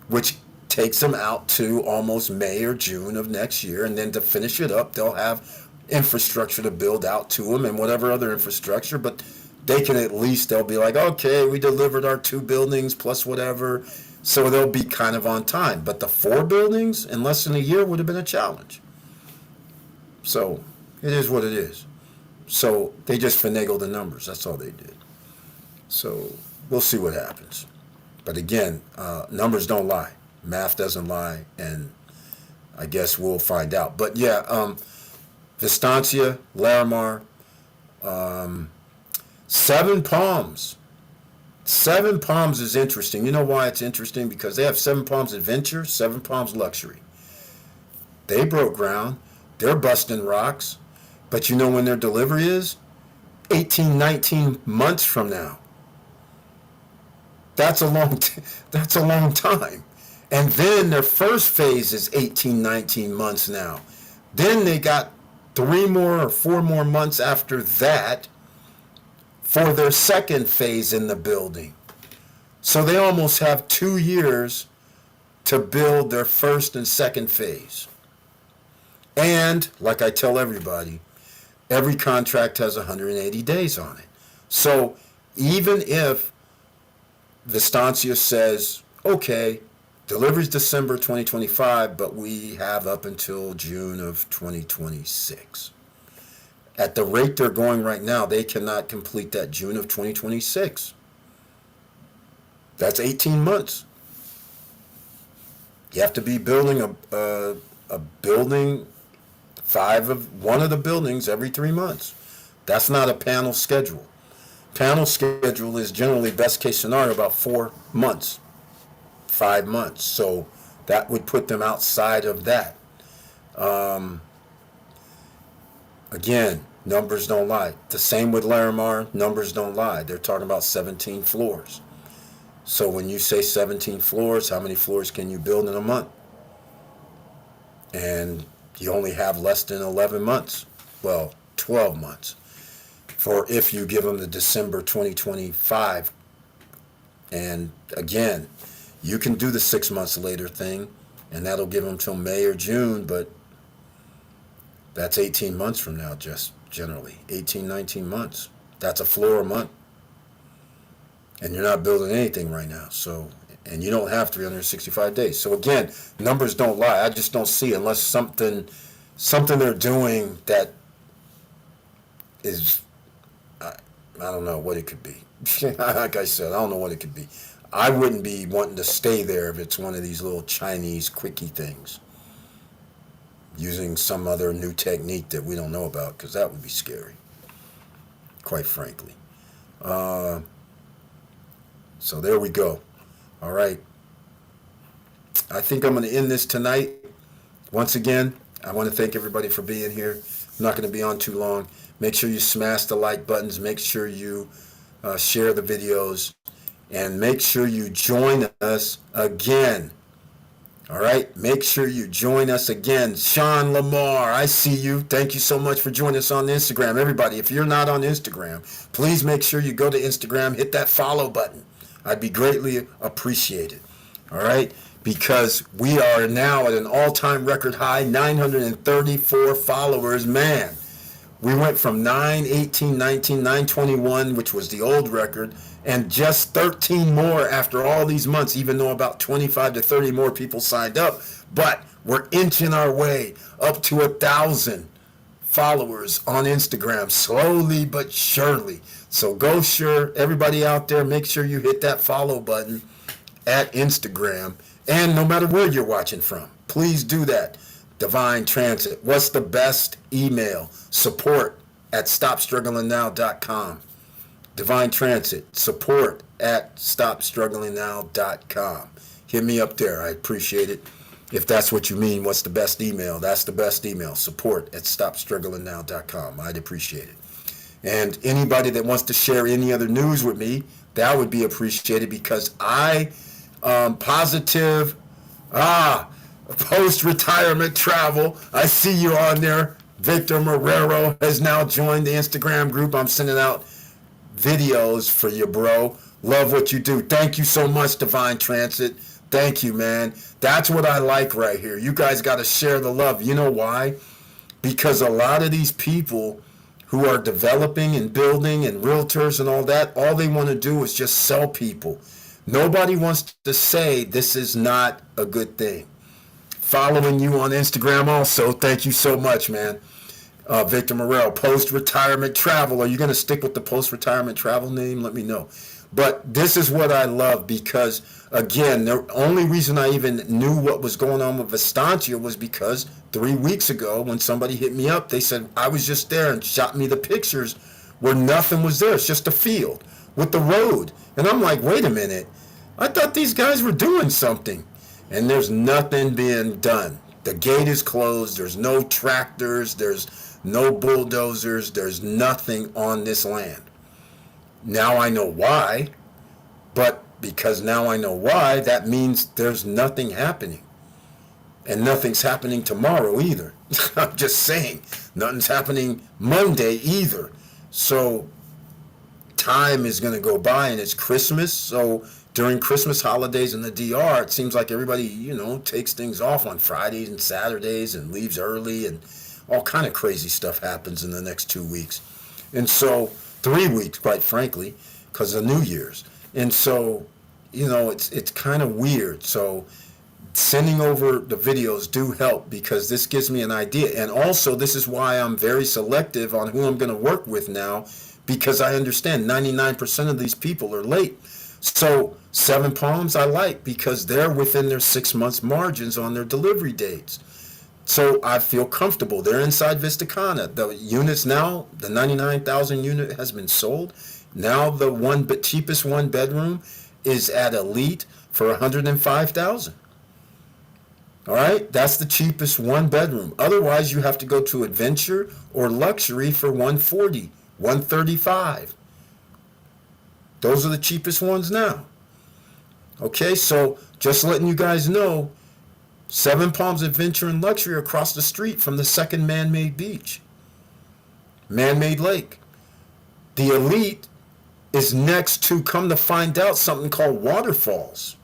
which takes them out to almost May or June of next year. And then to finish it up, they'll have infrastructure to build out to them and whatever other infrastructure, but they can at least, they'll be like, okay, we delivered our 2 buildings plus whatever. So they'll be kind of on time. But the 4 buildings in less than a year would have been a challenge. So it is what it is. So they just finagled the numbers. That's all they did. So we'll see what happens. But again, numbers don't lie. Math doesn't lie. And I guess we'll find out. But yeah, Vistancia, Larimar, 7 Palms. 7 Palms is interesting. You know why it's interesting? Because they have 7 Palms Adventure, 7 Palms Luxury. They broke ground. They're busting rocks. But you know when their delivery is? 18, 19 months from now. That's a long time. And then their first phase is 18, 19 months now. Then they got 3 more or 4 more months after that for their second phase in the building. So they almost have 2 years to build their first and second phase. And like I tell everybody, every contract has 180 days on it. So even if Vistancia says, okay, delivery's December 2025, but we have up until June of 2026. At the rate they're going right now, they cannot complete that June of 2026. That's 18 months. You have to be building a building, one of the buildings every 3 months. That's not a panel schedule. Panel schedule is generally best case scenario about 4 months, 5 months. So that would put them outside of that. Again, numbers don't lie. The same with Larimar, numbers don't lie. They're talking about 17 floors. So when you say 17 floors, how many floors can you build in a month? And you only have less than 11 months. Well, 12 months. For if you give them the December 2025. And again, you can do the 6 months later thing, and that'll give them till May or June, but that's 18 months from now, just generally. 18, 19 months. That's a floor a month. And you're not building anything right now. So, and you don't have 365 days. So again, numbers don't lie. I just don't see unless something they're doing that is, I don't know what it could be. Like I said, I don't know what it could be. I wouldn't be wanting to stay there if it's one of these little Chinese quickie things, using some other new technique that we don't know about, because that would be scary, quite frankly. So there we go. All right. I think I'm going to end this tonight. Once again, I want to thank everybody for being here. I'm not going to be on too long. Make sure you smash the like buttons. Make sure you share the videos. And make sure you join us again. All right? Make sure you join us again. Sean Lamar, I see you. Thank you so much for joining us on Instagram. Everybody, if you're not on Instagram, please make sure you go to Instagram, hit that follow button. I'd be greatly appreciated. All right? Because we are now at an all-time record high, 934 followers. Man, we went from 918, 19, 921, which was the old record, and just 13 more after all these months, even though about 25 to 30 more people signed up. But we're inching our way up to 1,000 followers on Instagram, slowly but surely. So go sure, everybody out there, make sure you hit that follow button at Instagram. And no matter where you're watching from, please do that. Divine Transit. What's the best email? support@stopstrugglingnow.com. Divine Transit. support@stopstrugglingnow.com. Hit me up there. I appreciate it. If that's what you mean, what's the best email? That's the best email. support@stopstrugglingnow.com. I'd appreciate it. And anybody that wants to share any other news with me, that would be appreciated, because I positive post-retirement travel. I see you on there. Victor Marrero has now joined the Instagram group. I'm sending out videos for you, bro. Love what you do. Thank you so much, Divine Transit. Thank you, man. That's what I like right here. You guys got to share the love. You know why? Because a lot of these people who are developing and building and realtors and all that, all they want to do is just sell people. Nobody wants to say this is not a good thing. Following you on Instagram also. Thank you so much, man. Victor Morel, post-retirement travel. Are you going to stick with the post-retirement travel name? Let me know. But this is what I love, because, again, the only reason I even knew what was going on with Vistancia was because 3 weeks ago when somebody hit me up, they said, I was just there, and shot me the pictures where nothing was there. It's just a field with the road. And I'm like, wait a minute. I thought these guys were doing something. And there's nothing being done. The gate is closed. There's no tractors. There's no bulldozers. There's nothing on this land. Now I know why, but because now I know why, that means there's nothing happening. And nothing's happening tomorrow either. I'm just saying, nothing's happening Monday either. So time is going to go by and it's Christmas. So during Christmas holidays in the DR, it seems like everybody, takes things off on Fridays and Saturdays and leaves early, and all kind of crazy stuff happens in the next 2 weeks. And so 3 weeks, quite frankly, because of New Year's. And so, it's kind of weird. So sending over the videos do help, because this gives me an idea. And also, this is why I'm very selective on who I'm going to work with now, because I understand 99% of these people are late. So Seven Palms I like, because they're within their 6 months margins on their delivery dates. So I feel comfortable. They're inside Vistacana. The units now, the 99,000 unit has been sold. Now the cheapest one bedroom is at Elite for 105,000. All right, that's the cheapest one bedroom. Otherwise, you have to go to Adventure or Luxury for 140, 135. Those are the cheapest ones now. Okay, so just letting you guys know, Seven Palms Adventure and Luxury are across the street from the second man-made beach, man-made lake. The Elite is next to, come to find out, something called Waterfalls.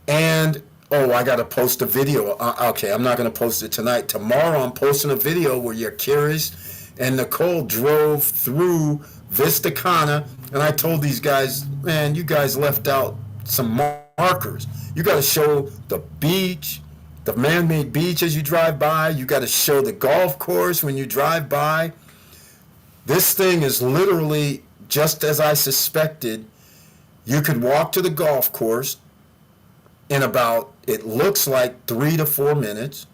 And, I got to post a video. Okay, I'm not going to post it tonight. Tomorrow I'm posting a video where Yakiris and Nicole drove through Vistacana, and I told these guys, man, you guys left out some markers. You got to show the beach, the man-made beach as you drive by. You got to show the golf course when you drive by. This thing is literally just as I suspected. You could walk to the golf course in about, it looks like 3 to 4 minutes,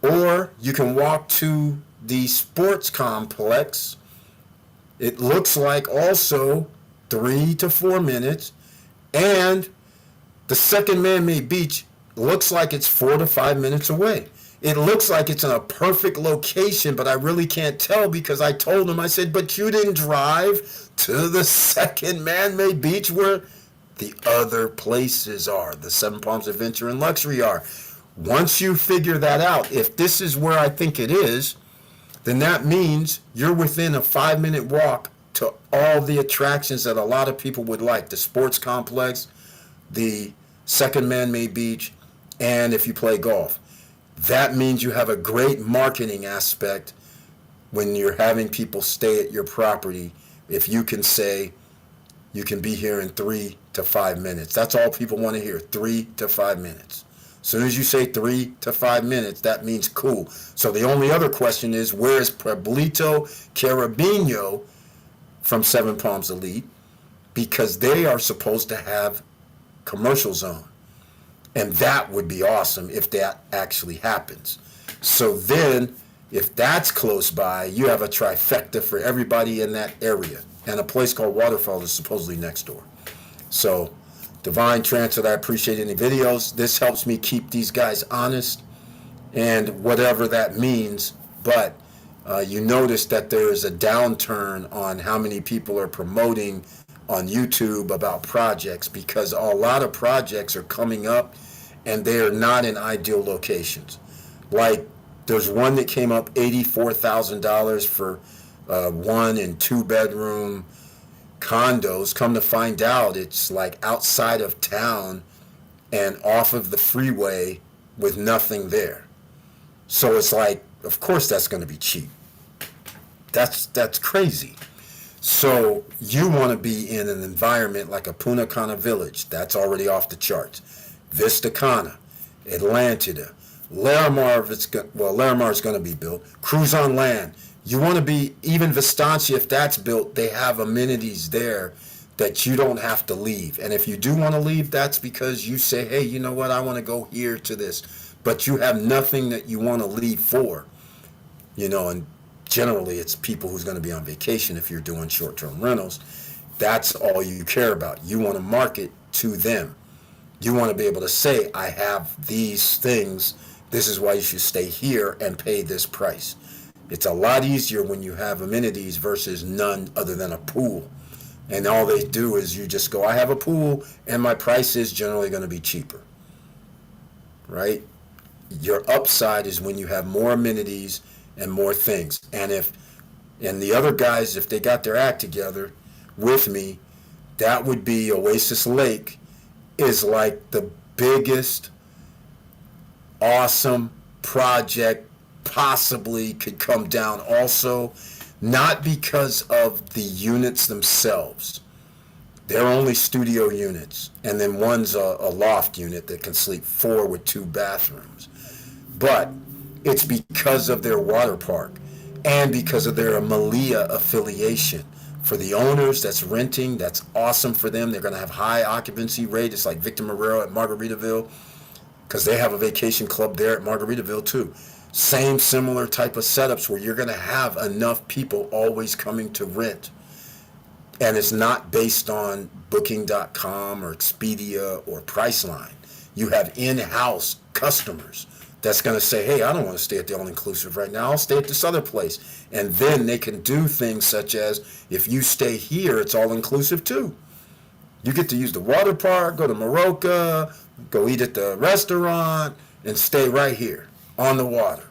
or you can walk to the sports complex. It looks like also 3 to 4 minutes, and the second man-made beach looks like it's 4 to 5 minutes away. It looks like it's in a perfect location, but I really can't tell, because I told him, I said, but you didn't drive to the second man-made beach where the other places are, the Seven Palms Adventure and Luxury are. Once you figure that out, if this is where I think it is, then that means you're within a 5-minute walk to all the attractions that a lot of people would like. The sports complex, the second man-made beach, and if you play golf. That means you have a great marketing aspect when you're having people stay at your property. If you can say, you can be here in 3 to 5 minutes. That's all people want to hear, 3 to 5 minutes. As soon as you say 3 to 5 minutes, that means cool. So the only other question is, where is Pueblito Carabino from Seven Palms Elite? Because they are supposed to have commercial zone. And that would be awesome if that actually happens. So then, if that's close by, you have a trifecta for everybody in that area. And a place called Waterfall is supposedly next door. So, Divine Transit, I appreciate any videos. This helps me keep these guys honest, and whatever that means. But you notice that there is a downturn on how many people are promoting on YouTube about projects, because a lot of projects are coming up and they are not in ideal locations. Like, there's one that came up $84,000 for 1 and 2 bedroom condos. Come to find out, it's like outside of town and off of the freeway with nothing there. So it's like, of course that's going to be cheap. That's crazy. So you want to be in an environment like a Punta Cana Village. That's already off the charts. Vistacana, Atlantida, Larimar, Larimar is going to be built. Cruise on Land. You want to be, even Vistancia, if that's built, they have amenities there that you don't have to leave. And if you do want to leave, that's because you say, hey, you know what, I want to go here to this. But you have nothing that you want to leave for. And generally it's people who's going to be on vacation if you're doing short-term rentals. That's all you care about. You want to market to them. You want to be able to say, I have these things. This is why you should stay here and pay this price. It's a lot easier when you have amenities versus none other than a pool. And all they do is you just go, I have a pool and my price is generally going to be cheaper. Right? Your upside is when you have more amenities and more things. And the other guys, if they got their act together, with me, that would be Oasis Lake is like the biggest, awesome project possibly could come down. Also, not because of the units themselves. They're only studio units, and then one's a loft unit that can sleep 4 with 2 bathrooms. But it's because of their water park and because of their Malia affiliation. For the owners that's renting, that's awesome for them. They're going to have high occupancy rate. It's like Victor Marrero at Margaritaville, because they have a vacation club there at Margaritaville too. Same similar type of setups where you're going to have enough people always coming to rent. And it's not based on Booking.com or Expedia or Priceline. You have in-house customers that's going to say, hey, I don't want to stay at the all-inclusive right now. I'll stay at this other place. And then they can do things such as, if you stay here, it's all-inclusive too. You get to use the water park, go to Maroka, go eat at the restaurant, and stay right here on the water.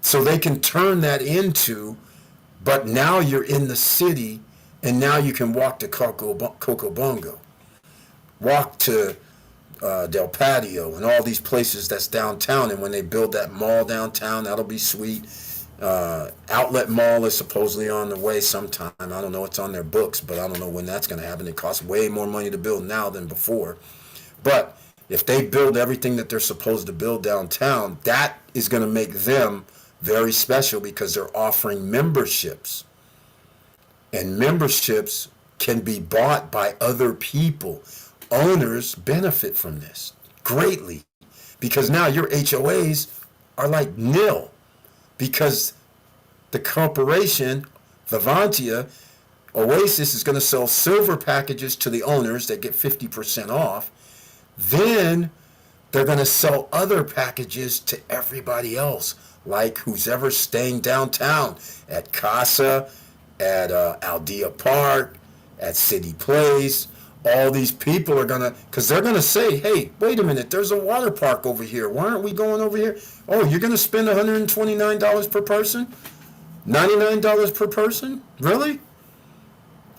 So they can turn that into, but now you're in the city, and now you can walk to Cocobongo, walk to Del Patio, and all these places that's downtown. And when they build that mall downtown, that'll be sweet. Outlet Mall is supposedly on the way sometime. I don't know, it's on their books, but I don't know when that's going to happen. It costs way more money to build now than before. But if they build everything that they're supposed to build downtown, that is going to make them very special, because they're offering memberships. And memberships can be bought by other people. Owners benefit from this greatly, because now your HOAs are like nil, because the corporation, Vivantia, Oasis, is going to sell silver packages to the owners that get 50% off. Then they're going to sell other packages to everybody else, like who's ever staying downtown at Casa, at Aldea Park, at City Place. All these people are going to, because they're going to say, hey, wait a minute, there's a water park over here. Why aren't we going over here? Oh, you're going to spend $129 per person? $99 per person? Really?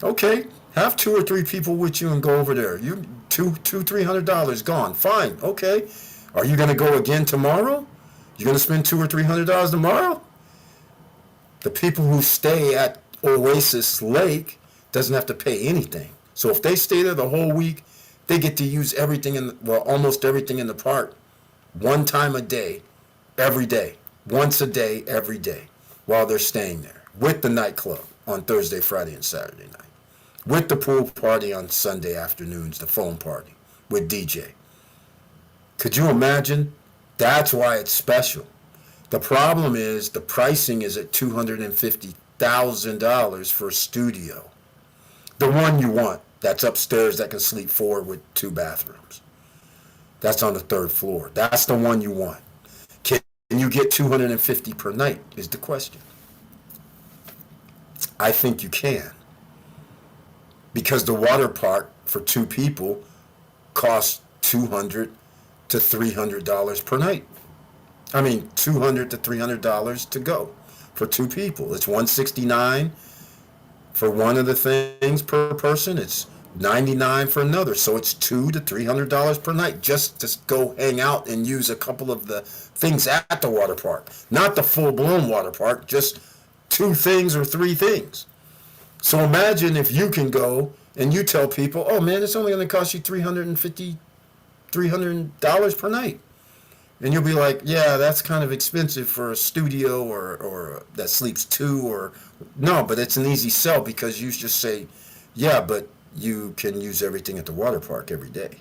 Okay, have 2 or 3 people with you and go over there. You $300 gone. Fine. Okay. Are you going to go again tomorrow? You're going to spend $200 or $300 tomorrow? The people who stay at Oasis Lake doesn't have to pay anything. So if they stay there the whole week, they get to use everything almost everything in the park, one time a day, every day, once a day, every day, while they're staying there, with the nightclub on Thursday, Friday, and Saturday night, with the pool party on Sunday afternoons, the phone party with DJ. Could you imagine? That's why it's special. The problem is the pricing is at $250,000 for a studio. The one you want, that's upstairs, that can sleep 4 with 2 bathrooms. That's on the 3rd floor. That's the one you want. Can you get $250 per night is the question. I think you can. Because the water park for 2 people costs $200 to $300 per night. I mean, $200 to $300 to go for 2 people. It's $169 for one of the things per person. It's $99 for another. So it's $200 to $300 per night just to go hang out and use a couple of the things at the water park. Not the full-blown water park, just 2 things or 3 things. So imagine if you can go and you tell people, oh man, it's only going to cost you $300 per night. And you'll be like, yeah, that's kind of expensive for a studio or that sleeps 2 or no, but it's an easy sell, because you just say, yeah, but you can use everything at the water park every day.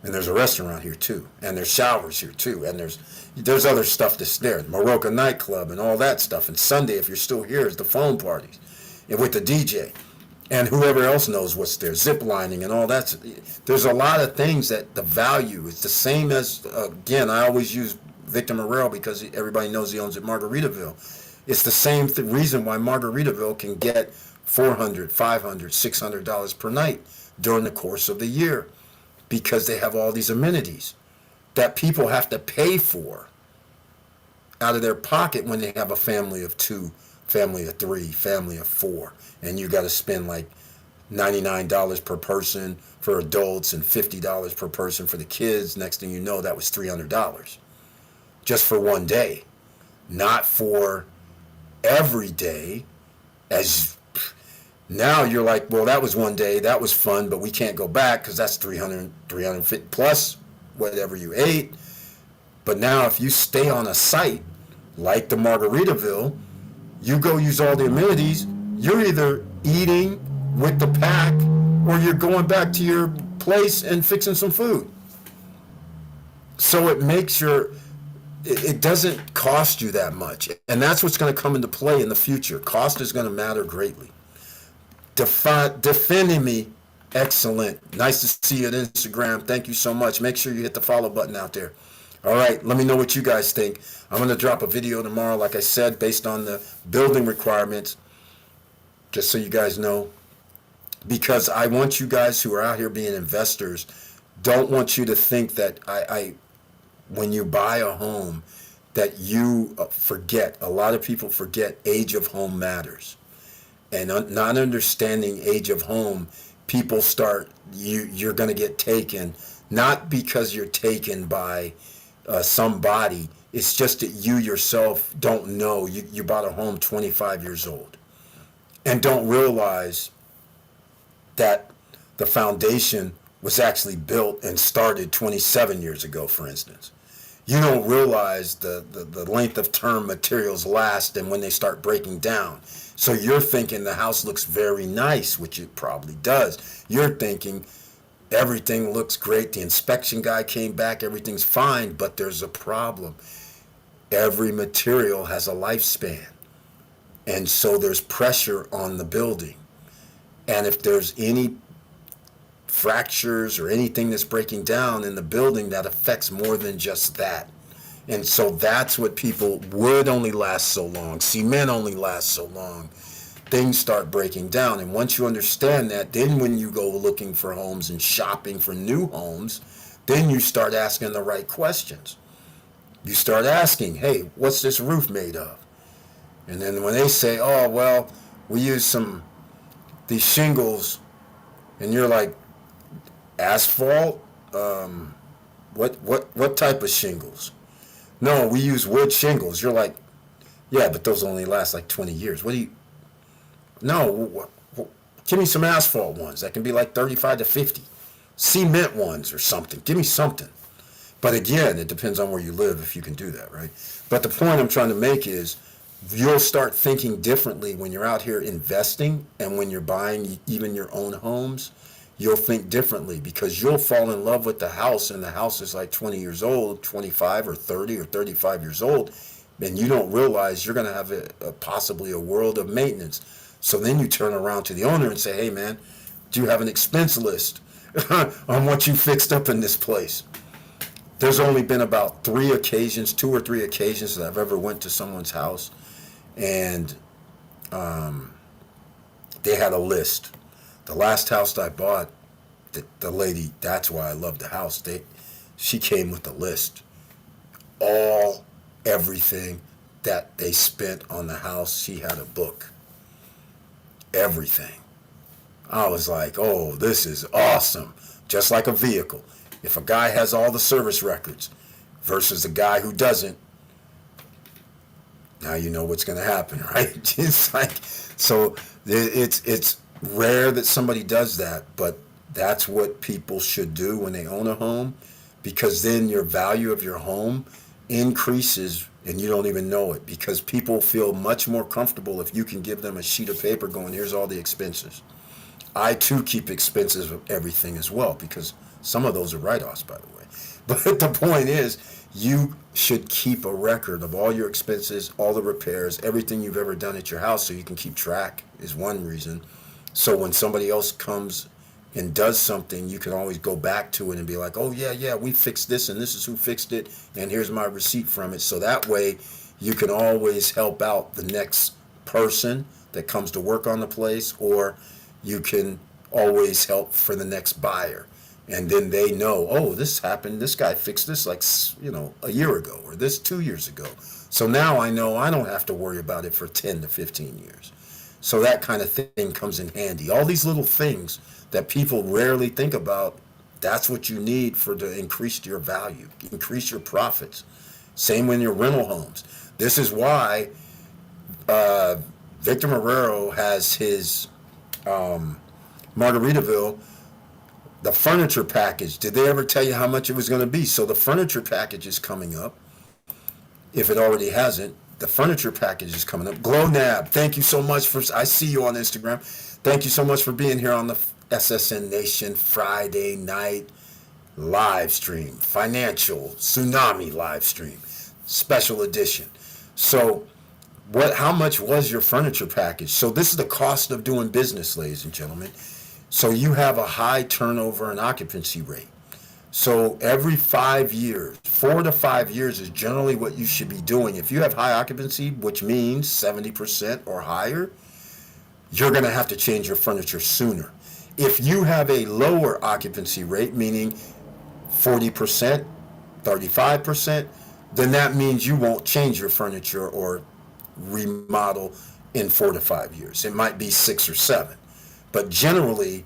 And there's a restaurant here too, and there's showers here too, and there's other stuff that's there, Maroka nightclub and all that stuff. And Sunday, if you're still here, is the phone parties and with the DJ. And whoever else knows what's there, zip lining and all that. There's a lot of things that the value is the same as, again, I always use Victor Marrero because everybody knows he owns at Margaritaville. It's the same reason why Margaritaville can get $400, $500, $600 per night during the course of the year, because they have all these amenities that people have to pay for out of their pocket when they have a family of 2, family of 3, family of 4, and you got to spend like $99 per person for adults and $50 per person for the kids. Next thing you know, that was $300 just for one day, not for every day. As now you're like, well, that was one day, that was fun, but we can't go back because that's 350 plus whatever you ate. But now if you stay on a site like the Margaritaville, you go use all the amenities, you're either eating with the pack or you're going back to your place and fixing some food. So it makes it doesn't cost you that much. And that's what's going to come into play in the future. Cost is going to matter greatly. Defending me, excellent. Nice to see you at Instagram. Thank you so much. Make sure you hit the follow button out there. All right, let me know what you guys think. I'm going to drop a video tomorrow, like I said, based on the building requirements, just so you guys know. Because I want you guys who are out here being investors, don't want you to think that when you buy a home, that you forget. A lot of people forget age of home matters. And not understanding age of home, people start, you're going to get taken, not because you're taken by somebody. It's just that you yourself don't know. You bought a home 25 years old and don't realize that the foundation was actually built and started 27 years ago, for instance. You don't realize the length of term materials last and when they start breaking down. So you're thinking the house looks very nice, which it probably does. You're thinking everything looks great. The inspection guy came back, everything's fine, but there's a problem. Every material has a lifespan. And so there's pressure on the building. And if there's any fractures or anything that's breaking down in the building, that affects more than just that. And so that's what wood only lasts so long. Cement only lasts so long. Things start breaking down. And once you understand that, then when you go looking for homes and shopping for new homes, then you start asking the right questions. You start asking, hey, what's this roof made of? And then when they say, oh, well, we use these shingles, and you're like, asphalt? What type of shingles? No, we use wood shingles. You're like, yeah, but those only last like 20 years. No, give me some asphalt ones that can be like 35 to 50. Cement ones or something. Give me something. But again, it depends on where you live if you can do that, right? But the point I'm trying to make is you'll start thinking differently when you're out here investing, and when you're buying even your own homes, you'll think differently because you'll fall in love with the house, and the house is like 20 years old, 25 or 30 or 35 years old, and you don't realize you're going to have possibly a world of maintenance. So then you turn around to the owner and say, hey man, do you have an expense list on what you fixed up in this place? There's only been about 2 or 3 occasions that I've ever went to someone's house and they had a list. The last house that I bought, the lady, that's why I love the house. She came with a list. Everything that they spent on the house, she had a book. Everything. I was like, oh, this is awesome. Just like a vehicle. If a guy has all the service records versus a guy who doesn't, now you know what's going to happen, right? It's like, so it's rare that somebody does that, but that's what people should do when they own a home, because then your value of your home increases and you don't even know it, because people feel much more comfortable if you can give them a sheet of paper going, here's all the expenses. I too keep expenses of everything as well, because some of those are write-offs, by the way. But the point is, you should keep a record of all your expenses, all the repairs, everything you've ever done at your house, so you can keep track, is one reason. So when somebody else comes and does something, you can always go back to it and be like, oh yeah, we fixed this and this is who fixed it and here's my receipt from it. So that way you can always help out the next person that comes to work on the place, or you can always help for the next buyer. And then they know, oh, this happened. This guy fixed this like, a year ago, or this 2 years ago. So now I know I don't have to worry about it for 10 to 15 years. So that kind of thing comes in handy. All these little things that people rarely think about, that's what you need to increase your value, increase your profits. Same with your rental homes. This is why Victor Marrero has his Margaritaville, the furniture package. Did they ever tell you how much it was going to be? So the furniture package is coming up. If it already hasn't, the furniture package is coming up. GlowNab, thank you so much I see you on Instagram. Thank you so much for being here on the SSN Nation Friday night live stream, financial Tsunami live stream, special edition. So how much was your furniture package? So this is the cost of doing business, ladies and gentlemen. So you have a high turnover and occupancy rate. So every 5 years, 4 to 5 years is generally what you should be doing. If you have high occupancy, which means 70% or higher, you're going to have to change your furniture sooner. If you have a lower occupancy rate, meaning 40%, 35%, then that means you won't change your furniture or remodel in 4 to 5 years. It might be 6 or 7. But generally,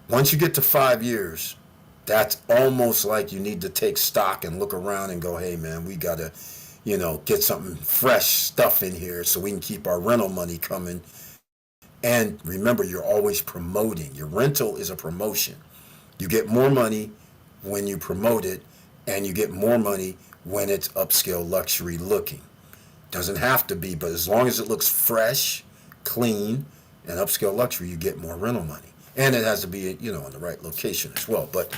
once you get to 5 years, that's almost like you need to take stock and look around and go, hey, man, we got to, get something fresh stuff in here so we can keep our rental money coming. And remember, you're always promoting. Your rental is a promotion. You get more money when you promote it, and you get more money when it's upscale luxury looking. Doesn't have to be, but as long as it looks fresh, clean, and upscale luxury, you get more rental money. And it has to be, in the right location as well. But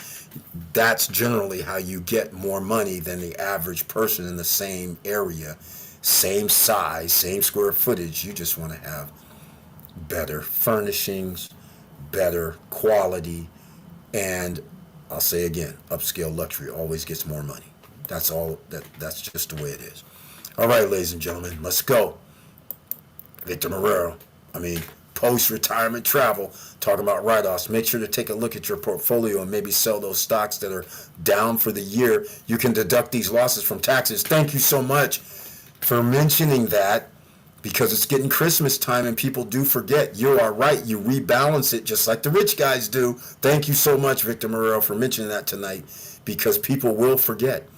that's generally how you get more money than the average person in the same area, same size, same square footage. You just want to have better furnishings, better quality, and I'll say again, upscale luxury always gets more money. That's all. That's just the way it is. All right, ladies and gentlemen, let's go. Victor Marrero. Post-retirement travel, talking about write-offs. Make sure to take a look at your portfolio and maybe sell those stocks that are down for the year. You can deduct these losses from taxes. Thank you so much for mentioning that, because it's getting Christmas time and people do forget. You are right. You rebalance it just like the rich guys do. Thank you so much, Victor Marrero, for mentioning that tonight, because people will forget.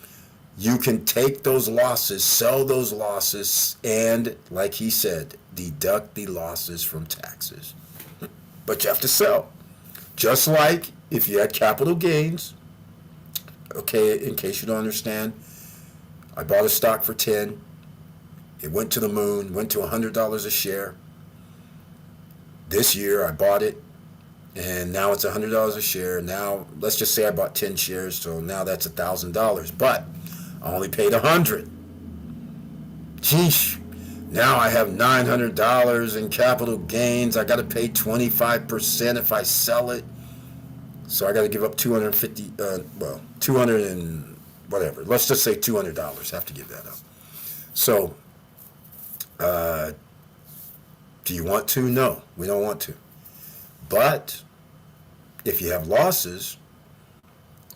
You can take those losses, sell those losses, and like he said, deduct the losses from taxes. But you have to sell. Just like if you had capital gains, okay, in case you don't understand, I bought a stock for 10. It went to the moon, went to $100 a share. This year I bought it, and now it's $100 a share. Now, let's just say I bought 10 shares, so now that's $1,000. But I only paid $100. Sheesh. Now I have $900 in capital gains. I got to pay 25% if I sell it. So I got to give up 200 and whatever. Let's just say $200. Have to give that up. So, do you want to? No, we don't want to. But if you have losses,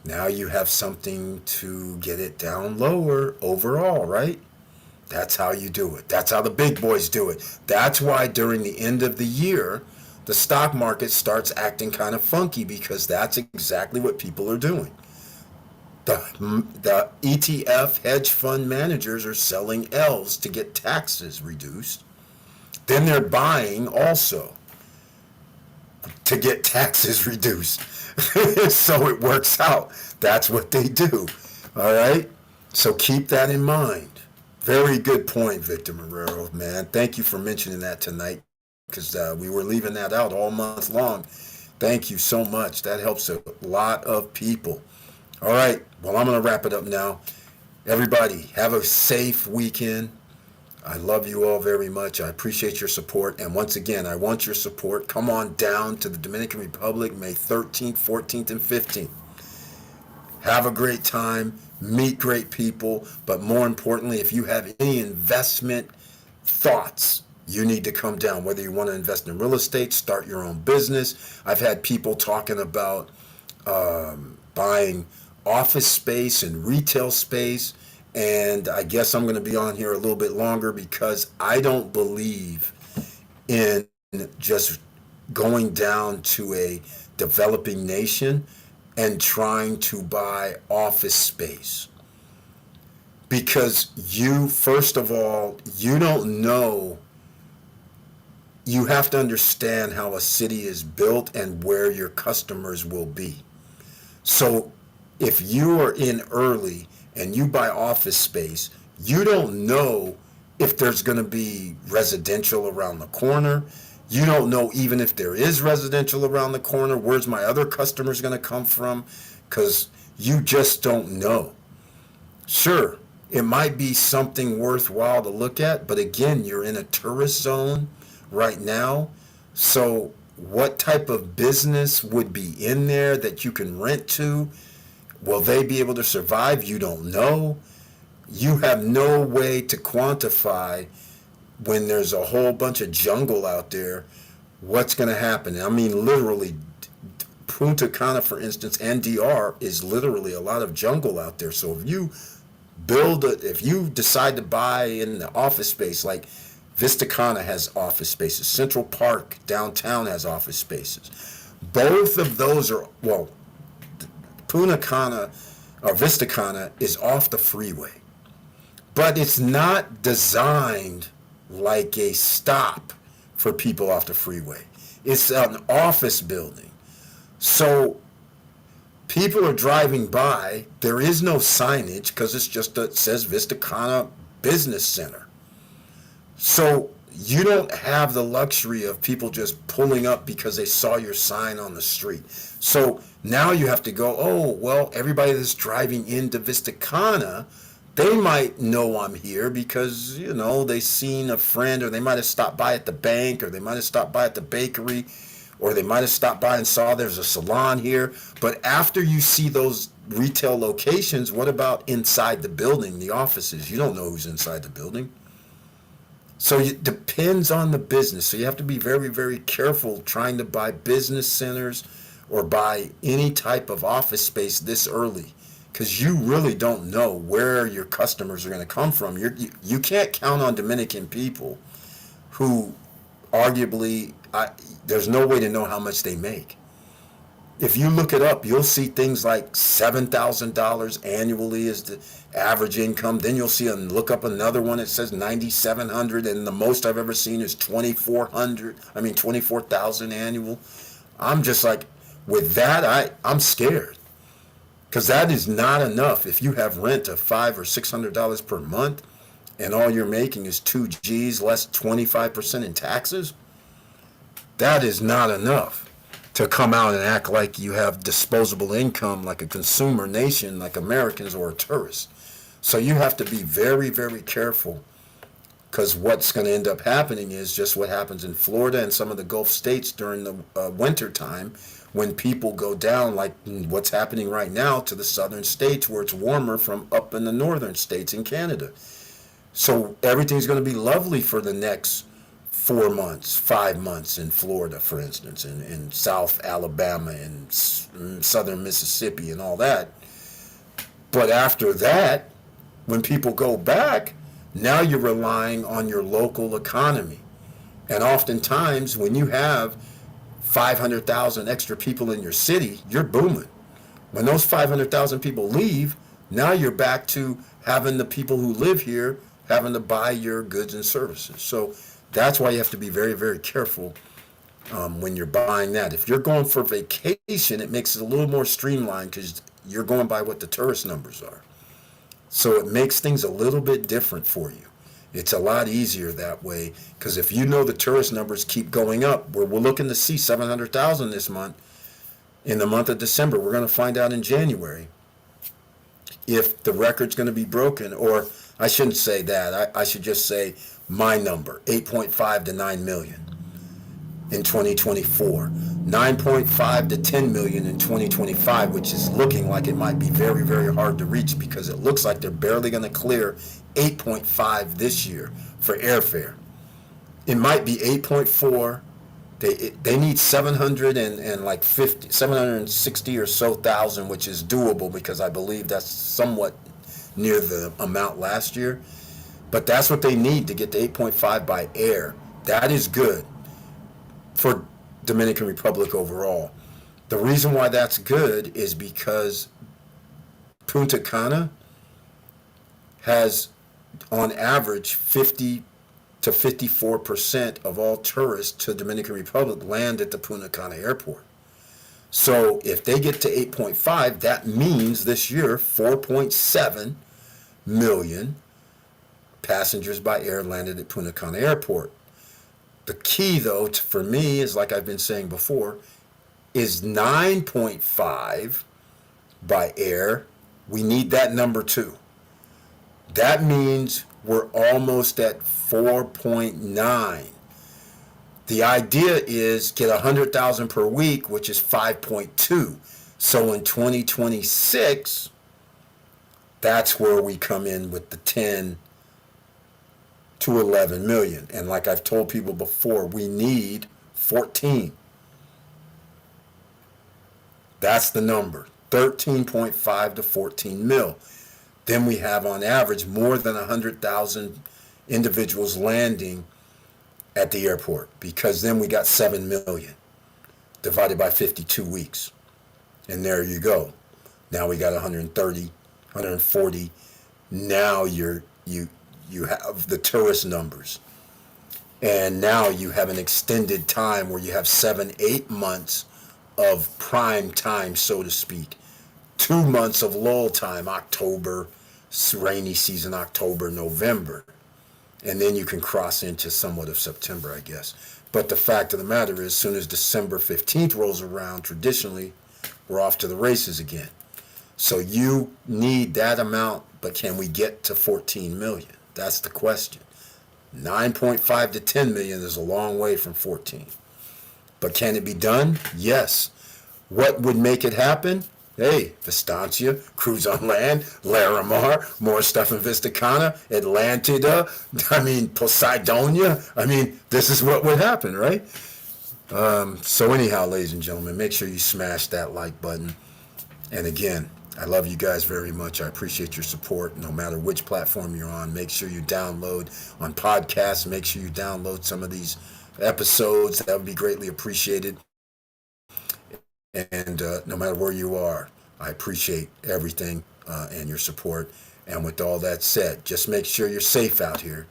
now you have something to get it down lower overall, right? That's how you do it. That's how the big boys do it. That's why during the end of the year, the stock market starts acting kind of funky, because that's exactly what people are doing. The ETF hedge fund managers are selling L's to get taxes reduced. Then they're buying also to get taxes reduced. So it works out. That's what they do. All right? So keep that in mind. Very good point, Victor Marrero, man. Thank you for mentioning that tonight, because we were leaving that out all month long. Thank you so much. That helps a lot of people. All right. Well, I'm going to wrap it up now. Everybody, have a safe weekend. I love you all very much. I appreciate your support. And once again, I want your support. Come on down to the Dominican Republic, May 13th, 14th, and 15th. Have a great time. Meet great people. But more importantly, if you have any investment thoughts, you need to come down. Whether you want to invest in real estate, start your own business. I've had people talking about buying office space and retail space. And I guess I'm going to be on here a little bit longer because I don't believe in just going down to a developing nation and trying to buy office space. Because you, first of all, you don't know, you have to understand how a city is built and where your customers will be. So if you are in early and you buy office space, you don't know if there's going to be residential around the corner. You don't know even if there is residential around the corner, where's my other customers going to come from? Because you just don't know. Sure, it might be something worthwhile to look at, but again, you're in a tourist zone right now. So what type of business would be in there that you can rent to? Will they be able to survive? You don't know. You have no way to quantify when there's a whole bunch of jungle out there, what's going to happen. I mean, literally, Punta Cana, for instance, and DR is literally a lot of jungle out there. So if you if you decide to buy in the office space, like Vista Cana has office spaces, Central Park downtown has office spaces. Both of those are, well, Punta Cana or Vista Cana is off the freeway, but it's not designed like a stop for people off the freeway. It's an office building. So people are driving by. There is no signage because it's just it says Vista Cana Business Center. So you don't have the luxury of people just pulling up because they saw your sign on the street. So now you have to go, oh, well, everybody that's driving into Vista Cana, they might know I'm here because, you know, they seen a friend, or they might have stopped by at the bank, or they might have stopped by at the bakery, or they might have stopped by and saw there's a salon here. But after you see those retail locations, what about inside the building, the offices? You don't know who's inside the building. So it depends on the business. So you have to be very, very careful trying to buy business centers or buy any type of office space this early, because you really don't know where your customers are going to come from. You can't count on Dominican people who arguably, there's no way to know how much they make. If you look it up, you'll see things like $7,000 annually is the average income. Then you'll see look up another one that says $9,700, and the most I've ever seen is $24,000 annual. I'm just like, with that, I'm scared, because that is not enough. If you have rent of $500 or $600 per month, and all you're making is 2 G's less 25% in taxes, that is not enough to come out and act like you have disposable income like a consumer nation, like Americans, or a tourist. So you have to be very, very careful, because what's going to end up happening is just what happens in Florida and some of the Gulf states during the winter time, when people go down, like what's happening right now to the southern states where it's warmer from up in the northern states in Canada. So everything's going to be lovely for the next 4 months, 5 months in Florida, for instance, in South Alabama and southern Mississippi and all that. But after that, when people go back, now you're relying on your local economy. And oftentimes, when you have 500,000 extra people in your city, you're booming. When those 500,000 people leave, now you're back to having the people who live here having to buy your goods and services. So that's why you have to be very, very careful when you're buying that. If you're going for vacation, it makes it a little more streamlined because you're going by what the tourist numbers are. So it makes things a little bit different for you. It's a lot easier that way, because if you know the tourist numbers keep going up, we're looking to see 700,000 this month, in the month of December. We're going to find out in January if the record's going to be broken, or I shouldn't say that. I should just say my number, 8.5 to 9 million in 2024, 9.5 to 10 million in 2025, which is looking like it might be very, very hard to reach, because it looks like they're barely going to clear 8.5 this year for airfare. It might be 8.4 to They need 700 and like 50, 760 or so thousand, which is doable because I believe that's somewhat near the amount last year. But that's what they need to get to 8.5 by air. That is good for Dominican Republic overall. The reason why that's good is because Punta Cana has, on average, 50 to 54% of all tourists to Dominican Republic land at the Punta Cana airport. So if they get to 8.5, that means this year 4.7 million passengers by air landed at Punta Cana airport. The key, though, for me is, like I've been saying before, is 9.5 by air. We need that number too. That means we're almost at 4.9. The idea is get 100,000 per week, which is 5.2. So in 2026, that's where we come in with the 10 to 11 million. And like I've told people before, we need 14. That's the number, 13.5 to 14 mil. Then we have on average more than 100,000 individuals landing at the airport, because then we got 7 million divided by 52 weeks. And there you go. Now we got 130, 140. Now you have the tourist numbers. And now you have an extended time where you have 7-8 months of prime time, so to speak. 2 months of lull time, October, rainy season, October, November. And then you can cross into somewhat of September, I guess. But the fact of the matter is, as soon as December 15th rolls around, traditionally, we're off to the races again. So you need that amount, but can we get to 14 million? That's the question. 9.5 to 10 million is a long way from 14. But can it be done? Yes. What would make it happen? Hey, Vistancia, Cruise on Land, Larimar, more stuff in Vista Cana, Atlantida, Poseidonia. This is what would happen, right? So anyhow, ladies and gentlemen, make sure you smash that like button. And again, I love you guys very much. I appreciate your support. No matter which platform you're on, make sure you download on podcasts. Make sure you download some of these episodes. That would be greatly appreciated. And no matter where you are, I appreciate everything and your support. And with all that said, just make sure you're safe out here,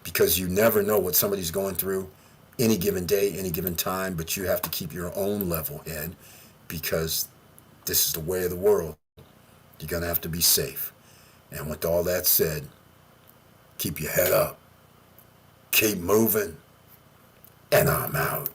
because you never know what somebody's going through any given day, any given time. But you have to keep your own level head, because this is the way of the world. You're going to have to be safe. And with all that said, keep your head up, keep moving, and I'm out.